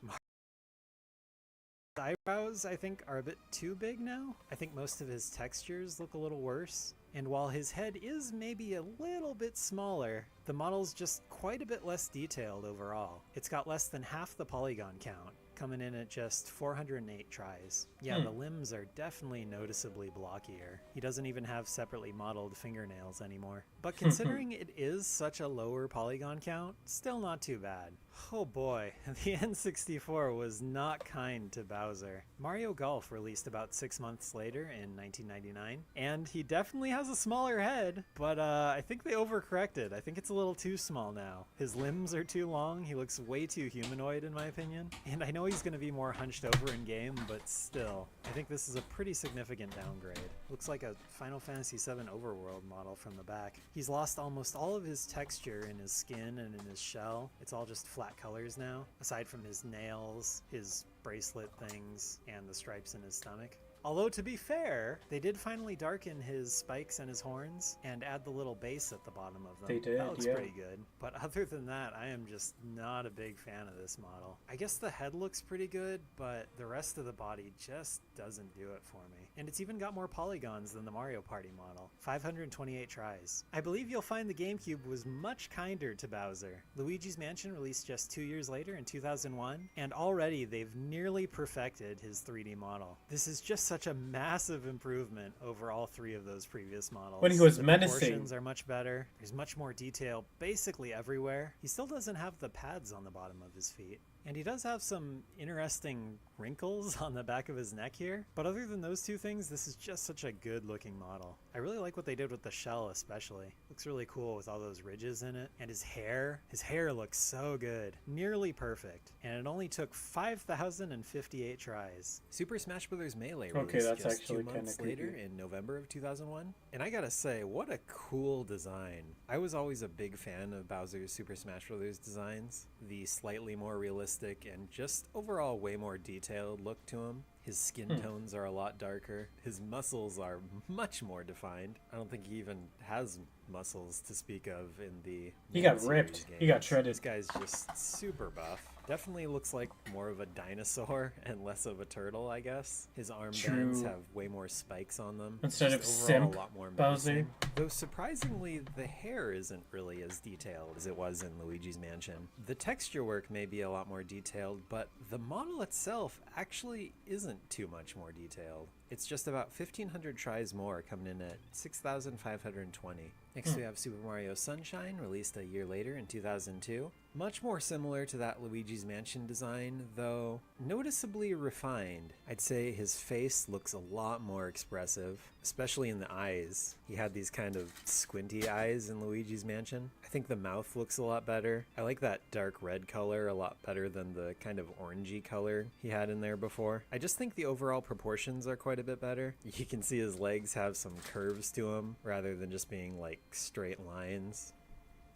The eyebrows, I think, are a bit too big now. I think most of his textures look a little worse. And while his head is maybe a little bit smaller, the model's just quite a bit less detailed overall. It's got less than half the polygon count, coming in at just 408 tries. Yeah, the limbs are definitely noticeably blockier. He doesn't even have separately modeled fingernails anymore. But considering it is such a lower polygon count, still not too bad. Oh boy, the N64 was not kind to Bowser. Mario Golf released about 6 months later in 1999, and he definitely has a smaller head, but I think they overcorrected. I think it's a little too small now. His limbs are too long, he looks way too humanoid in my opinion, and I know he's going to be more hunched over in game, but still, I think this is a pretty significant downgrade. Looks like a Final Fantasy VII Overworld model from the back. He's lost almost all of his texture in his skin and in his shell. It's all just flat colors now, aside from his nails, his bracelet things, and the stripes in his stomach. Although, to be fair, they did finally darken his spikes and his horns and add the little base at the bottom of them. They did, that looks pretty good. But other than that, I am just not a big fan of this model. I guess the head looks pretty good, but the rest of the body just doesn't do it for me. And it's even got more polygons than the Mario Party model. 528 tries. I believe you'll find the GameCube was much kinder to Bowser. Luigi's Mansion released just 2 years later in 2001, and already they've nearly perfected his 3D model. This is just such a massive improvement over all three of those previous models. When he was the menacing, proportions are much better. There's much more detail basically everywhere. He still doesn't have the pads on the bottom of his feet. And he does have some interesting wrinkles on the back of his neck here. But other than those two things, this is just such a good looking model. I really like what they did with the shell especially. Looks really cool with all those ridges in it. And his hair looks so good. Nearly perfect. And it only took 5,058 tries. Super Smash Bros. Melee released that's just actually 2 months kinda creepy. later in November of 2001. And I gotta say, what a cool design. I was always a big fan of Bowser's Super Smash Bros. Designs. The slightly more realistic and just overall way more detailed look to him. His skin tones are a lot darker. His muscles are much more defined. I don't think he even has muscles to speak of in the He main got series ripped. games. He got shredded. This guy's just super buff. Definitely looks like more of a dinosaur and less of a turtle, I guess. His armbands have way more spikes on them. Instead of Just overall simp a lot more Bowser. menacing. Though surprisingly, the hair isn't really as detailed as it was in Luigi's Mansion. The texture work may be a lot more detailed, but the model itself actually isn't too much more detailed. It's just about 1,500 tries more, coming in at 6,520. Next we have Super Mario Sunshine, released a year later in 2002. Much more similar to that Luigi's Mansion design, though noticeably refined. I'd say his face looks a lot more expressive, especially in the eyes. He had these kind of squinty eyes in Luigi's Mansion. I think the mouth looks a lot better. I like that dark red color a lot better than the kind of orangey color he had in there before. I just think the overall proportions are quite a bit better. You can see his legs have some curves to them rather than just being like straight lines.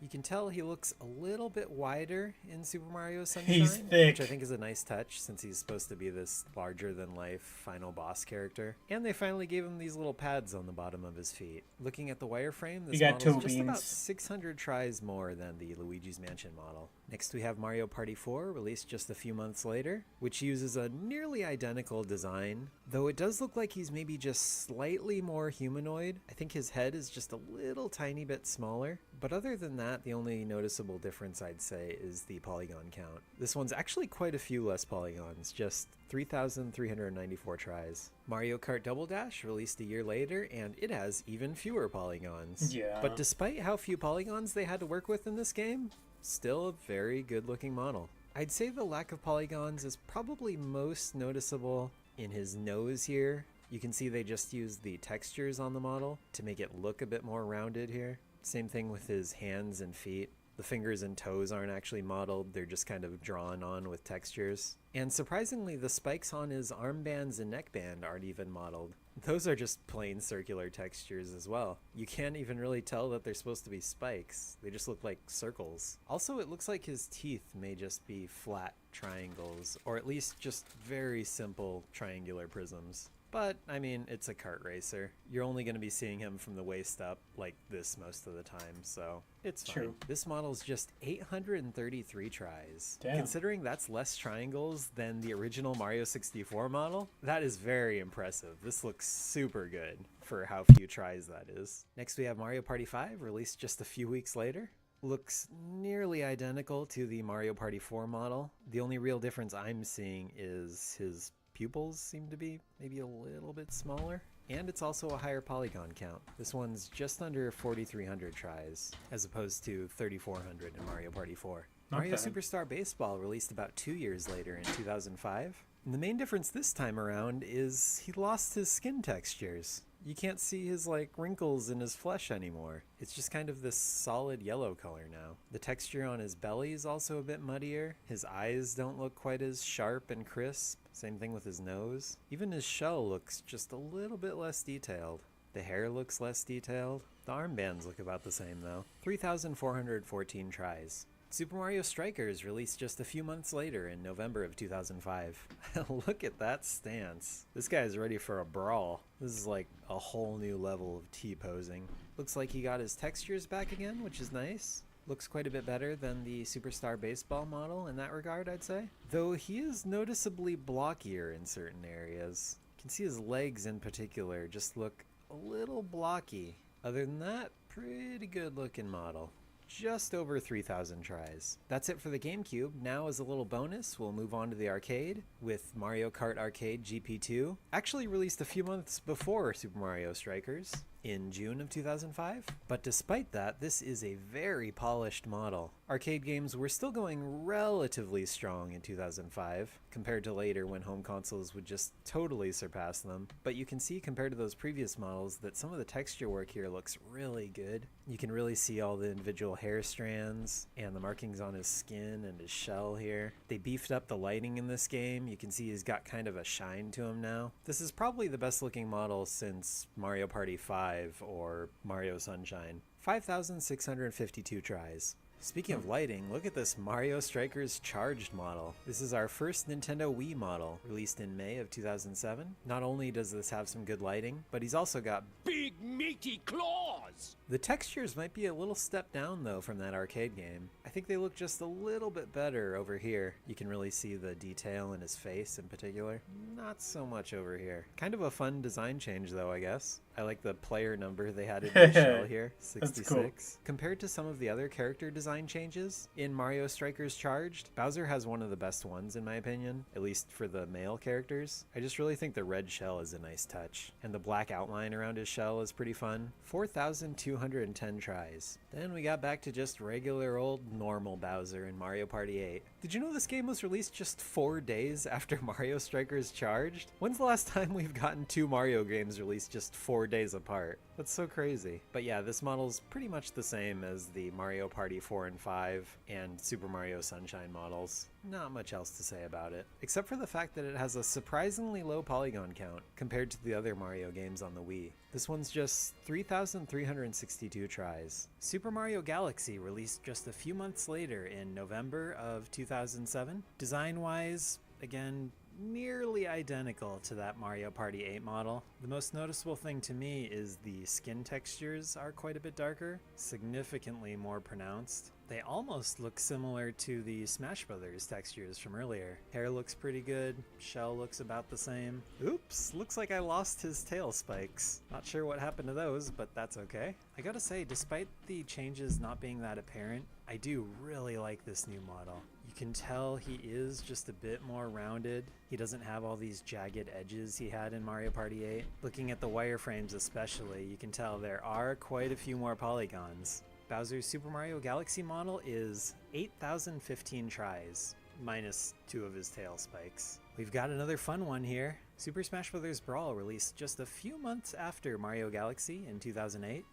You can tell he looks a little bit wider in Super Mario Sunshine, He's thick. which I think is a nice touch since he's supposed to be this larger-than-life final boss character. And they finally gave him these little pads on the bottom of his feet. Looking at the wireframe, this got model toe is just about beans. 600 tries more than the Luigi's Mansion model. Next we have Mario Party 4, released just a few months later, which uses a nearly identical design, though it does look like he's maybe just slightly more humanoid. I think his head is just a little tiny bit smaller, but other than that, the only noticeable difference I'd say is the polygon count. This one's actually quite a few less polygons, just 3,394 tries. Mario Kart Double Dash released a year later, and it has even fewer polygons. Yeah. But despite how few polygons they had to work with in this game, still a very good looking model. I'd say the lack of polygons is probably most noticeable in his nose here. You can see they just used the textures on the model to make it look a bit more rounded here. Same thing with his hands and feet. The fingers and toes aren't actually modeled, they're just kind of drawn on with textures. And surprisingly, the spikes on his armbands and neckband aren't even modeled. Those are just plain circular textures as well. You can't even really tell that they're supposed to be spikes. They just look like circles. Also, it looks like his teeth may just be flat triangles, or at least just very simple triangular prisms. But, I mean, it's a kart racer. You're only going to be seeing him from the waist up like this most of the time, so it's fine. True. This model's just 833 tries. Damn. Considering that's less triangles than the original Mario 64 model, that is very impressive. This looks super good for how few tries that is. Next we have Mario Party 5, released just a few weeks later. Looks nearly identical to the Mario Party 4 model. The only real difference I'm seeing is his pupils seem to be maybe a little bit smaller, and it's also a higher polygon count. This one's just under 4,300 tries, as opposed to 3,400 in Mario Party 4. Mario bad. Superstar Baseball released about 2 years later in 2005. And the main difference this time around is he lost his skin textures. You can't see his wrinkles in his flesh anymore. It's just kind of this solid yellow color now. The texture on his belly is also a bit muddier. His eyes don't look quite as sharp and crisp. Same thing with his nose. Even his shell looks just a little bit less detailed. The hair looks less detailed. The armbands look about the same though. 3,414 tries. Super Mario Strikers released just a few months later in November of 2005. Look at that stance. This guy's ready for a brawl. This is like a whole new level of T-posing. Looks like he got his textures back again, which is nice. Looks quite a bit better than the Superstar Baseball model in that regard, I'd say. Though he is noticeably blockier in certain areas. You can see his legs in particular just look a little blocky. Other than that, pretty good looking model. Just over 3,000 tries. That's it for the GameCube. Now as a little bonus, we'll move on to the arcade with Mario Kart Arcade GP2. Actually released a few months before Super Mario Strikers. in June of 2005. But despite that, this is a very polished model. Arcade games were still going relatively strong in 2005, compared to later when home consoles would just totally surpass them. But you can see compared to those previous models that some of the texture work here looks really good. You can really see all the individual hair strands and the markings on his skin and his shell here. They beefed up the lighting in this game. You can see he's got kind of a shine to him now. This is probably the best looking model since Mario Party 5 or Mario Sunshine. 5,652 tries. Speaking of lighting, look at this Mario Strikers Charged model. This is our first Nintendo Wii model, released in May of 2007. Not only does this have some good lighting, but he's also got Big meaty claws! the textures might be a little step down though from that arcade game. I think they look just a little bit better over here. You can really see the detail in his face in particular. Not so much over here. Kind of a fun design change though, I guess. I like the player number they had in the shell here, 66. Cool. Compared to some of the other character design changes in Mario Strikers Charged, Bowser has one of the best ones in my opinion, at least for the male characters. I just really think the red shell is a nice touch, and the black outline around his shell is pretty fun. 4,210 tries. Then we got back to just regular old normal Bowser in Mario Party 8. Did you know this game was released just 4 days after Mario Strikers Charged? When's the last time we've gotten 2 Mario games released just 4 days apart? That's so crazy. But yeah, this model's pretty much the same as the Mario Party 4 and 5 and Super Mario Sunshine models. Not much else to say about it, except for the fact that it has a surprisingly low polygon count compared to the other Mario games on the Wii. This one's just 3,362 tries. Super Mario Galaxy released just a few months later in November of 2007. Design-wise, again, nearly identical to that Mario Party 8 model. The most noticeable thing to me is the skin textures are quite a bit darker, significantly more pronounced. They almost look similar to the Smash Brothers textures from earlier. Hair looks pretty good, shell looks about the same. Oops, looks like I lost his tail spikes. Not sure what happened to those, but that's okay. I gotta say, despite the changes not being that apparent, I do really like this new model. You can tell he is just a bit more rounded. He doesn't have all these jagged edges he had in Mario Party 8. Looking at the wireframes especially, you can tell there are quite a few more polygons. Bowser's Super Mario Galaxy model is 8,015 tries, minus 2 of his tail spikes. We've got another fun one here. Super Smash Bros. Brawl released just a few months after Mario Galaxy in 2008.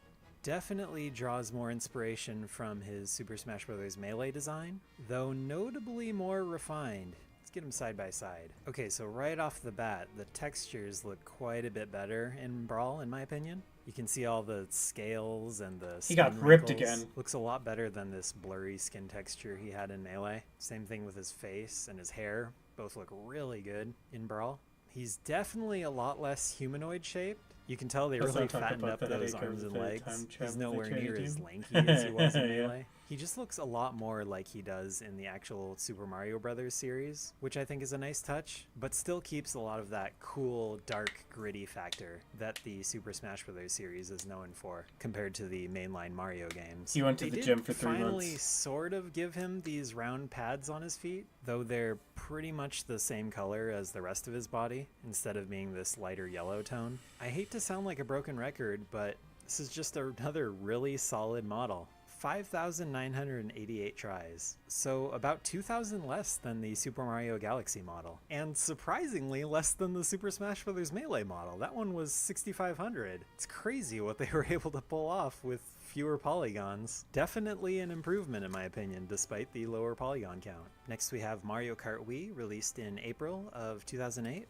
Definitely draws more inspiration from his Super Smash Bros. Melee design, though notably more refined. Let's get them side by side. Okay, so right off the bat, the textures look quite a bit better in Brawl, in my opinion. You can see all the scales and the skin He got ripped wrinkles. again. Looks a lot better than this blurry skin texture he had in Melee. Same thing with his face and his hair. Both look really good in Brawl. He's definitely a lot less humanoid shaped. You can tell they Let's really not talk fattened about up that those headache arms of and the legs. time He's travel nowhere they near tried to as do. lanky as he was in Yeah. Melee. He just looks a lot more like he does in the actual Super Mario Brothers series, which I think is a nice touch, but still keeps a lot of that cool, dark, gritty factor that the Super Smash Brothers series is known for, compared to the mainline Mario games. He went to They the did gym for 3 finally months. sort of give him these round pads on his feet, though they're pretty much the same color as the rest of his body, instead of being this lighter yellow tone. I hate to sound like a broken record, but this is just another really solid model. 5,988 tries, so about 2,000 less than the Super Mario Galaxy model, and surprisingly less than the Super Smash Bros. Melee model. That one was 6,500. It's crazy what they were able to pull off with fewer polygons. Definitely an improvement in my opinion, despite the lower polygon count. Next we have Mario Kart Wii, released in April of 2008.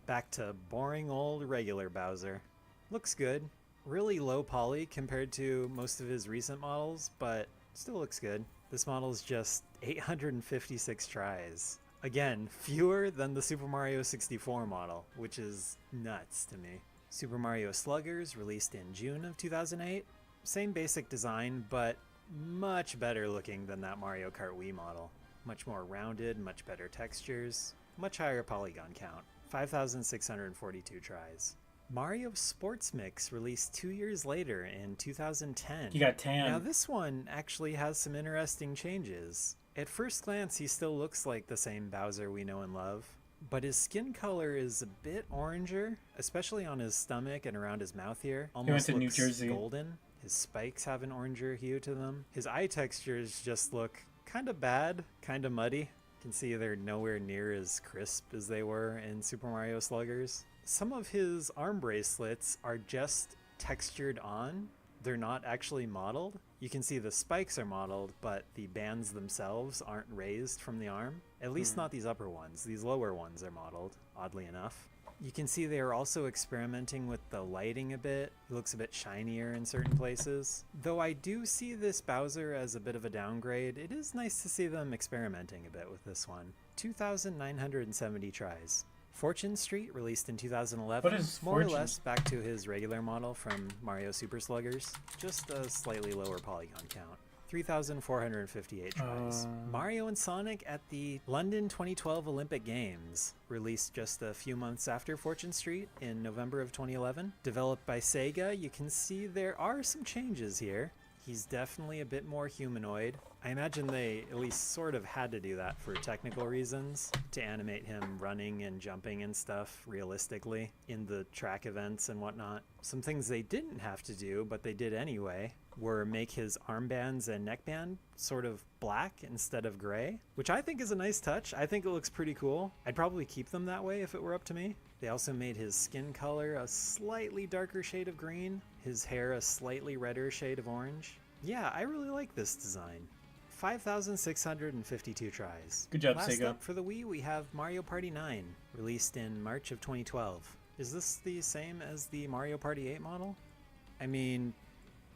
Back to boring old regular Bowser. Looks good. Really low poly compared to most of his recent models, but still looks good. This model is just 856 tries. Again, fewer than the Super Mario 64 model, which is nuts to me. Super Mario Sluggers, released in June of 2008. Same basic design, but much better looking than that Mario Kart Wii model. Much more rounded, much better textures, much higher polygon count. 5,642 tries. Mario Sports Mix released 2 years later in 2010. He got tan. Now this one actually has some interesting changes. At first glance he still looks like the same Bowser we know and love, but his skin color is a bit oranger, especially on his stomach and around his mouth here. Almost to New looks Jersey. golden. His spikes have an oranger hue to them. His eye textures just look kind of bad, kind of muddy. You can see they're nowhere near as crisp as they were in Super Mario Sluggers. Some of his arm bracelets are just textured on. They're not actually modeled. You can see the spikes are modeled, but the bands themselves aren't raised from the arm. At least not these upper ones. These lower ones are modeled, oddly enough. You can see they are also experimenting with the lighting a bit. It looks a bit shinier in certain places. Though I do see this Bowser as a bit of a downgrade, it is nice to see them experimenting a bit with this one. 2,970 tries. Fortune Street, released in 2011, What is more or Fortune? less back to his regular model from Mario Super Sluggers, just a slightly lower polygon count. 3,458 tries. Mario and Sonic at the London 2012 Olympic Games, released just a few months after Fortune Street in November of 2011. Developed by Sega, you can see there are some changes here. He's definitely a bit more humanoid. I imagine they at least sort of had to do that for technical reasons, to animate him running and jumping and stuff realistically in the track events and whatnot. Some things they didn't have to do, but they did anyway, were make his armbands and neckband sort of black instead of gray, which I think is a nice touch. I think it looks pretty cool. I'd probably keep them that way if it were up to me. They also made his skin color a slightly darker shade of green, his hair a slightly redder shade of orange. Yeah, I really like this design. 5,652 tries. Good job, Last Sega. up for the Wii, we have Mario Party 9, released in March of 2012. Is this the same as the Mario Party 8 model? I mean,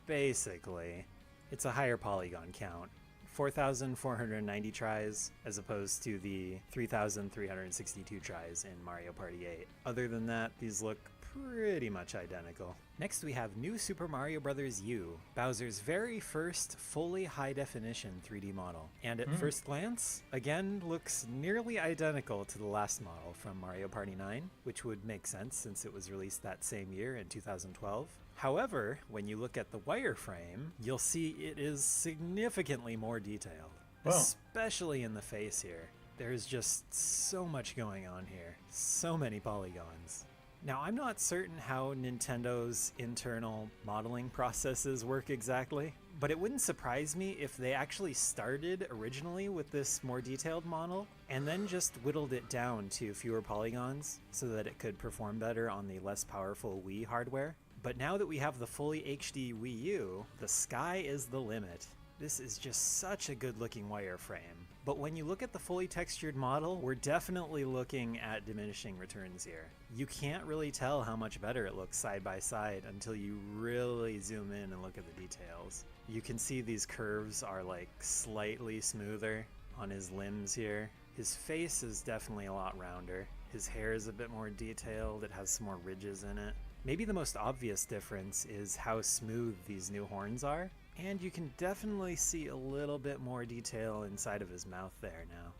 basically. It's a higher polygon count. 4,490 tries as opposed to the 3,362 tries in Mario Party 8. Other than that, these look pretty much identical. Next we have New Super Mario Bros. U, Bowser's very first fully high-definition 3D model. And at first glance, again, looks nearly identical to the last model from Mario Party 9, which would make sense since it was released that same year in 2012. However, when you look at the wireframe, you'll see it is significantly more detailed, Wow. especially in the face here. There's just so much going on here, so many polygons. Now, I'm not certain how Nintendo's internal modeling processes work exactly, but it wouldn't surprise me if they actually started originally with this more detailed model and then just whittled it down to fewer polygons so that it could perform better on the less powerful Wii hardware. But now that we have the fully HD Wii U, the sky is the limit. This is just such a good looking wireframe. But when you look at the fully textured model, we're definitely looking at diminishing returns here. You can't really tell how much better it looks side by side until you really zoom in and look at the details. You can see these curves are like slightly smoother on his limbs here. His face is definitely a lot rounder. His hair is a bit more detailed, it has some more ridges in it. Maybe the most obvious difference is how smooth these new horns are. And you can definitely see a little bit more detail inside of his mouth there now.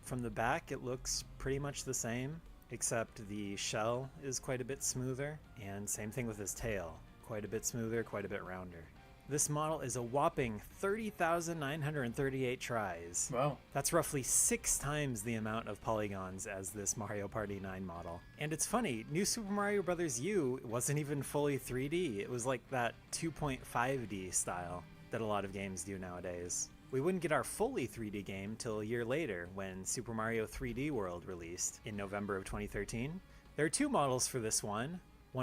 From the back, it looks pretty much the same, except the shell is quite a bit smoother, and same thing with his tail. Quite a bit smoother, quite a bit rounder. This model is a whopping 30,938 tries. Wow. That's roughly 6 times the amount of polygons as this Mario Party 9 model. And it's funny, New Super Mario Bros. U wasn't even fully 3D. It was like that 2.5D style that a lot of games do nowadays. We wouldn't get our fully 3D game till a year later when Super Mario 3D World released in November of 2013. There are 2 models for this one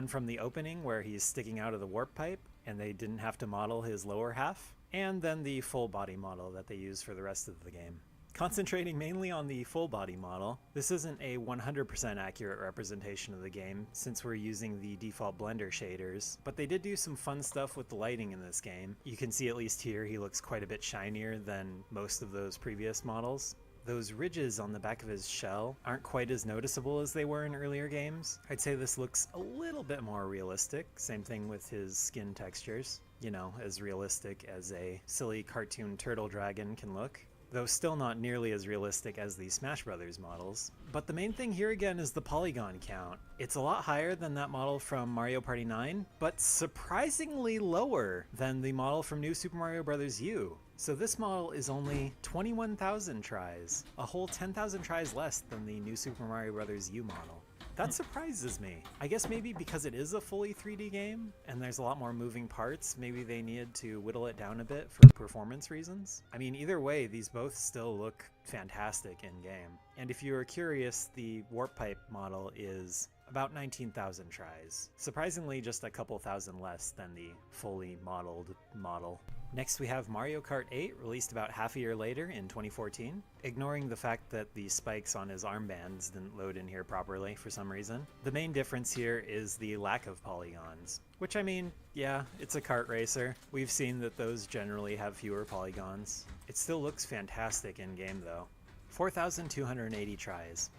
from the opening where he's sticking out of the warp pipe, and they didn't have to model his lower half, and then the full body model that they use for the rest of the game. Concentrating mainly on the full body model, this isn't a 100% accurate representation of the game since we're using the default Blender shaders, but they did do some fun stuff with the lighting in this game. You can see at least here he looks quite a bit shinier than most of those previous models. Those ridges on the back of his shell aren't quite as noticeable as they were in earlier games. I'd say this looks a little bit more realistic. Same thing with his skin textures. You know, as realistic as a silly cartoon turtle dragon can look. though still not nearly as realistic as the Smash Brothers models. But the main thing here again is the polygon count. It's a lot higher than that model from Mario Party 9, but surprisingly lower than the model from New Super Mario Bros. U. So this model is only 21,000 tries, a whole 10,000 tries less than the New Super Mario Bros. U model. That surprises me. I guess maybe because it is a fully 3D game and there's a lot more moving parts, maybe they needed to whittle it down a bit for performance reasons. I mean, either way, these both still look fantastic in game. And if you are curious, the Warp Pipe model is about 19,000 tries. Surprisingly, just a couple thousand less than the fully modeled model. Next we have Mario Kart 8, released about half a year later in 2014. Ignoring the fact that the spikes on his armbands didn't load in here properly for some reason. The main difference here is the lack of polygons. Which, I mean, yeah, it's a kart racer. We've seen that those generally have fewer polygons. It still looks fantastic in game though. 4,280 tries.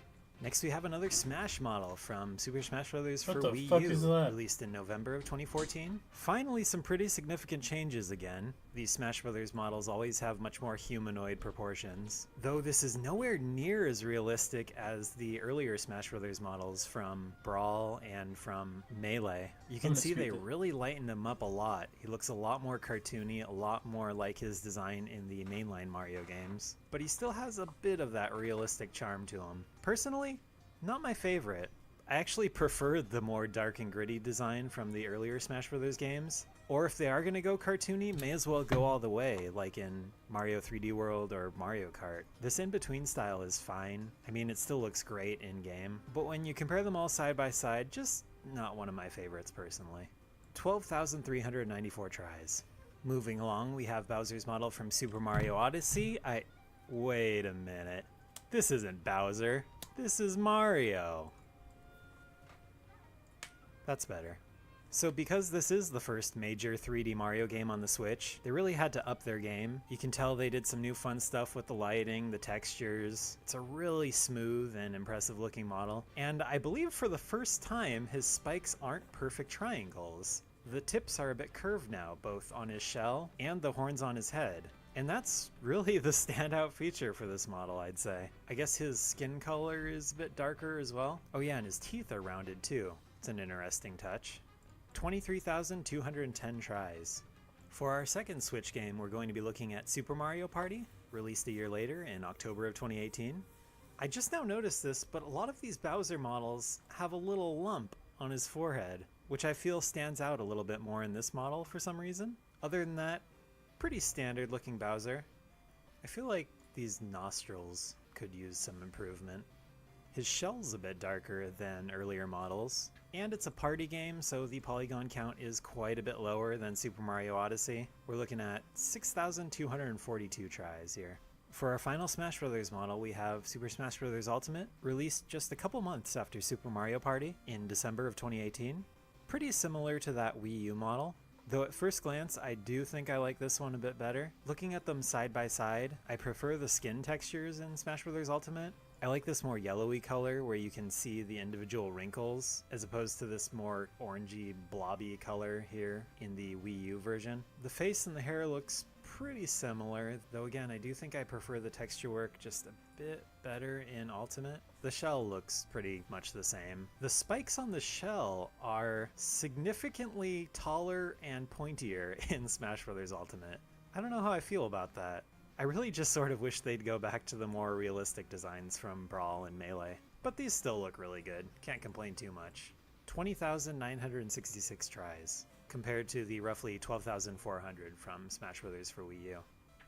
Next we have another Smash model from Super Smash Bros. For Wii U, released in November of 2014. Finally some pretty significant changes again. These Smash Bros. Models always have much more humanoid proportions, though this is nowhere near as realistic as the earlier Smash Bros. Models from Brawl and from Melee. You can see they really lightened him up a lot. He looks a lot more cartoony, a lot more like his design in the mainline Mario games, but he still has a bit of that realistic charm to him. Personally, not my favorite. I actually prefer the more dark and gritty design from the earlier Smash Bros. Games. Or if they are going to go cartoony, may as well go all the way, like in Mario 3D World or Mario Kart. This in-between style is fine. I mean, it still looks great in-game, but when you compare them all side by side, just not one of my favorites personally. 12,394 tries. Moving along, we have Bowser's model from Super Mario Odyssey. Wait a minute. This isn't Bowser. This is Mario. That's better. So because this is the first major 3D Mario game on the Switch, they really had to up their game. You can tell they did some new fun stuff with the lighting, the textures. It's a really smooth and impressive looking model. And I believe for the first time, his spikes aren't perfect triangles. The tips are a bit curved now, both on his shell and the horns on his head. And that's really the standout feature for this model, I'd say. I guess his skin color is a bit darker as well. Oh yeah, and his teeth are rounded too. It's an interesting touch. 23,210 tries. For our second Switch game, we're going to be looking at Super Mario Party, released a year later in October of 2018. I just now noticed this, but a lot of these Bowser models have a little lump on his forehead, which I feel stands out a little bit more in this model for some reason. Other than that, pretty standard looking Bowser. I feel like these nostrils could use some improvement. His shell's a bit darker than earlier models, and it's a party game, so the polygon count is quite a bit lower than Super Mario Odyssey. We're looking at 6,242 tries here. For our final Smash Bros. Model, we have Super Smash Bros. Ultimate, released just a couple months after Super Mario Party in December of 2018. Pretty similar to that Wii U model, though at first glance I do think I like this one a bit better. Looking at them side by side, I prefer the skin textures in Smash Bros. Ultimate. I like this more yellowy color where you can see the individual wrinkles as opposed to this more orangey blobby color here in the Wii U version. The face and the hair looks pretty similar, though again I do think I prefer the texture work just a bit better in Ultimate. The shell looks pretty much the same. The spikes on the shell are significantly taller and pointier in Smash Bros. Ultimate. I don't know how I feel about that. I really just sort of wish they'd go back to the more realistic designs from Brawl and Melee. But these still look really good. Can't complain too much. 20,966 tries, compared to the roughly 12,400 from Smash Bros. For Wii U.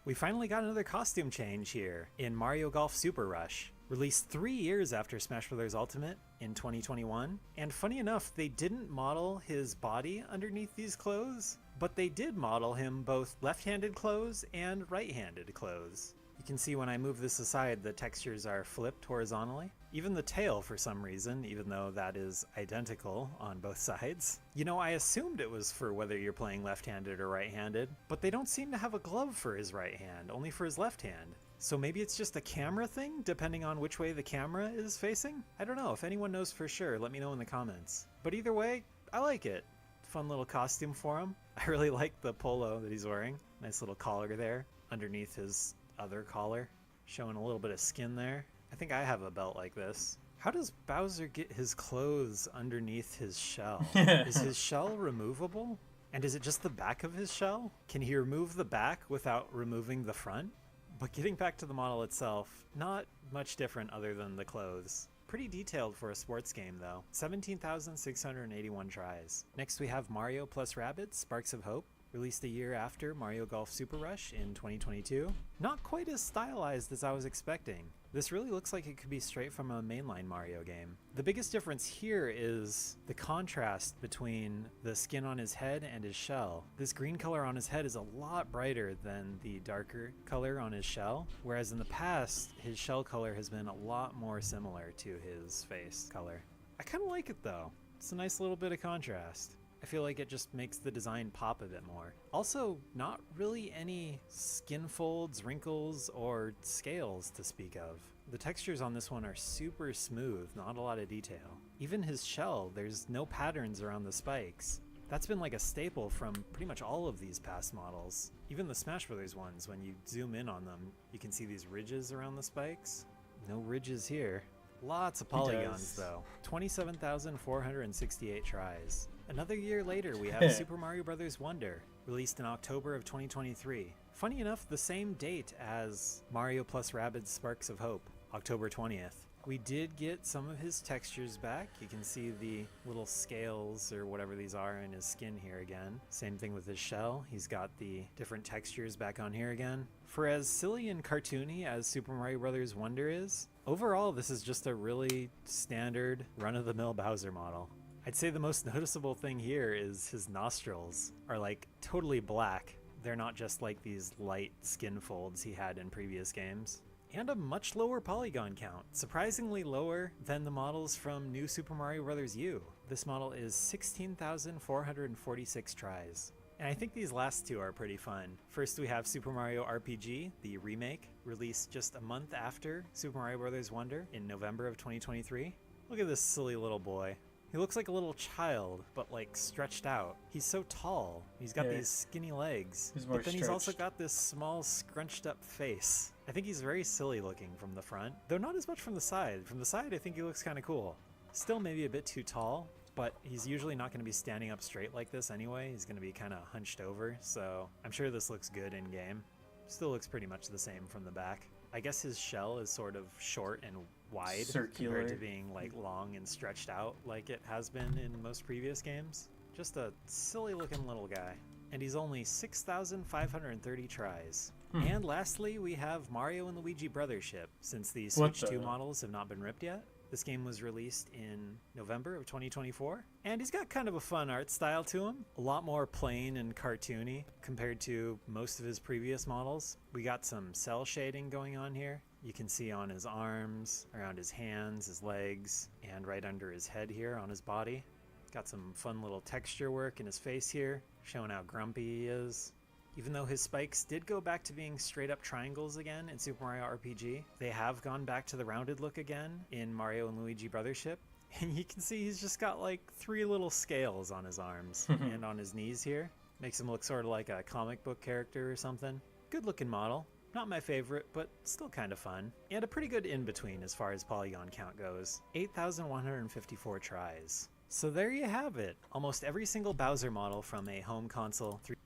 We finally got another costume change here in Mario Golf Super Rush, released 3 years after Smash Bros. Ultimate in 2021. And funny enough, they didn't model his body underneath these clothes, but they did model him both left-handed clothes and right-handed clothes. You can see when I move this aside, the textures are flipped horizontally. Even the tail for some reason, even though that is identical on both sides. You know, I assumed it was for whether you're playing left-handed or right-handed, but they don't seem to have a glove for his right hand, only for his left hand. So maybe it's just a camera thing, depending on which way the camera is facing? I don't know. If anyone knows for sure, let me know in the comments. But either way, I like it. Fun little costume for him. I really like the polo that he's wearing. Nice little collar there underneath his other collar, showing a little bit of skin there. I think I have a belt like this. How does Bowser get his clothes underneath his shell? Is his shell removable? And is it just the back of his shell? Can he remove the back without removing the front? But getting back to the model itself, not much different other than the clothes. Pretty detailed for a sports game though. 17,681 tries. Next we have Mario plus Rabbids Sparks of Hope, released a year after Mario Golf Super Rush in 2022. Not quite as stylized as I was expecting. This really looks like it could be straight from a mainline Mario game. The biggest difference here is the contrast between the skin on his head and his shell. This green color on his head is a lot brighter than the darker color on his shell, whereas in the past, his shell color has been a lot more similar to his face color. I kind of like it though. It's a nice little bit of contrast. I feel like it just makes the design pop a bit more. Also, not really any skin folds, wrinkles, or scales to speak of. The textures on this one are super smooth, not a lot of detail. Even his shell, there's no patterns around the spikes. That's been like a staple from pretty much all of these past models. Even the Smash Brothers ones, when you zoom in on them, you can see these ridges around the spikes. No ridges here. Lots of polygons though. 27,468 tries. Another year later, we have Super Mario Bros. Wonder, released in October of 2023. Funny enough, the same date as Mario plus Rabbids Sparks of Hope, October 20th. We did get some of his textures back. You can see the little scales or whatever these are in his skin here again. Same thing with his shell. He's got the different textures back on here again. For as silly and cartoony as Super Mario Bros. Wonder is, overall this is just a really standard run-of-the-mill Bowser model. I'd say the most noticeable thing here is his nostrils are like totally black. They're not just like these light skin folds he had in previous games. And a much lower polygon count, surprisingly lower than the models from New Super Mario Bros. U. This model is 16,446 tries. And I think these last two are pretty fun. First we have Super Mario RPG, the remake, released just a month after Super Mario Bros. Wonder in November of 2023. Look at this silly little boy. He looks like a little child, but like stretched out. He's so tall. He's got these skinny legs. But then he's also got this small scrunched up face. I think he's very silly looking from the front, though not as much from the side. From the side, I think he looks kind of cool. Still maybe a bit too tall, but he's usually not going to be standing up straight like this anyway. He's going to be kind of hunched over, so I'm sure this looks good in game. Still looks pretty much the same from the back. I guess his shell is sort of short and wide compared to being like long and stretched out like it has been in most previous games. Just a silly looking little guy. And he's only 6,530 tries. And lastly, we have Mario and Luigi Brothership, since the Switch 2 models have not been ripped yet. This game was released in November of 2024, and he's got kind of a fun art style to him. A lot more plain and cartoony compared to most of his previous models. We got some cell shading going on here. You can see on his arms, around his hands, his legs, and right under his head here on his body. Got some fun little texture work in his face here, showing how grumpy he is. Even though his spikes did go back to being straight up triangles again in Super Mario RPG, they have gone back to the rounded look again in Mario and Luigi Brothership. And you can see he's just got like 3 little scales on his arms and on his knees here. Makes him look sort of like a comic book character or something. Good looking model. Not my favorite, but still kind of fun. And a pretty good in-between as far as polygon count goes. 8,154 tries. So there you have it. Almost every single Bowser model from a home console. Good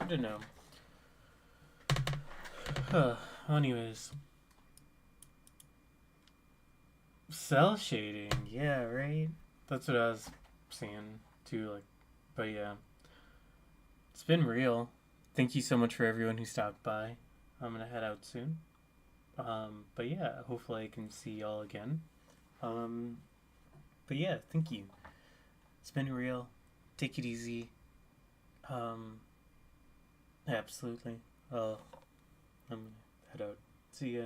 to know. Anyways. Cell shading, yeah, right? That's what I was saying too, like, but yeah. It's been real. Thank you so much for everyone who stopped by. I'm gonna head out soon. But yeah, hopefully I can see y'all again. But yeah, thank you. It's been real. Take it easy. Absolutely. I'm gonna head out. See ya.